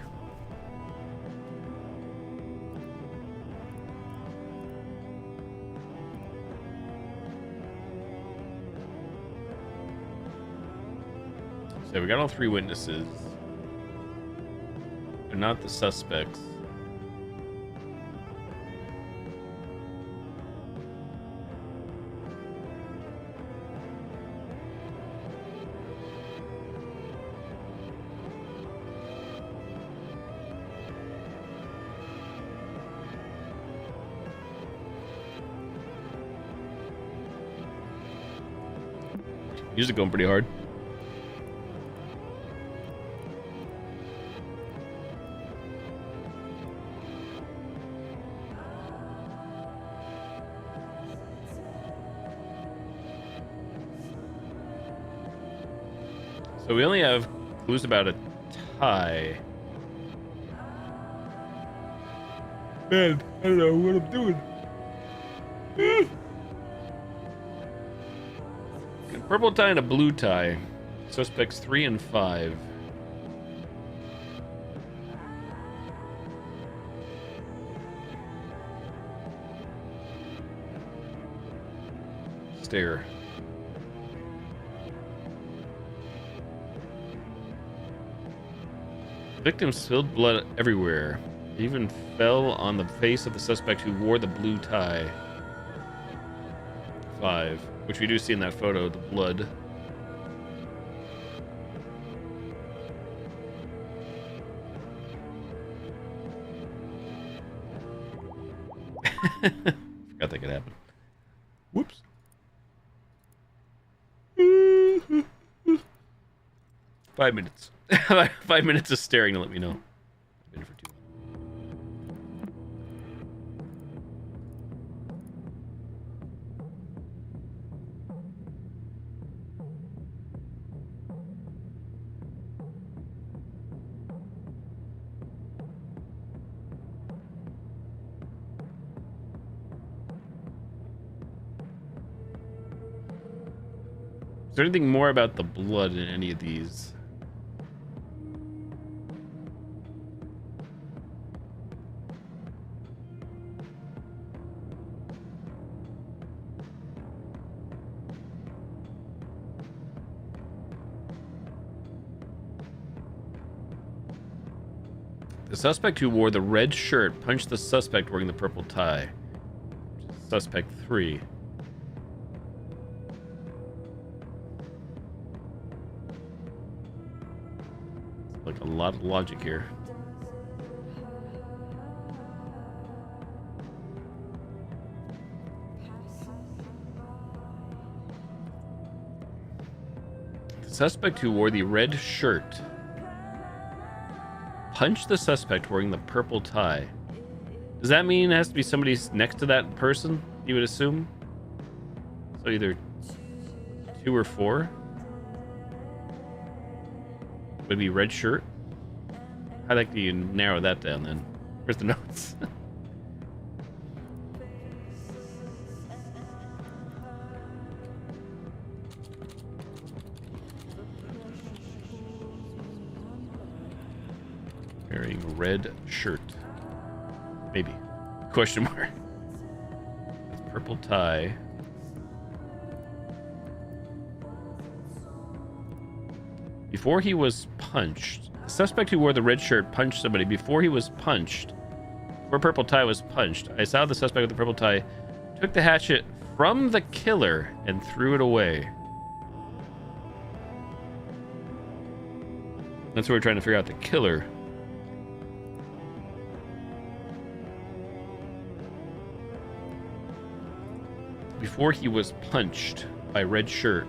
So we got all 3 witnesses. They're not the suspects. Music going pretty hard. So we only have clues about a tie. Man, I don't know what I'm doing. A purple tie and a blue tie. Suspects 3 and 5. Stare. The victim spilled blood everywhere. It even fell on the face of the suspect who wore the blue tie. 5, which we do see in that photo, the blood. Forgot that could happen. Whoops. 5 minutes. 5 minutes of staring to let me know. I've been for too long. Is there anything more about the blood in any of these? The suspect who wore the red shirt punched the suspect wearing the purple tie. Suspect 3. Like a lot of logic here. The suspect who wore the red shirt punched the suspect wearing the purple tie. Does that mean it has to be somebody next to that person, you would assume? So either 2 or 4? Would it be red shirt? How like do you narrow that down then? Where's the notes? Wearing a red shirt. Maybe. Question mark. That's purple tie. Before he was punched, the suspect who wore the red shirt punched somebody before he was punched. Before purple tie was punched, I saw the suspect with the purple tie took the hatchet from the killer and threw it away. That's what we're trying to figure out, the killer. Before he was punched by red shirt.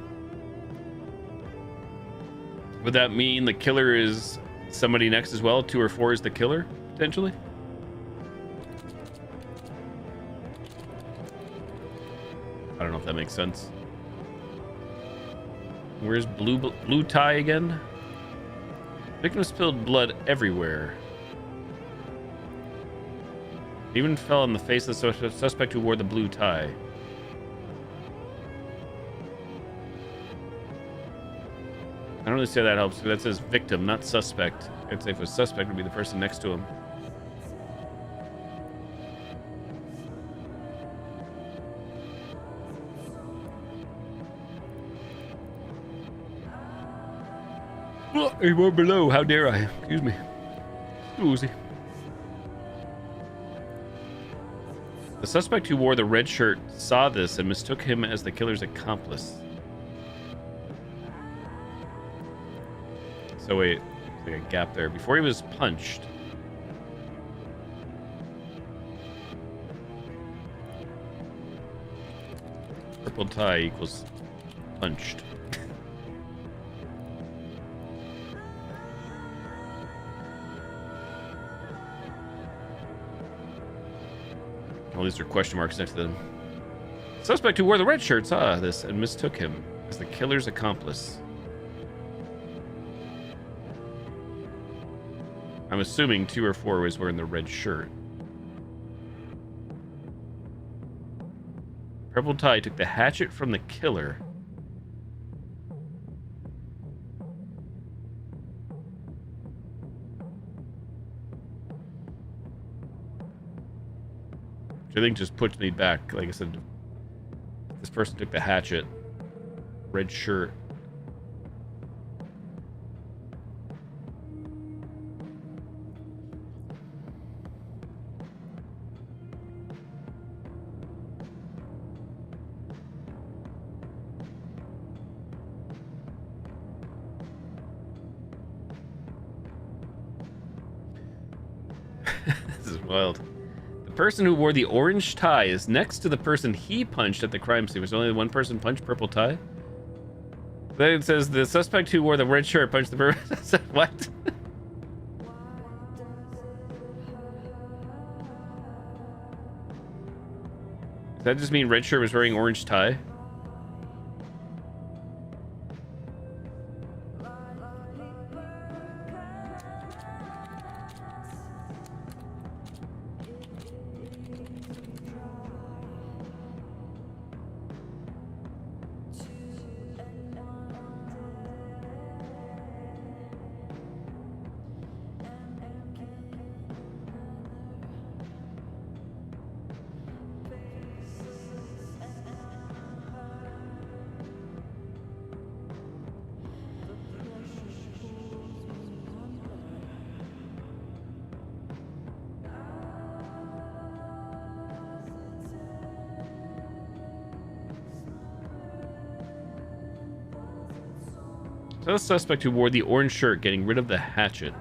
Would that mean the killer is somebody next as well? 2 or 4 is the killer, potentially? I don't know if that makes sense. Where's blue tie again? Victim spilled blood everywhere. Even fell on the face of the suspect who wore the blue tie. don't really say that helps. That says victim, not suspect. I'd say if it was suspect, it would be the person next to him. Any more below? How dare I? Excuse me. Oozy. The suspect who wore the red shirt saw this and mistook him as the killer's accomplice. So wait, there's like a gap there. Before he was punched. Purple tie equals punched. All these are question marks next to them. The suspect who wore the red shirt saw this and mistook him as the killer's accomplice. I'm assuming 2 or 4 was wearing the red shirt. Purple tie took the hatchet from the killer. Which I think just puts me back. Like I said, this person took the hatchet. Red shirt. This is wild. The person who wore the orange tie is next to the person he punched at the crime scene. Was only one person punched purple tie? Then it says the suspect who wore the red shirt punched the person. What? Does that just mean red shirt was wearing orange tie? So the suspect who wore the orange shirt getting rid of the hatchet.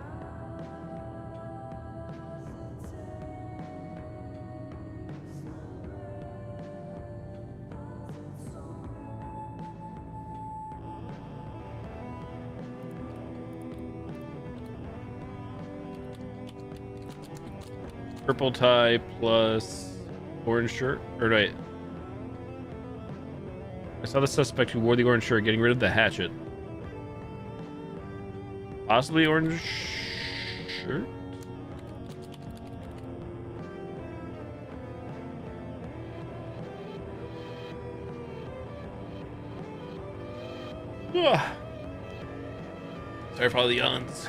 Purple tie plus orange shirt. Or wait. I saw the suspect who wore the orange shirt getting rid of the hatchet. Possibly orange shirt? Ugh. Sorry for all the yawns.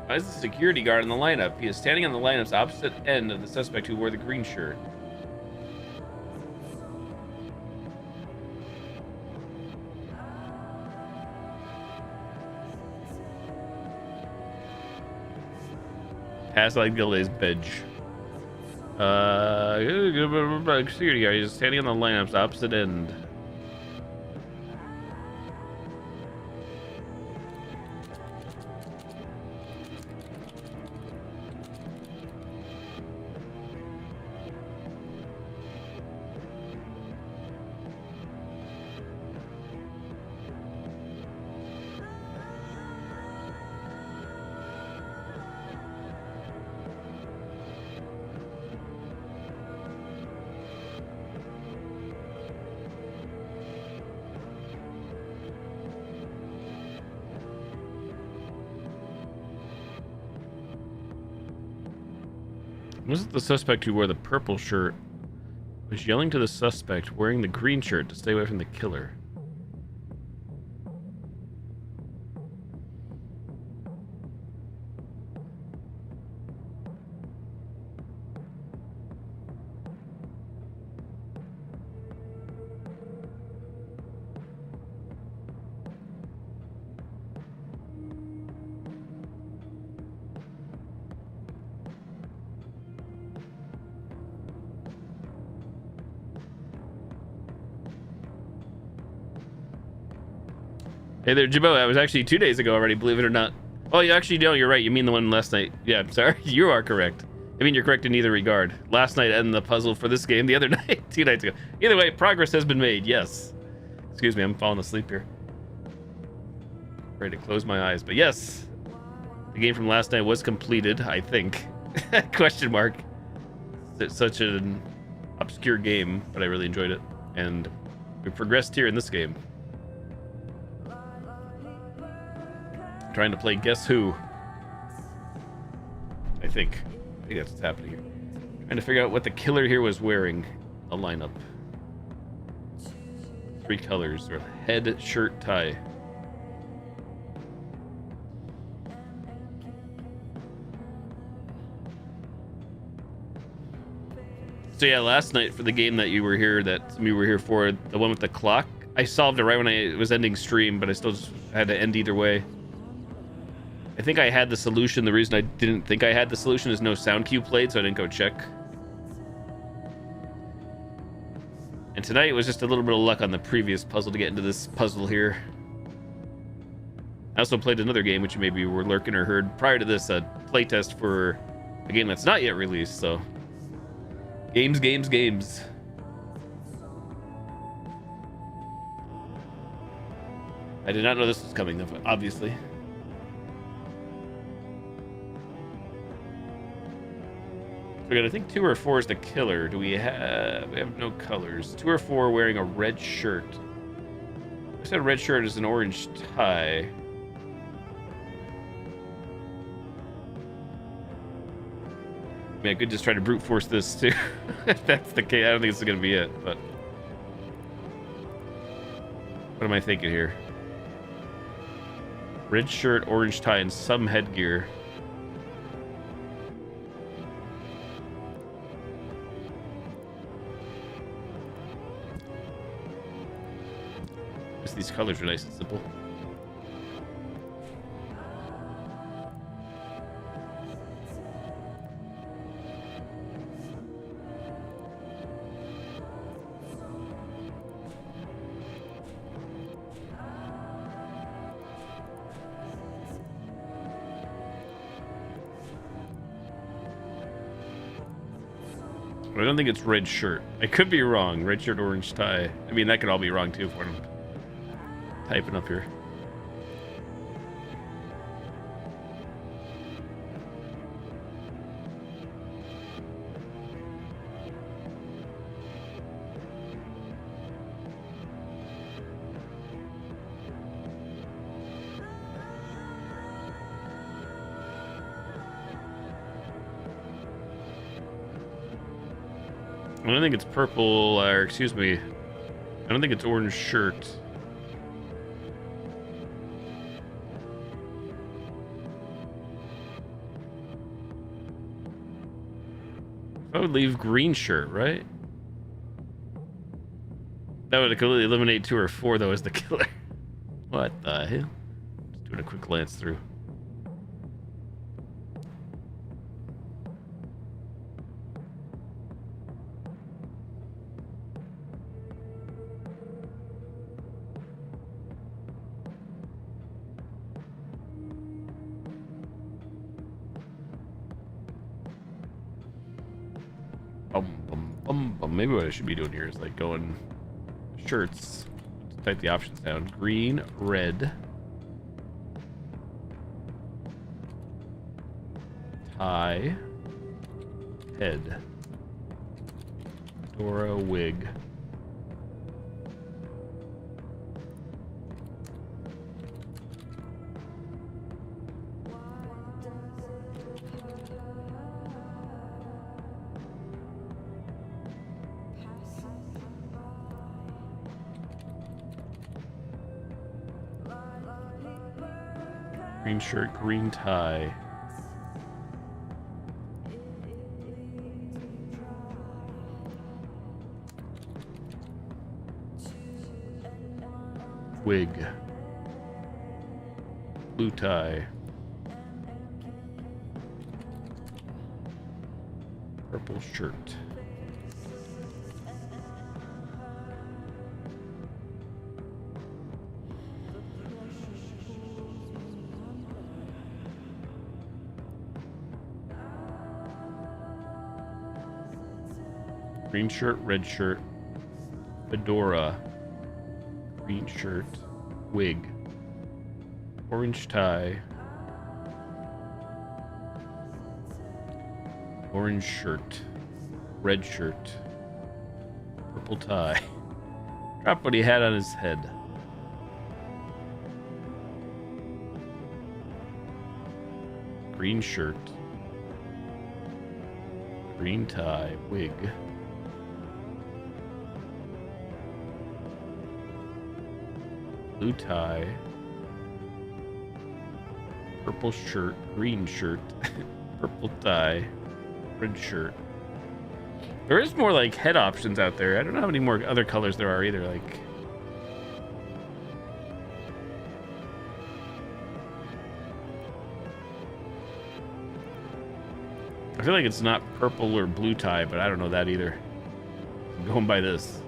Why is the security guard in the lineup? He is standing on the lineup's opposite end of the suspect who wore the green shirt. Past like Gilde's bench. Security guard is standing on the lineup's opposite end. Was it the suspect who wore the purple shirt was yelling to the suspect wearing the green shirt to stay away from the killer? Hey there, Jibbo. That was actually 2 days ago already, believe it or not. Oh, you actually don't. You're right. You mean the one last night. Yeah, I'm sorry. You are correct. I mean, you're correct in either regard. Last night and the puzzle for this game the other night, 2 nights ago. Either way, progress has been made. Yes. Excuse me, I'm falling asleep here. Ready to close my eyes. But yes, the game from last night was completed, I think. Question mark. It's such an obscure game, but I really enjoyed it. And we progressed here in this game. Trying to play Guess Who. I think that's what's happening here. Trying to figure out what the killer here was wearing. A lineup. 3 colors. Or head, shirt, tie. So yeah, last night for the game that you were here, that some of you were here for, the one with the clock, I solved it right when I was ending stream, but I still just had to end either way. I think I had the solution. The reason I didn't think I had the solution is no sound cue played, so I didn't go check. And tonight was just a little bit of luck on the previous puzzle to get into this puzzle here. I also played another game, which you maybe were lurking or heard prior to this, a playtest for a game that's not yet released, so... Games. I did not know this was coming, obviously. We got, I think 2 or 4 is the killer. Do we have... We have no colors. 2 or 4 wearing a red shirt. I said a red shirt is an orange tie. I mean, I could just try to brute force this too. If that's the case, I don't think this is going to be it, but... What am I thinking here? Red shirt, orange tie, and some headgear. These colors are nice and simple. I don't think it's red shirt. I could be wrong. Red shirt, orange tie. I mean, that could all be wrong too for them. Typing up here. I don't think it's purple, or excuse me. I don't think it's orange shirt. I would leave green shirt, right? That would completely eliminate 2 or 4 though as the killer. What the hell? Just doing a quick glance through. Maybe what I should be doing here is like going shirts. Type the options down. Green, red, tie, head, Dora wig. Green shirt, green tie. Wig. Blue tie. Purple shirt. Green shirt, red shirt, fedora, green shirt, wig, orange tie, orange shirt, red shirt, purple tie. Drop what he had on his head. Green shirt, green tie, wig. Blue tie, purple shirt, green shirt, purple tie, red shirt. There is more like head options out there. I don't know how many more other colors there are either. Like, I feel like it's not purple or blue tie, but I don't know that either. I'm going by this.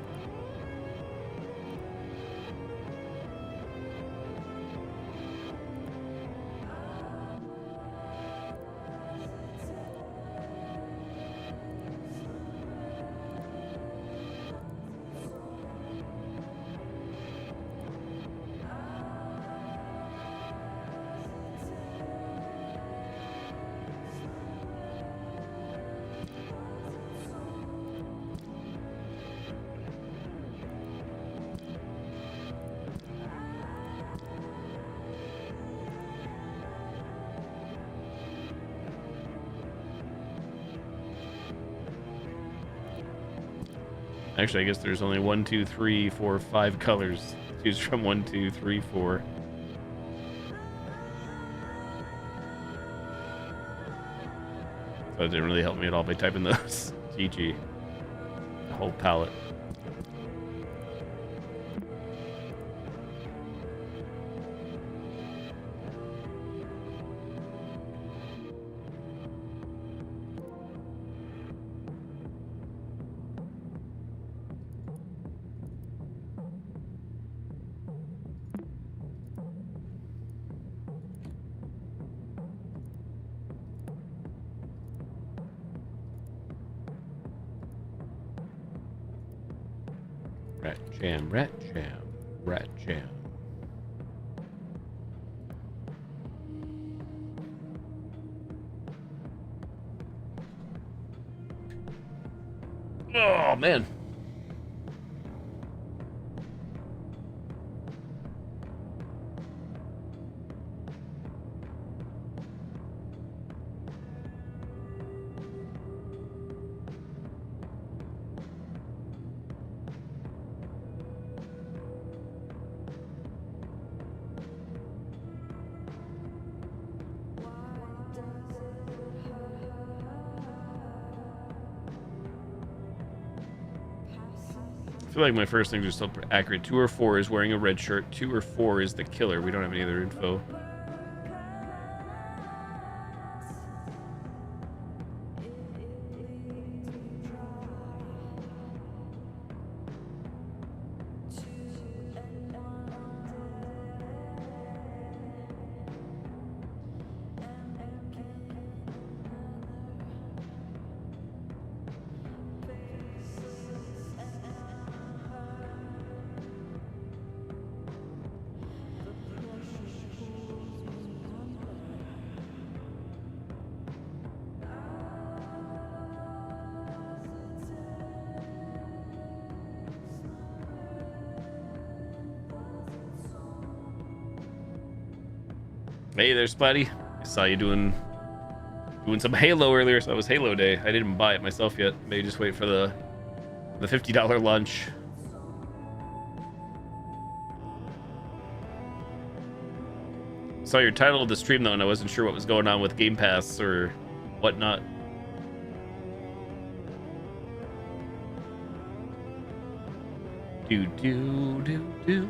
Actually, I guess there's only 1, 2, 3, 4, 5 colors to choose from. 1, 2, 3, 4. So it didn't really help me at all by typing those. GG. The whole palette. Rat jam, rat jam, rat jam. Oh, man. I feel like my first things are still accurate. 2 or 4 is wearing a red shirt. 2 or 4 is the killer. We don't have any other info. Hey there, Spotty. I saw you doing some Halo earlier, so it was Halo Day. I didn't buy it myself yet. Maybe just wait for the $50 lunch. Saw your title of the stream though, and I wasn't sure what was going on with Game Pass or whatnot. Do do do do.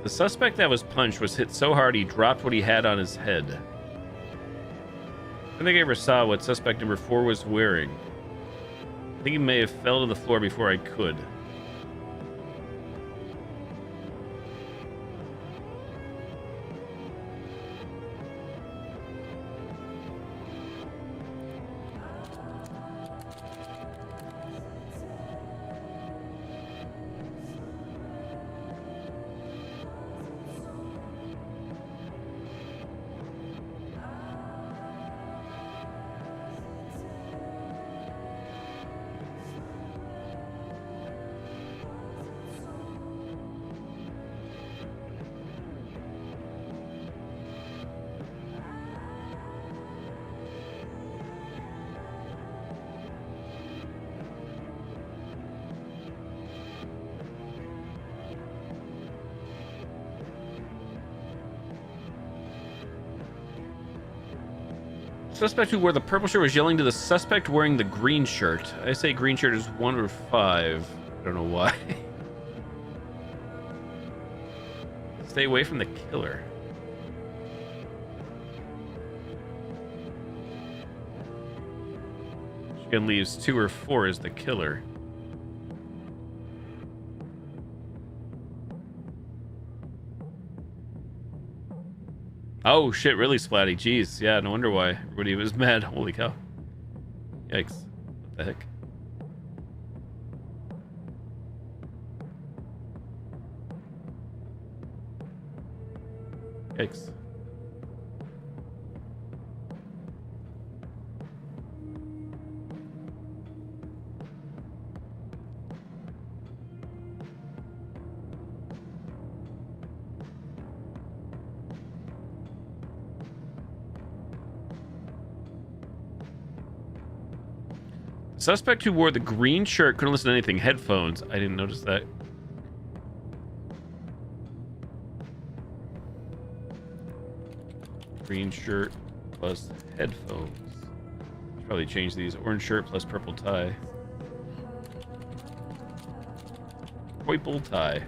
The suspect that was punched was hit so hard he dropped what he had on his head. I don't think I ever saw what suspect number 4 was wearing. I think he may have fell to the floor before I could. Suspect who wore the purple shirt was yelling to the suspect wearing the green shirt. I say green shirt is 1 or 5. I don't know why. Stay away from the killer. Shotgun leaves 2 or 4 as the killer. Oh shit, really, Splatty? Jeez, yeah, no wonder why everybody was mad. Holy cow. Yikes. What the heck? Yikes. Suspect who wore the green shirt couldn't listen to anything. Headphones. I didn't notice that. Green shirt plus headphones. Should probably change these. Orange shirt plus purple tie. Purple tie.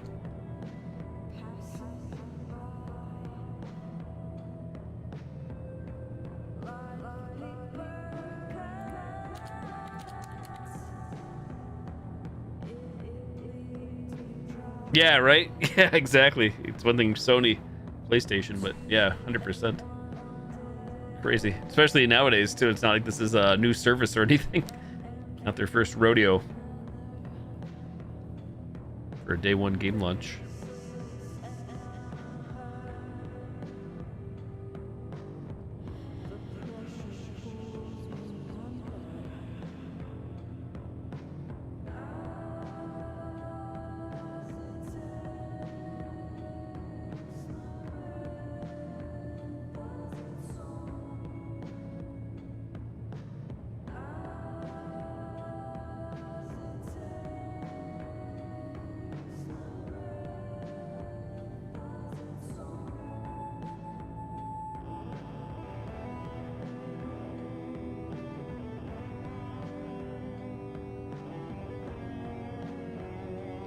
Yeah, right? Yeah, exactly. It's one thing Sony, PlayStation, but yeah, 100%. Crazy. Especially nowadays, too. It's not like this is a new service or anything. Not their first rodeo. For a day 1 game launch.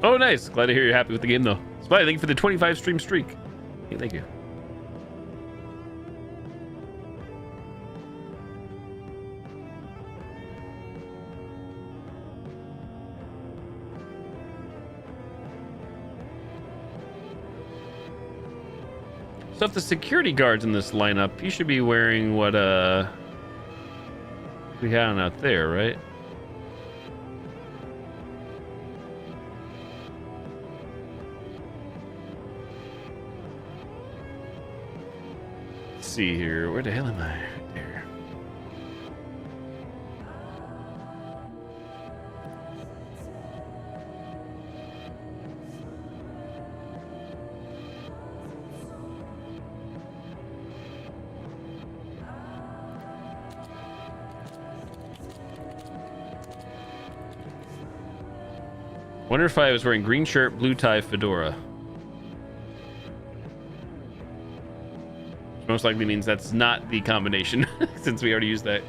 Oh, nice. Glad to hear you're happy with the game, though. Spy, thank you for the 25 stream streak. Hey, thank you. So if the security guard's in this lineup, he should be wearing what we had on out there, right? Let's see here. Where the hell am I? Right there. Wonder if I was wearing green shirt, blue tie, fedora. Which most likely means that's not the combination, since we already used that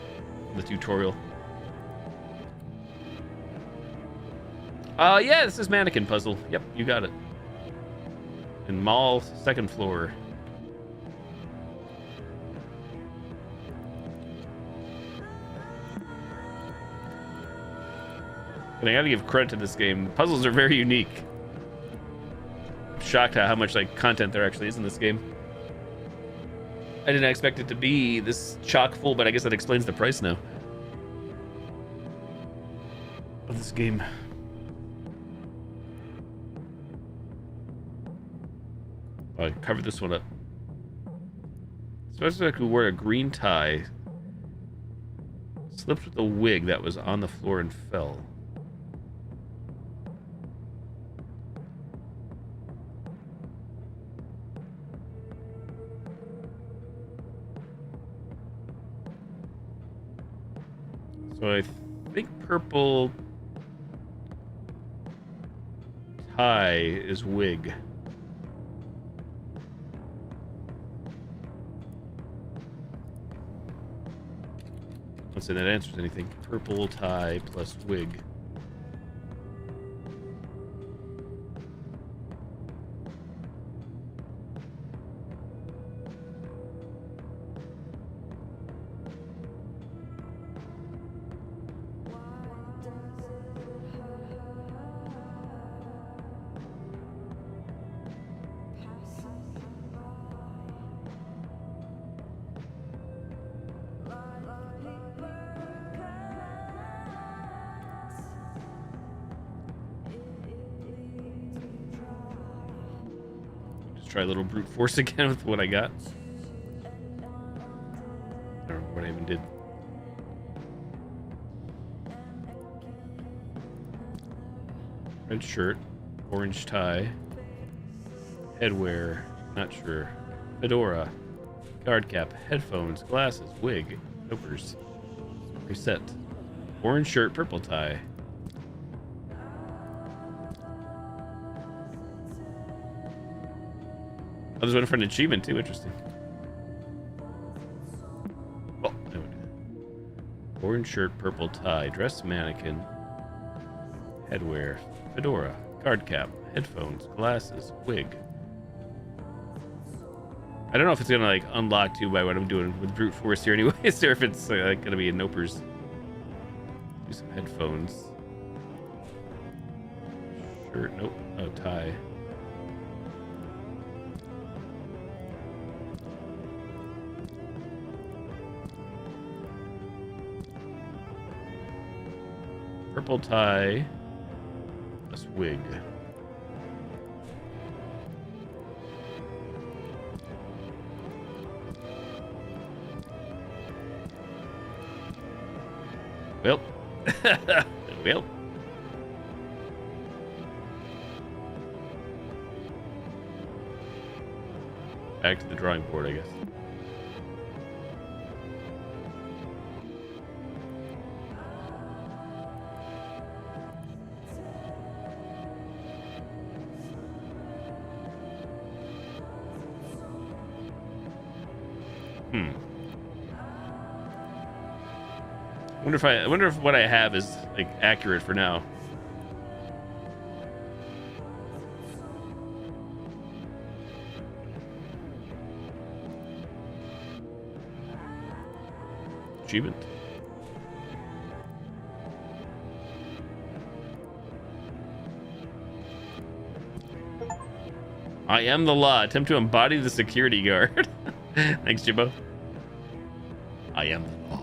in the tutorial. Yeah, this is mannequin puzzle. Yep, you got it. In mall, second floor. But I gotta give credit to this game. Puzzles are very unique. I'm shocked at how much like content there actually is in this game. I didn't expect it to be this chock full, but I guess that explains the price now of this game. I covered this one up. Especially like who wore a green tie, slipped with a wig that was on the floor and fell. So I think purple tie is wig. Let's say that answers anything. Purple tie plus wig. Try a little brute force again with what I got. I don't remember what I even did. Red shirt, orange tie, headwear, not sure, fedora, guard cap, headphones, glasses, wig, dopers, reset, orange shirt, purple tie. Oh, there's one for an achievement too. Interesting. Oh, I would do that. Orange shirt, purple tie, dress mannequin, headwear, fedora, guard cap, headphones, glasses, wig. I don't know if it's gonna like unlock too by what I'm doing with brute force here, anyways, or if it's like gonna be a nopers. Do some headphones. Shirt, nope. Oh, tie. Purple tie, plus wig. Well, well. Back to the drawing board, I guess. I wonder if what I have is like accurate for now. Achievement. I am the law. Attempt to embody the security guard. Thanks, Jimbo. I am the law.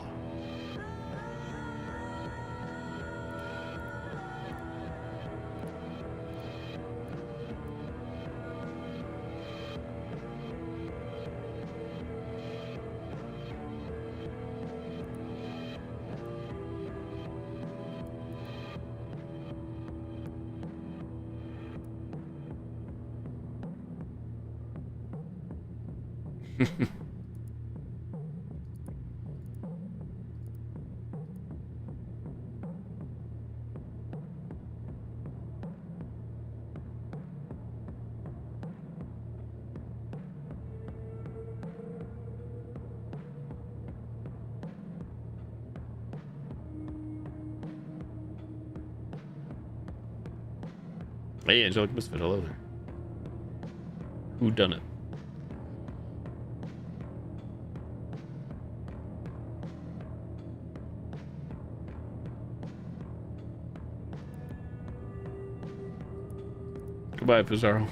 Hey, Angelic Misfit, hello there. Who done it? Goodbye, Pizarro.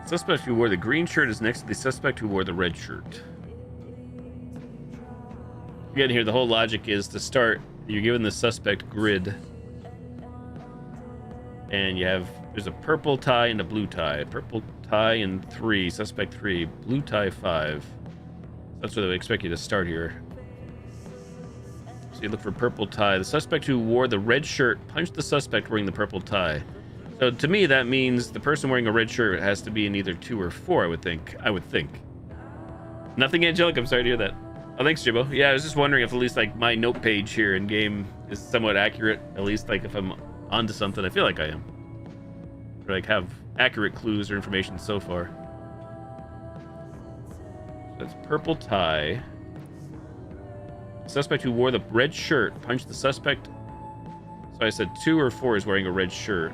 Suspect who wore the green shirt is next to the suspect who wore the red shirt. Again, here the whole logic is to start. You're given the suspect grid, and there's a purple tie and a blue tie. Purple tie in 3, suspect 3, blue tie 5. That's where they expect you to start here. So you look for purple tie. The suspect who wore the red shirt punched the suspect wearing the purple tie. So to me, that means the person wearing a red shirt has to be in either 2 or 4, I would think. Nothing angelic, I'm sorry to hear that. Oh, thanks, Jibbo. Yeah, I was just wondering if at least, like, my note page here in game is somewhat accurate. At least, like, if I'm onto something, I feel like I am. Or, like, have accurate clues or information so far. So that's purple tie. The suspect who wore the red shirt punched the suspect. So I said 2 or 4 is wearing a red shirt.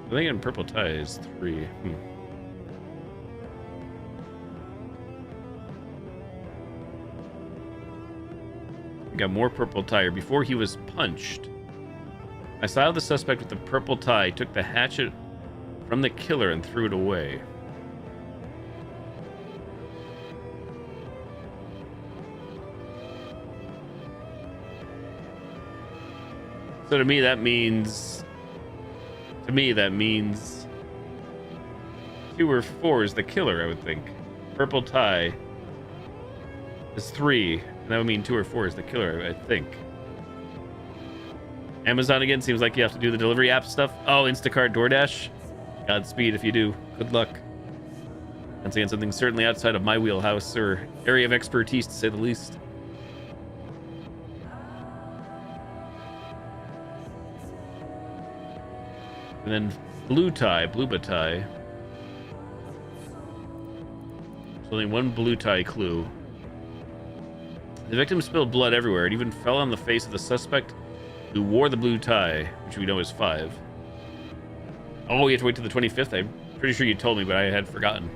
I think in purple tie is 3. Got more purple tie. Before he was punched, I saw the suspect with the purple tie took the hatchet from the killer and threw it away. So to me that means 2 or 4 is the killer, I would think. Purple tie is 3, and that would mean 2 or 4 is the killer, I think. Amazon again, seems like you have to do the delivery app stuff. Oh, Instacart, DoorDash. Godspeed if you do. Good luck. Once again, something certainly outside of my wheelhouse or area of expertise, to say the least. And then blue tie, bluba tie. There's only one blue tie clue. The victim spilled blood everywhere. It even fell on the face of the suspect who wore the blue tie, which we know is 5. Oh, you have to wait till the 25th? I'm pretty sure you told me, but I had forgotten.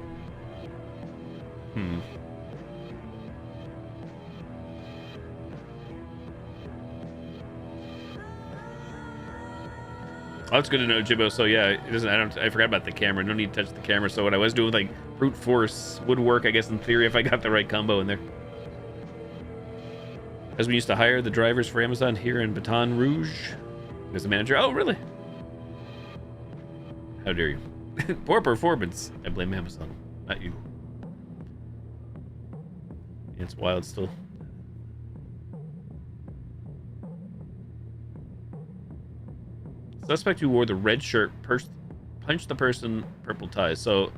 Oh, that's good to know, Jibbo. So yeah, it doesn't. I forgot about the camera. No need to touch the camera. So what I was doing, like brute force, would work, I guess, in theory, if I got the right combo in there. As we used to hire the drivers for Amazon here in Baton Rouge as the manager. Oh, really? How dare you? Poor performance. I blame Amazon, not you. Yeah, it's wild still. Suspect who wore the red shirt punched the person purple tie. So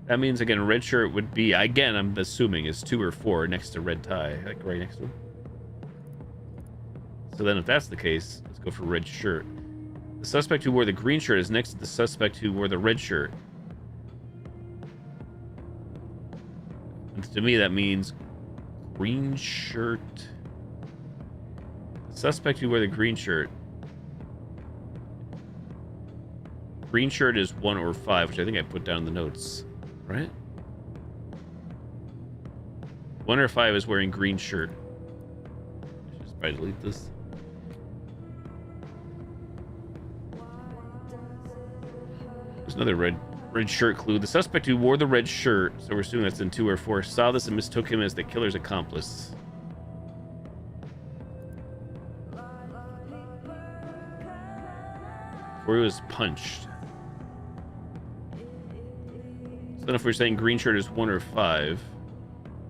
that means, again, a red shirt would be, again, I'm assuming, is 2 or 4 next to red tie, like right next to him. So then if that's the case, let's go for red shirt. The suspect who wore the green shirt is next to the suspect who wore the red shirt. And to me, that means green shirt. The suspect who wore the green shirt. Green shirt is 1 or 5, which I think I put down in the notes, right? 1 or 5 is wearing green shirt. I should just probably delete this. There's another red shirt clue. The suspect who wore the red shirt, so we're assuming that's in 2 or 4, saw this and mistook him as the killer's accomplice. Before he was punched. So then if we're saying green shirt is 1 or 5,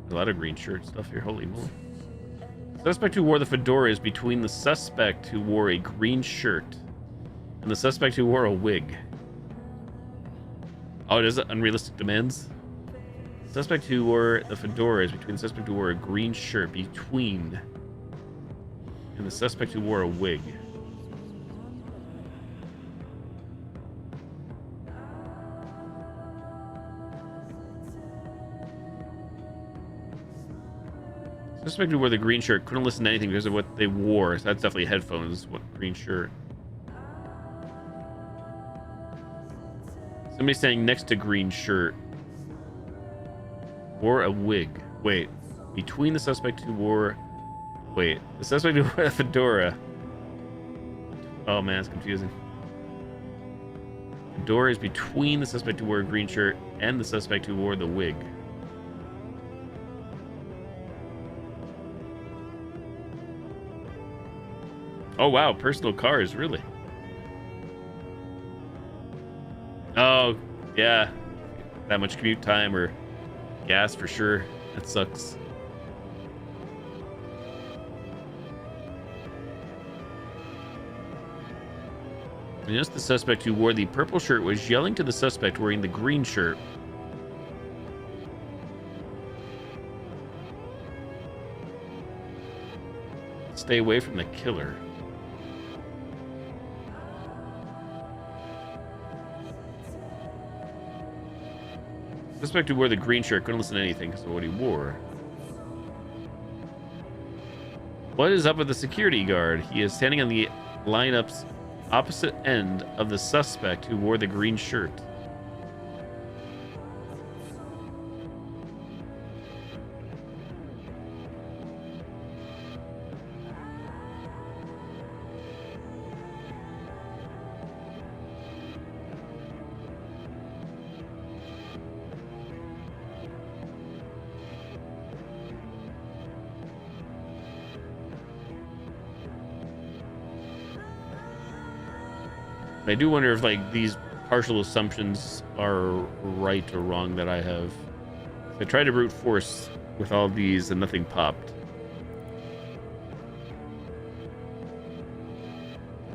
a lot of green shirt stuff here, holy moly. Suspect who wore the fedora is between the suspect who wore a green shirt and the suspect who wore a wig. Oh, it is unrealistic demands. Suspect who wore the fedora is between the suspect who wore a green shirt between and the suspect who wore a wig. Suspect who wore the green shirt couldn't listen to anything because of what they wore. So that's definitely headphones. What green shirt? Somebody standing next to green shirt wore a wig. Wait, between the suspect who wore... Wait, the suspect who wore a fedora. Oh man, it's confusing. Fedora is between the suspect who wore a green shirt and the suspect who wore the wig. Oh wow, personal cars, really? Oh, yeah. That much commute time or gas for sure. That sucks. I noticed the suspect who wore the purple shirt was yelling to the suspect wearing the green shirt. Stay away from the killer. Suspect who wore the green shirt couldn't listen to anything because of what he wore. What is up with the security guard? He is standing on the lineup's opposite end of the suspect who wore the green shirt. I do wonder if like these partial assumptions are right or wrong that I have. I tried to brute force with all these and nothing popped.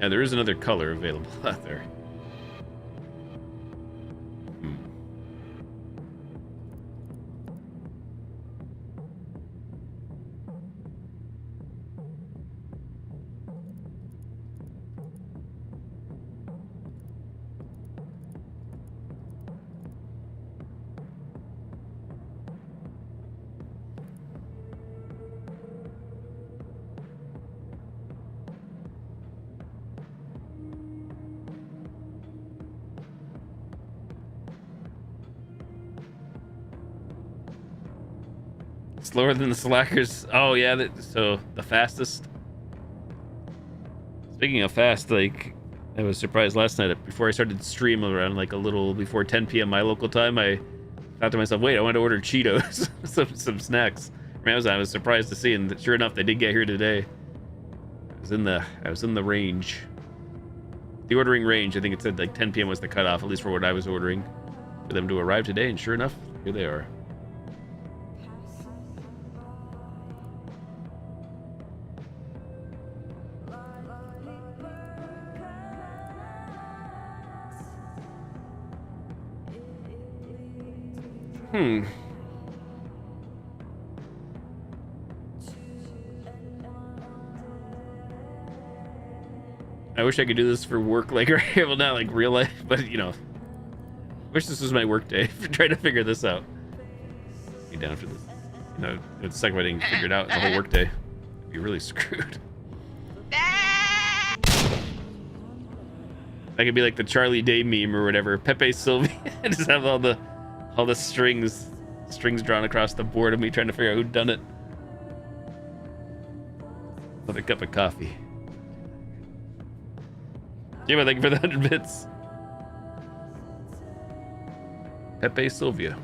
Yeah, there is another color available out there. Slower than the slackers. Oh yeah, so the fastest. Speaking of fast, like I was surprised last night before I started stream around like a little before 10 p.m. my local time. I thought to myself, wait, I want to order Cheetos, some snacks from Amazon. I was surprised to see, and sure enough, they did get here today. I was in the range, the ordering range. I think it said like 10 p.m. was the cutoff, at least for what I was ordering, for them to arrive today. And sure enough, here they are. I wish I could do this for work, like, or well, not like real life, but you know, wish this was my work day for trying to figure this out. Be down for this. You know, it's the second I didn't figure it out the whole work day. I'd be really screwed. I could be like the Charlie Day meme or whatever, Pepe Sylvia, and just have all the strings drawn across the board of me trying to figure out who'd done it. With a cup of coffee. Yeah, thank you for the 100 bits. Pepe Sylvia.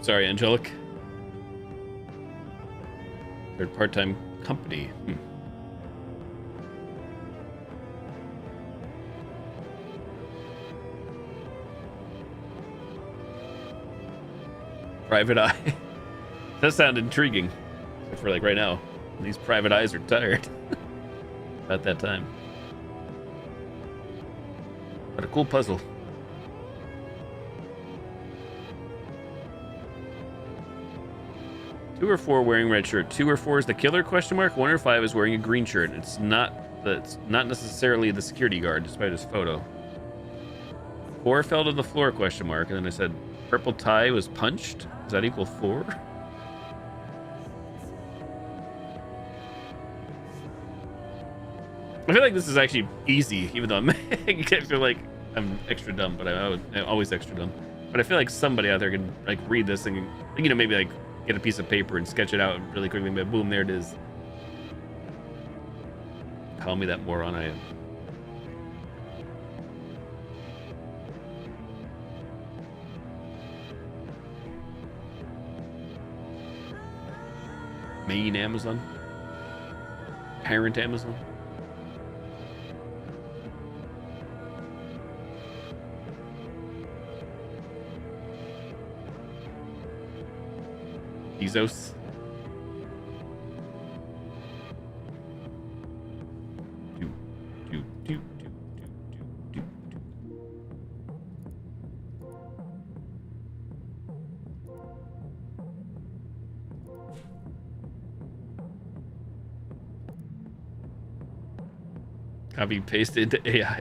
Sorry, Angelic. Third part-time company. Private eye. Does sound intriguing. Except for like right now. These private eyes are tired. About that time. But a cool puzzle. Two or four wearing red shirt. 2 or 4 is the killer ? 1 or 5 is wearing a green shirt. It's not necessarily the security guard, despite his photo. 4 fell to the floor ? And then I said purple tie was punched. Does that equal 4? I feel like this is actually easy, even though I feel like I'm extra dumb, but I'm always extra dumb. But I feel like somebody out there can like read this and, you know, maybe like get a piece of paper and sketch it out really quickly, but boom, there it is. Call me that moron I am. Main Amazon? Parent Amazon? Bezos. Copy paste into AI.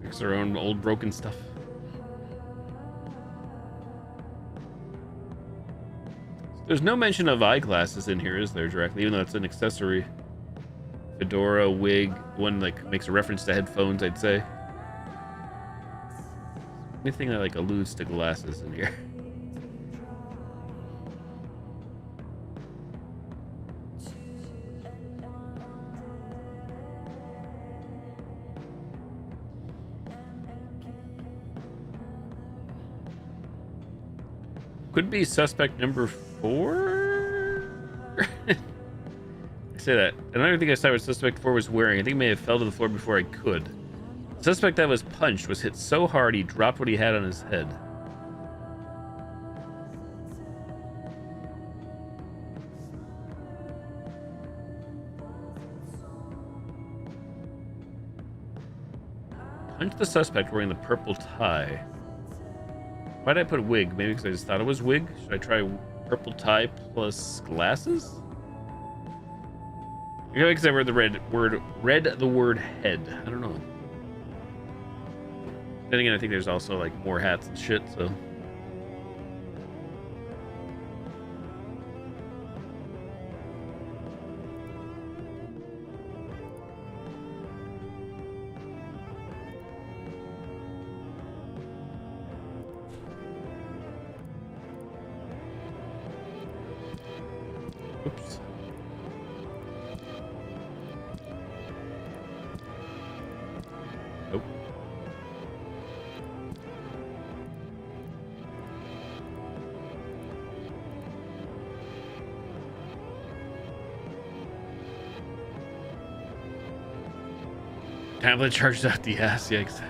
Fix their own old broken stuff. There's no mention of eyeglasses in here, is there, directly? Even though it's an accessory. Fedora, wig, one like makes a reference to headphones, I'd say. Anything that like alludes to glasses in here. Could be suspect number 4? I say that. I don't even think I saw what suspect 4 was wearing. I think he may have fell to the floor before I could. The suspect that was punched was hit so hard he dropped what he had on his head. Punched the suspect wearing the purple tie. Why did I put wig? Maybe because I just thought it was wig. Should I try purple tie plus glasses? Maybe because I read the word head. I don't know. Then again, I think there's also like more hats and shit, so. Oops. Nope. Tablet charges out the ass, yikes.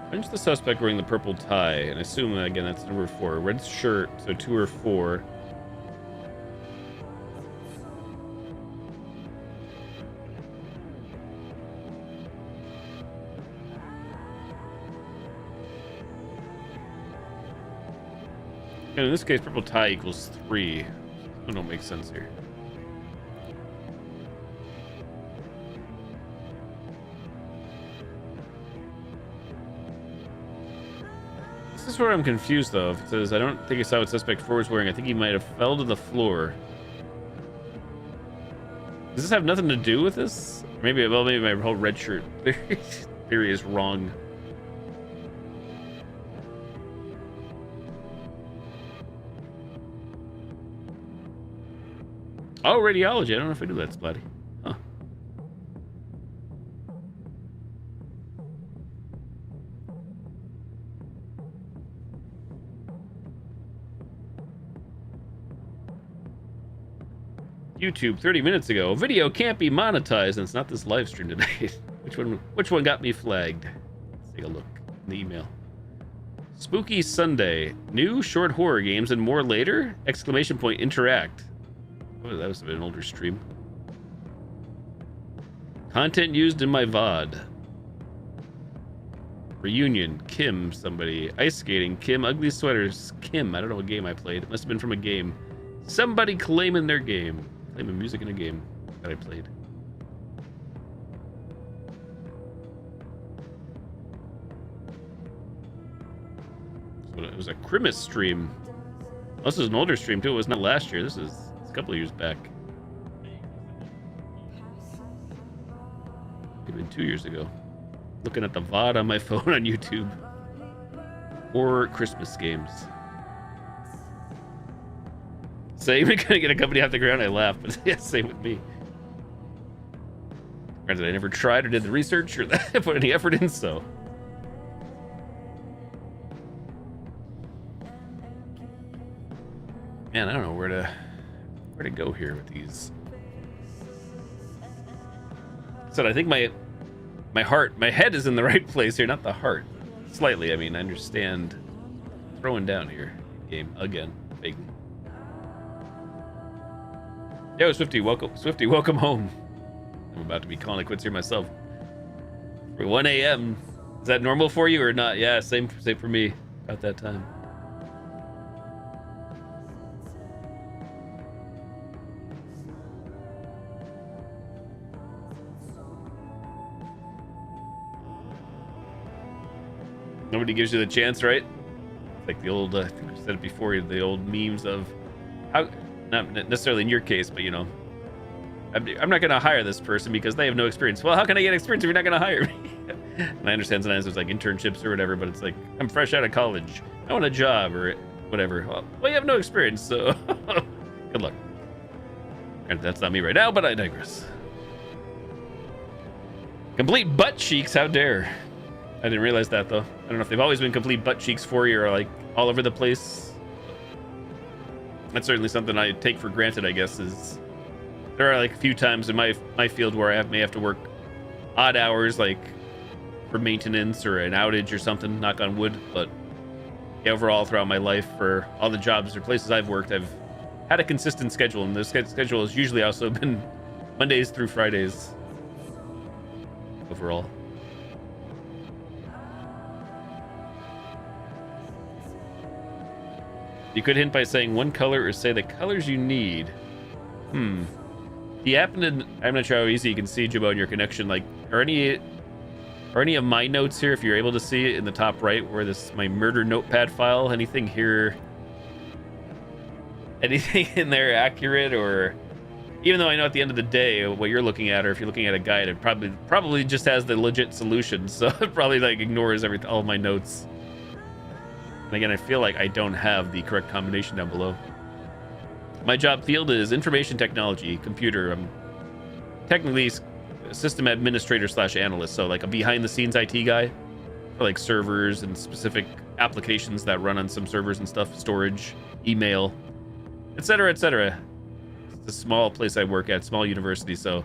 Punch the suspect wearing the purple tie, and I assume that, again, that's number 4. Red shirt, so 2 or 4. And in this case, purple tie equals 3. That don't make sense here. This is where I'm confused though. If it says, I don't think I saw what suspect 4 was wearing. I think he might have fell to the floor. Does this have nothing to do with this? Maybe, well, maybe my whole red shirt theory is wrong. Oh, radiology. I don't know if I knew that, Splatty. Huh. YouTube 30 minutes ago. Video can't be monetized, and it's not this live stream today. Which one got me flagged? Let's take a look in the email. Spooky Sunday. New short horror games and more later? Exclamation point interact. Oh, that was a bit an older stream. Content used in my VOD. Reunion. Kim, somebody. Ice skating. Kim. Ugly sweaters. Kim. I don't know what game I played. It must have been from a game. Somebody claiming their game. Claiming music in a game that I played. So it was a Christmas stream. Oh, this is an older stream too. It was not last year. This is a couple of years back. Maybe 2 years ago. Looking at the VOD on my phone on YouTube. Or Christmas games. Same, gonna get a company off the ground. I laugh, but yeah, same with me. Granted, I never tried or did the research or put any effort in, so. Man, I don't know where to go here with these. So I think my head is in the right place here, not the heart. Slightly, I mean, I understand throwing down here. Game again, vaguely. Yo, Swifty, welcome home. I'm about to be calling it quits here myself. For 1 a.m. Is that normal for you or not? Yeah, same for me. About that time. Nobody gives you the chance, right? It's like the old, I think I said it before, the old memes of how, not necessarily in your case, but you know, I'm not going to hire this person because they have no experience. Well, how can I get experience if you're not going to hire me? And I understand sometimes there's like internships or whatever, but it's like, I'm fresh out of college. I want a job or whatever. Well, you have no experience, so good luck. And that's not me right now, but I digress. Complete butt cheeks, how dare. I didn't realize that though. I don't know if they've always been complete butt cheeks for you or like all over the place. That's certainly something I take for granted, I guess, is there are like a few times in my field where I may have to work odd hours, like for maintenance or an outage or something, knock on wood. But yeah, overall throughout my life, for all the jobs or places I've worked, I've had a consistent schedule, and the schedule has usually also been Mondays through Fridays overall. You could hint by saying one color or say the colors you need. Do you happen to, I'm not sure how easy you can see, Jabo, in your connection, like, are any of my notes here, if you're able to see it in the top right, where this, my murder notepad file, anything here, anything in there accurate? Or even though I know at the end of the day what you're looking at, or if you're looking at a guide, it probably just has the legit solution, so it probably like ignores all of my notes. And again, I feel like I don't have the correct combination down below. My job field is information technology, computer. I'm technically a system administrator / analyst, so like a behind the scenes IT guy for like servers and specific applications that run on some servers and stuff, storage, email, etc., etc. It's a small place I work at, small university, so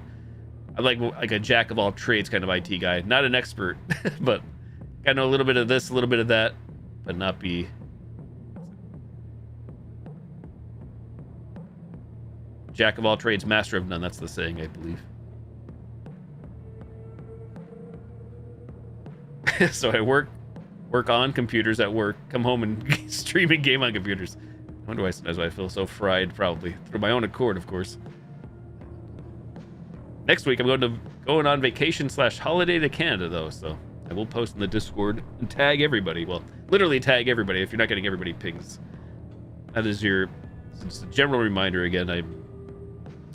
I'm like a jack of all trades kind of IT guy. Not an expert, but I know a little bit of this, a little bit of that, but not be jack of all trades, master of none. That's the saying, I believe. So I work on computers at work, come home and stream a game on computers. I wonder why sometimes I feel so fried, probably through my own accord, of course. Next week I'm going on vacation / holiday to Canada though, so I will post in the Discord and tag everybody. Well, literally tag everybody if you're not getting everybody pings. That is your, it's a general reminder. Again,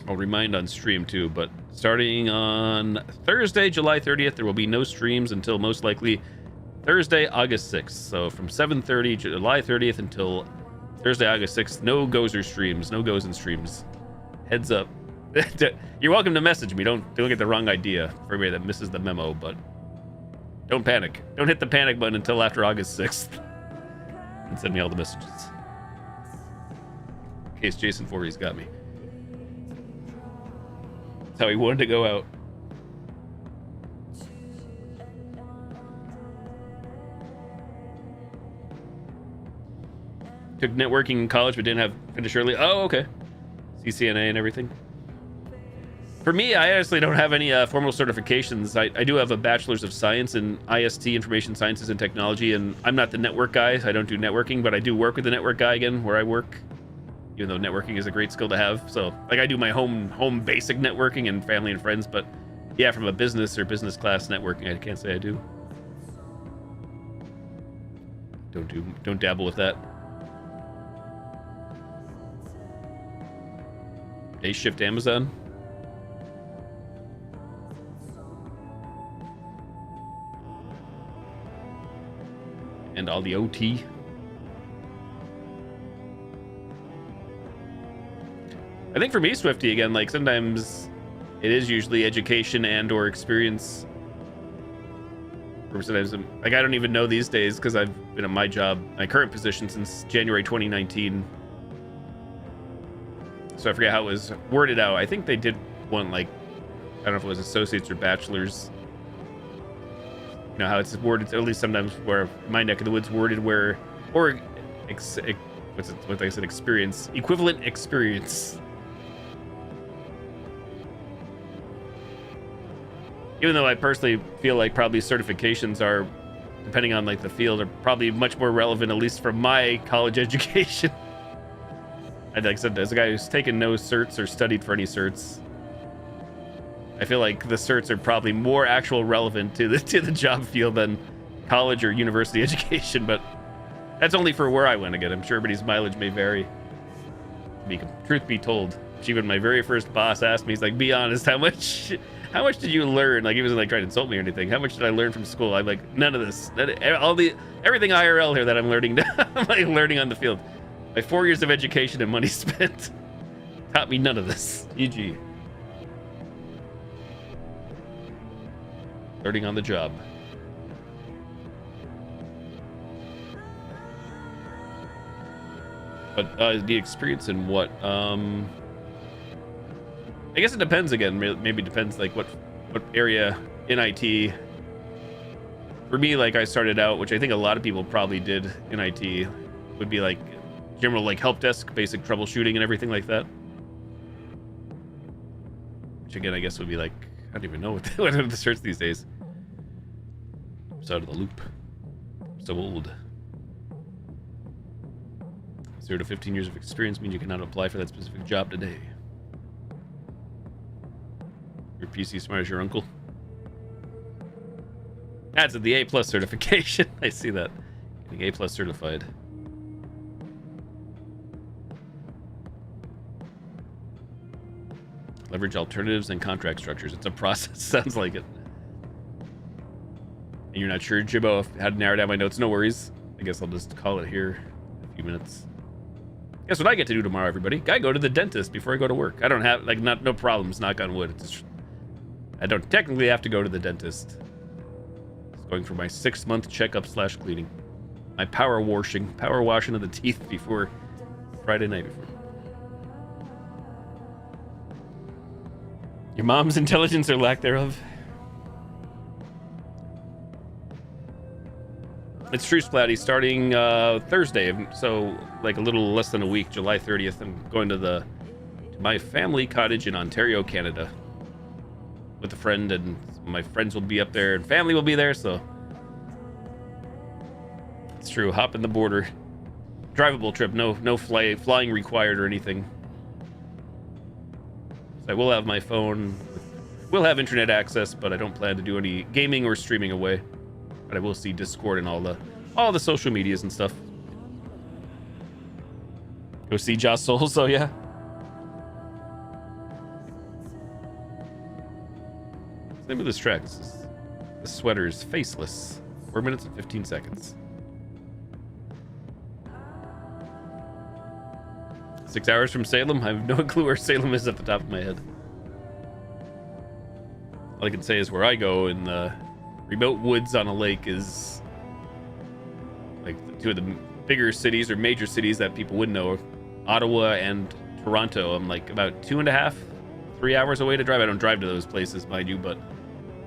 I'll remind on stream too, but starting on Thursday, July 30th, there will be no streams until most likely Thursday, August 6th. So from 7:30 July 30th until Thursday, August 6th, no goes or streams, no goes and streams. Heads up. You're welcome to message me. Don't get the wrong idea for everybody that misses the memo, but don't panic. Don't hit the panic button until after August 6th. And send me all the messages. In case Jason Voorhees got me. That's how he wanted to go out. Took networking in college, but didn't have finish early. Oh, okay. CCNA and everything. For me, I honestly don't have any formal certifications. I do have a bachelor's of science in IST, Information Sciences and Technology, and I'm not the network guy. I don't do networking, but I do work with the network guy again where I work, even though networking is a great skill to have. So, like, I do my home basic networking and family and friends, but yeah, from a business or business class networking, I can't say I do. Don't dabble with that. Day shift Amazon. And all the OT. I think for me, Swifty, again, like sometimes it is usually education and or experience. Or sometimes, like, I don't even know these days because I've been at my job, my current position since January 2019. So I forget how it was worded out. I think they did one, like, I don't know if it was associates or bachelors. You know how it's worded, at least sometimes where my neck of the woods worded where, or what I said, experience, equivalent experience. Even though I personally feel like probably certifications are, depending on like the field, are probably much more relevant, at least from my college education. Like I said, as a guy who's taken no certs or studied for any certs, I feel like the certs are probably more actual relevant to the job field than college or university education, but that's only for where I went again. I'm sure everybody's mileage may vary. Truth be told, even my very first boss asked me, he's like, be honest, how much did you learn? Like, he wasn't like trying to insult me or anything. How much did I learn from school? I'm like, none of this. Everything IRL here that I'm learning, I'm like learning on the field. My 4 years of education and money spent taught me none of this. E.g. learning on the job. But the experience in what? I guess it depends again. Maybe depends like what area in IT. For me, like I started out, which I think a lot of people probably did in IT, would be like general like help desk, basic troubleshooting and everything like that. Which again, I guess would be like, I don't even know what are the certs these days. I'm so out of the loop. I'm so old. 0 to 15 years of experience means you cannot apply for that specific job today. Your PC smart as your uncle. That's the A+ certification. I see that. Getting A+ certified. Leverage alternatives and contract structures. It's a process. Sounds like it. And you're not sure, Jibbo, how to narrow down my notes? No worries. I guess I'll just call it here in a few minutes. Guess what I get to do tomorrow, everybody? I go to the dentist before I go to work. I don't have, like, no problems, knock on wood. It's just, I don't technically have to go to the dentist. It's going for my 6-month checkup / cleaning. My power washing of the teeth before Friday night before. Your mom's intelligence or lack thereof. It's true, Splatty, starting Thursday, so like a little less than a week, July 30th. I'm going to my family cottage in Ontario, Canada, with a friend, and my friends will be up there, and family will be there. So it's true. Hop in the border, drivable trip. No flying required or anything. So I will have my phone. We'll have internet access, but I don't plan to do any gaming or streaming away. But I will see Discord and all the all the social medias and stuff. Go see Joss Souls, oh yeah. Name of this track. The sweater is faceless. 4 minutes and 15 seconds. 6 hours from Salem? I have no clue where Salem is at the top of my head. All I can say is where I go in the remote woods on a lake is like two of the bigger cities or major cities that people would know, Ottawa and Toronto. I'm like about 2.5, 3 hours away to drive. I don't drive to those places, mind you, but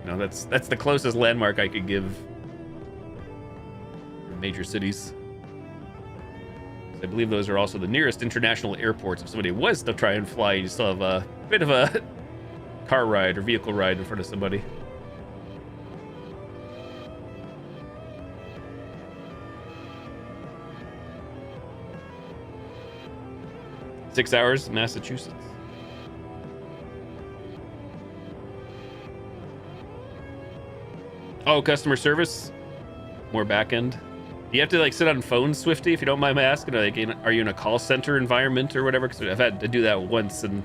you know, that's the closest landmark I could give for major cities. I believe those are also the nearest international airports. If somebody was to try and fly, you still have a bit of a car ride or vehicle ride in front of somebody. Six hours, Massachusetts. Oh, customer service, more back end. You have to like sit on phones, Swifty, if you don't mind my asking. Like, are you in a call center environment or whatever? Because I've had to do that once, and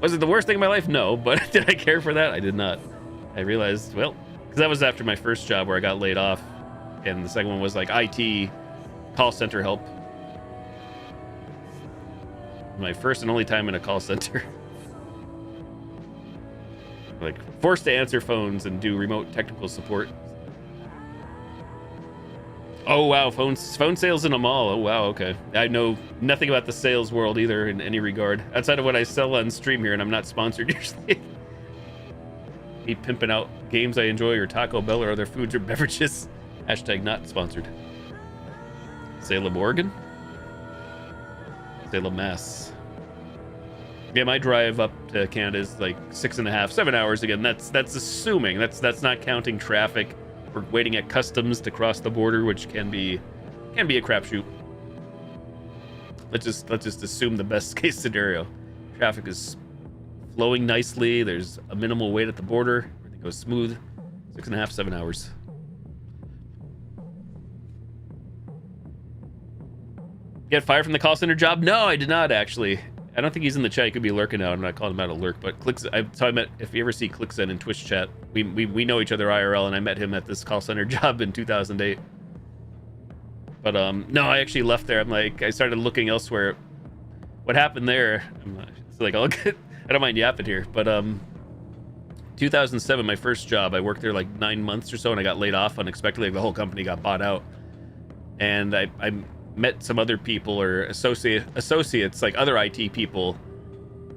was it the worst thing in my life? No, but did I care for that? I did not. I realized, well, because that was after my first job where I got laid off, and the second one was like IT call center help. My first and only time in a call center. Like forced to answer phones and do remote technical support. Oh wow, phone sales in a mall. Oh wow, okay. I know nothing about the sales world either in any regard, outside of what I sell on stream here, and I'm not sponsored usually. Me pimping out games I enjoy or Taco Bell or other foods or beverages. Hashtag not sponsored. Salem, Oregon? Salem, Mass. Yeah, my drive up to Canada is like 6.5, 7 hours again. That's assuming. That's not counting traffic. We're waiting at customs to cross the border, which can be a crapshoot. Let's just assume the best case scenario. Traffic is flowing nicely. There's a minimal wait at the border. Everything goes smooth. 6.5, 7 hours. Get fired from the call center job? No, I did not actually. I don't think he's in the chat. He could be lurking out. I'm not calling him out a lurk, but so I met, if you ever see ClickZen in Twitch chat, we know each other IRL, and I met him at this call center job in 2008. But no, I actually left there. I'm like, I started looking elsewhere. What happened there? It's like, I don't mind yapping here, but 2007, my first job, I worked there like 9 months or so, and I got laid off unexpectedly. The whole company got bought out, and I met some other people or associates, like other IT people,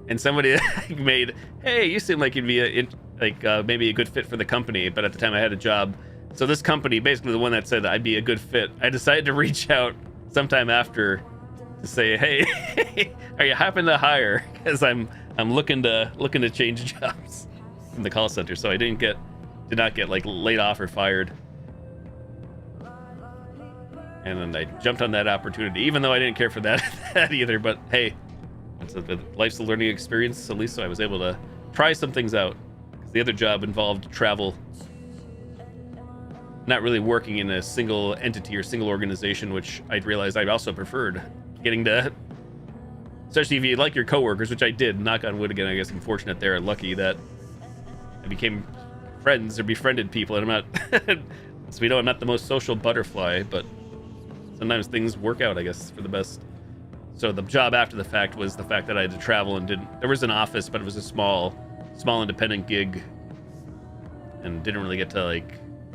and somebody made, hey, you seem like you'd be maybe a good fit for the company, but at the time I had a job. So this company, basically the one that said I'd be a good fit, I decided to reach out sometime after to say, hey, are you happen to hire? Because I'm looking to change jobs in the call center. So I did not get like laid off or fired. And then I jumped on that opportunity, even though I didn't care for that either. But hey, life's a learning experience, at least, so I was able to try some things out. Because the other job involved travel, not really working in a single entity or single organization, which I'd realized I also preferred. Getting to, especially if you like your coworkers, which I did. Knock on wood again. I guess I'm fortunate there and lucky that I became friends or befriended people. And I'm not, so we know I'm not the most social butterfly, but sometimes things work out, I guess, for the best. So the job after the fact was the fact that I had to travel and there was an office, but it was a small independent gig, and didn't really get to like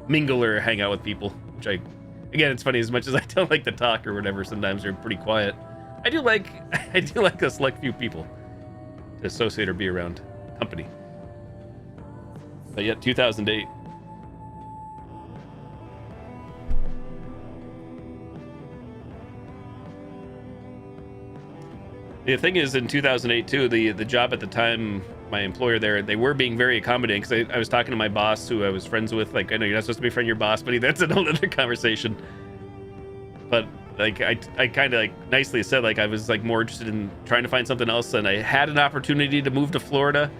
mingle or hang out with people, which again, it's funny, as much as I don't like to talk or whatever, sometimes they're pretty quiet. I do like a select few people to associate or be around company. But yet 2008. The thing is, in 2008 too, the job at the time, my employer there, they were being very accommodating, because I was talking to my boss, who I was friends with. Like, I know you're not supposed to be friend your boss, but that's another conversation. But like, I kind of like nicely said, like, I was like more interested in trying to find something else, and I had an opportunity to move to Florida,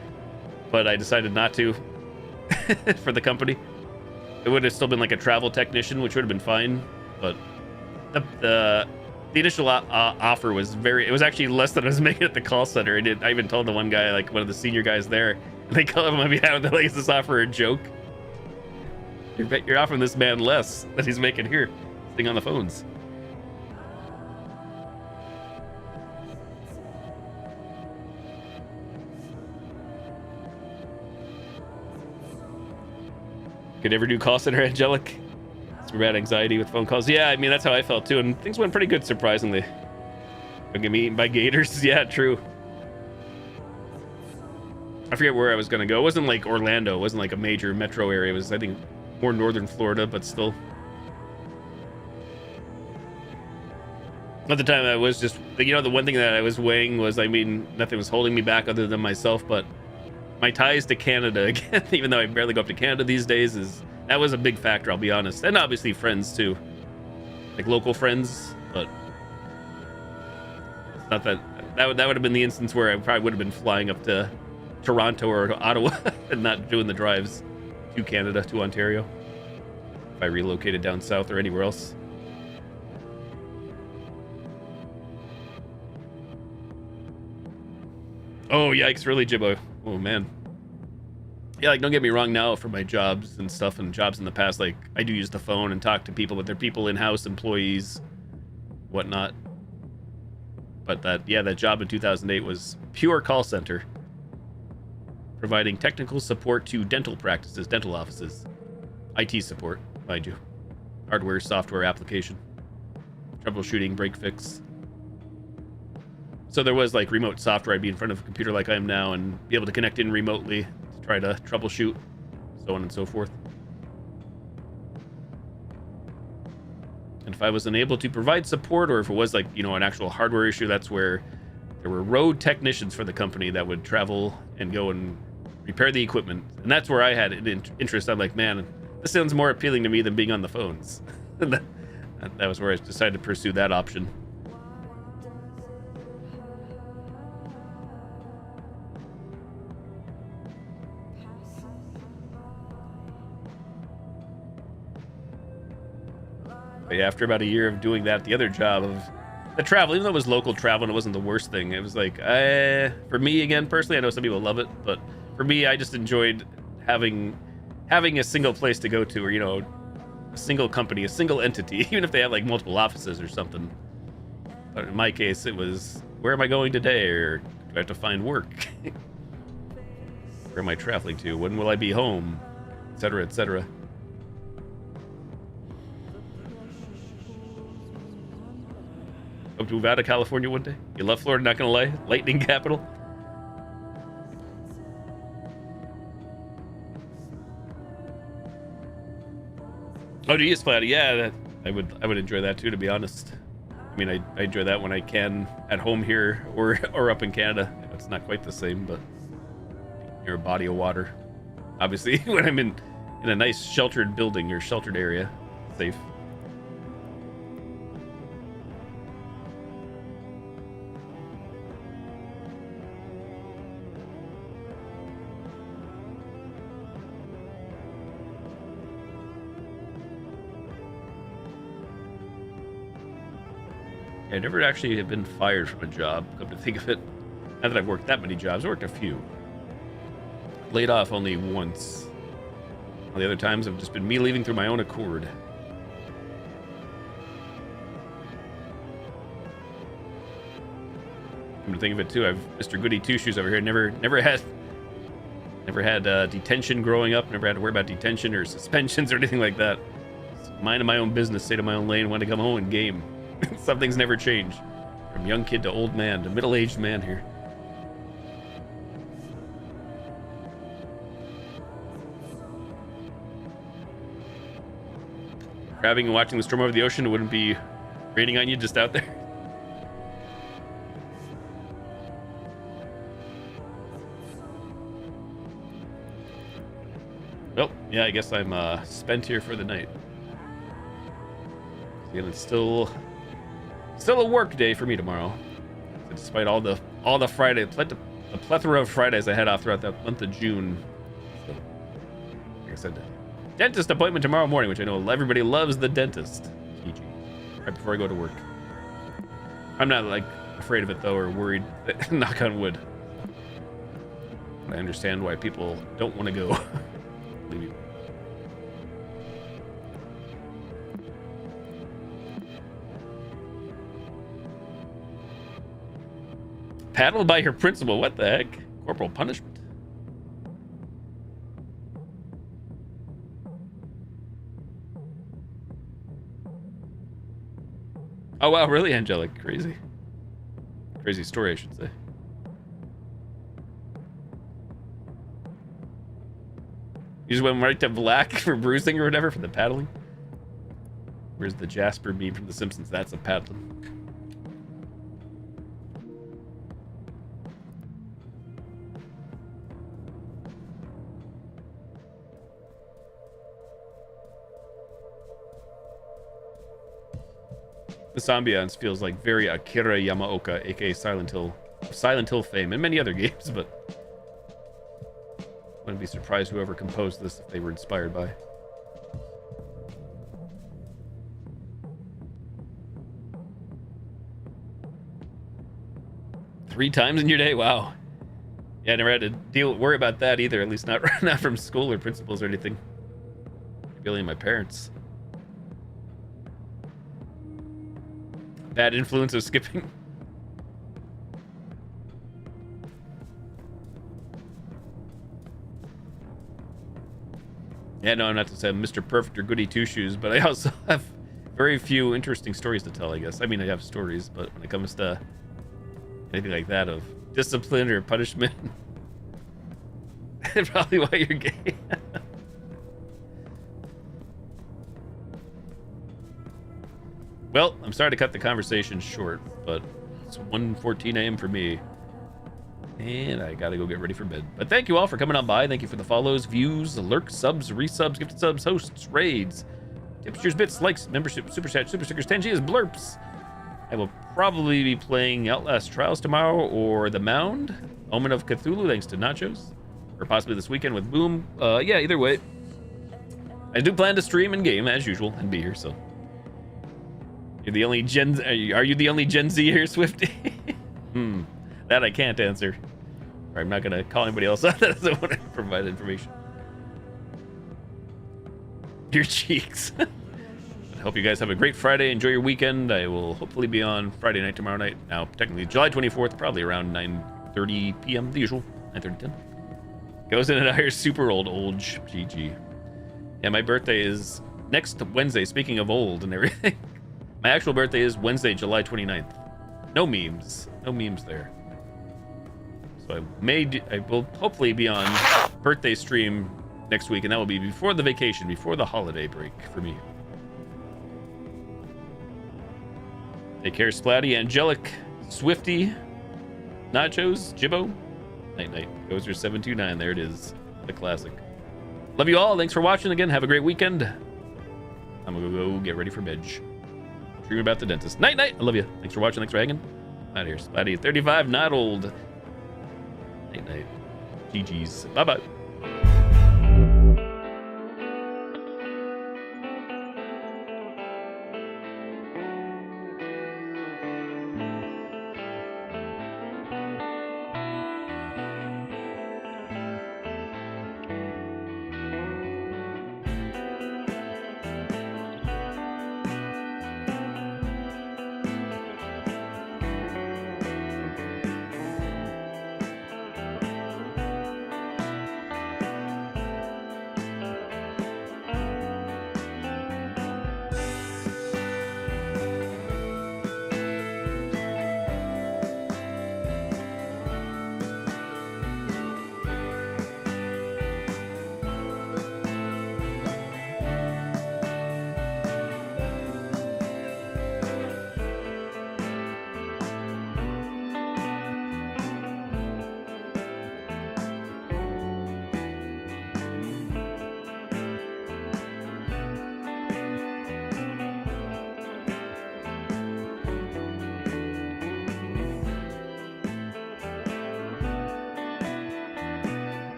but I decided not to for the company. it would have still been like a travel technician, which would have been fine. But the initial offer was it was actually less than I was making at the call center. I even told the one guy, like one of the senior guys there, and they called him on behalf. They're like, "Is this offer a joke? You're offering this man less than he's making here, sitting on the phones." Could ever do call center, Angelic? Some bad anxiety with phone calls. Yeah, I mean, that's how I felt too, and things went pretty good, surprisingly. Don't get me eaten by gators. Yeah, true. I forget where I was gonna go. It wasn't like Orlando. It wasn't like a major metro area. It was, I think, more northern Florida, but still. At the time, I was just, you know, the one thing that I was weighing was, I mean, nothing was holding me back other than myself, but my ties to Canada, again, even though I barely go up to Canada these days, that was a big factor, I'll be honest. And obviously friends too, like local friends, but it's not that would have been the instance where I probably would have been flying up to Toronto or to Ottawa and not doing the drives to Canada, to Ontario, if I relocated down south or anywhere else. Oh, yikes, really, Jibbo? Oh, man. Yeah, like, don't get me wrong, now for my jobs and stuff and jobs in the past, like, I do use the phone and talk to people, but they're people in-house, employees, whatnot. But that job in 2008 was pure call center, providing technical support to dental practices, dental offices. IT support, mind you. Hardware, software, application. Troubleshooting, break fix. So there was like remote software. I'd be in front of a computer like I am now and be able to connect in remotely to try to troubleshoot, so on and so forth. And if I was unable to provide support, or if it was like, you know, an actual hardware issue, that's where there were road technicians for the company that would travel and go and repair the equipment. And that's where I had an interest. I'm like, man, this sounds more appealing to me than being on the phones. That was where I decided to pursue that option. But yeah, after about a year of doing that, the other job of the travel, even though it was local travel and it wasn't the worst thing, it was like, for me, again, personally, I know some people love it, but for me, I just enjoyed having a single place to go to, or, you know, a single company, a single entity, even if they have like multiple offices or something. But in my case, it was, where am I going today? Or do I have to find work? Where am I traveling to? When will I be home? Et cetera, et cetera. Hope to move out of California one day. You love Florida, not gonna lie. Lightning capital. Oh, do you fly out? Yeah, I would enjoy that too, to be honest. I mean, I enjoy that when I can at home here or up in Canada. It's not quite the same, but near a body of water. Obviously, when I'm in a nice sheltered building or sheltered area, safe. I never actually have been fired from a job, come to think of it. Not that I've worked that many jobs, I worked a few. Laid off only once. All the other times have just been me leaving through my own accord. Come to think of it too, I've Mr. Goody Two Shoes over here. Never had detention growing up. Never had to worry about detention or suspensions or anything like that. Just minding my own business, stayed in my own lane, wanted to come home and game. Some things never change. From young kid to old man to middle-aged man here. Grabbing and watching the storm over the ocean, it wouldn't be raining on you just out there. Well, yeah, I guess I'm spent here for the night. Again, it's still a work day for me tomorrow. Despite all the Friday, the plethora of Fridays I had off throughout that month of June. So, like I said, dentist appointment tomorrow morning, which I know everybody loves the dentist. GG. Right before I go to work. I'm not like afraid of it though, or worried. Knock on wood. I understand why people don't want to go. Believe me. Paddled by your principal. What the heck? Corporal punishment. Oh wow, really, Angelic? Crazy. Crazy story, I should say. You just went right to black for bruising or whatever for the paddling? Where's the Jasper meme from The Simpsons? That's a paddling. This ambiance feels like very Akira Yamaoka, aka Silent Hill fame, and many other games, but wouldn't be surprised whoever composed this if they were inspired by. Three times in your day? Wow. Yeah, I never had to worry about that either, at least not from school or principals or anything. Maybe only my parents. Bad influence of skipping. Yeah, no, I'm not to say I'm Mr. Perfect or Goody Two Shoes, but I also have very few interesting stories to tell, I guess. I mean, I have stories, but when it comes to anything like that of discipline or punishment, probably why you're gay. Well, I'm sorry to cut the conversation short, but it's 1:14 a.m. for me. And I gotta go get ready for bed. But thank you all for coming on by. Thank you for the follows, views, lurks, subs, resubs, gifted subs, hosts, raids, tipsters, bits, likes, membership, super chat, super stickers, 10Gs, blurps. I will probably be playing Outlast Trials tomorrow or The Mound, Omen of Cthulhu, thanks to Nachos. Or possibly this weekend with Boom. Yeah, either way. I do plan to stream and game as usual and be here, so. You're the only are you the only Gen Z here, Swifty? That I can't answer. Or I'm not gonna call anybody else out that doesn't want to provide information. Your cheeks. I hope you guys have a great Friday. Enjoy your weekend. I will hopefully be on Friday night tomorrow night. Now, technically July 24th, probably around 9:30 p.m. the usual. 9:30, 10. Goes in and out here super old GG. Yeah, my birthday is next Wednesday. Speaking of old and everything. My actual birthday is Wednesday, July 29th. No memes. No memes there. So I will hopefully be on birthday stream next week, and that will be before the vacation, before the holiday break for me. Take care, Splatty, Angelic, Swifty, Nachos, Jibbo. Night night. Gozer 729. There it is. The classic. Love you all. Thanks for watching again. Have a great weekend. I'm gonna go get ready for bed. Dream about the dentist. Night night. I love you. Thanks for watching. Thanks for hanging. Out of here. Splatty 35, not old. Night night. GG's. Bye bye.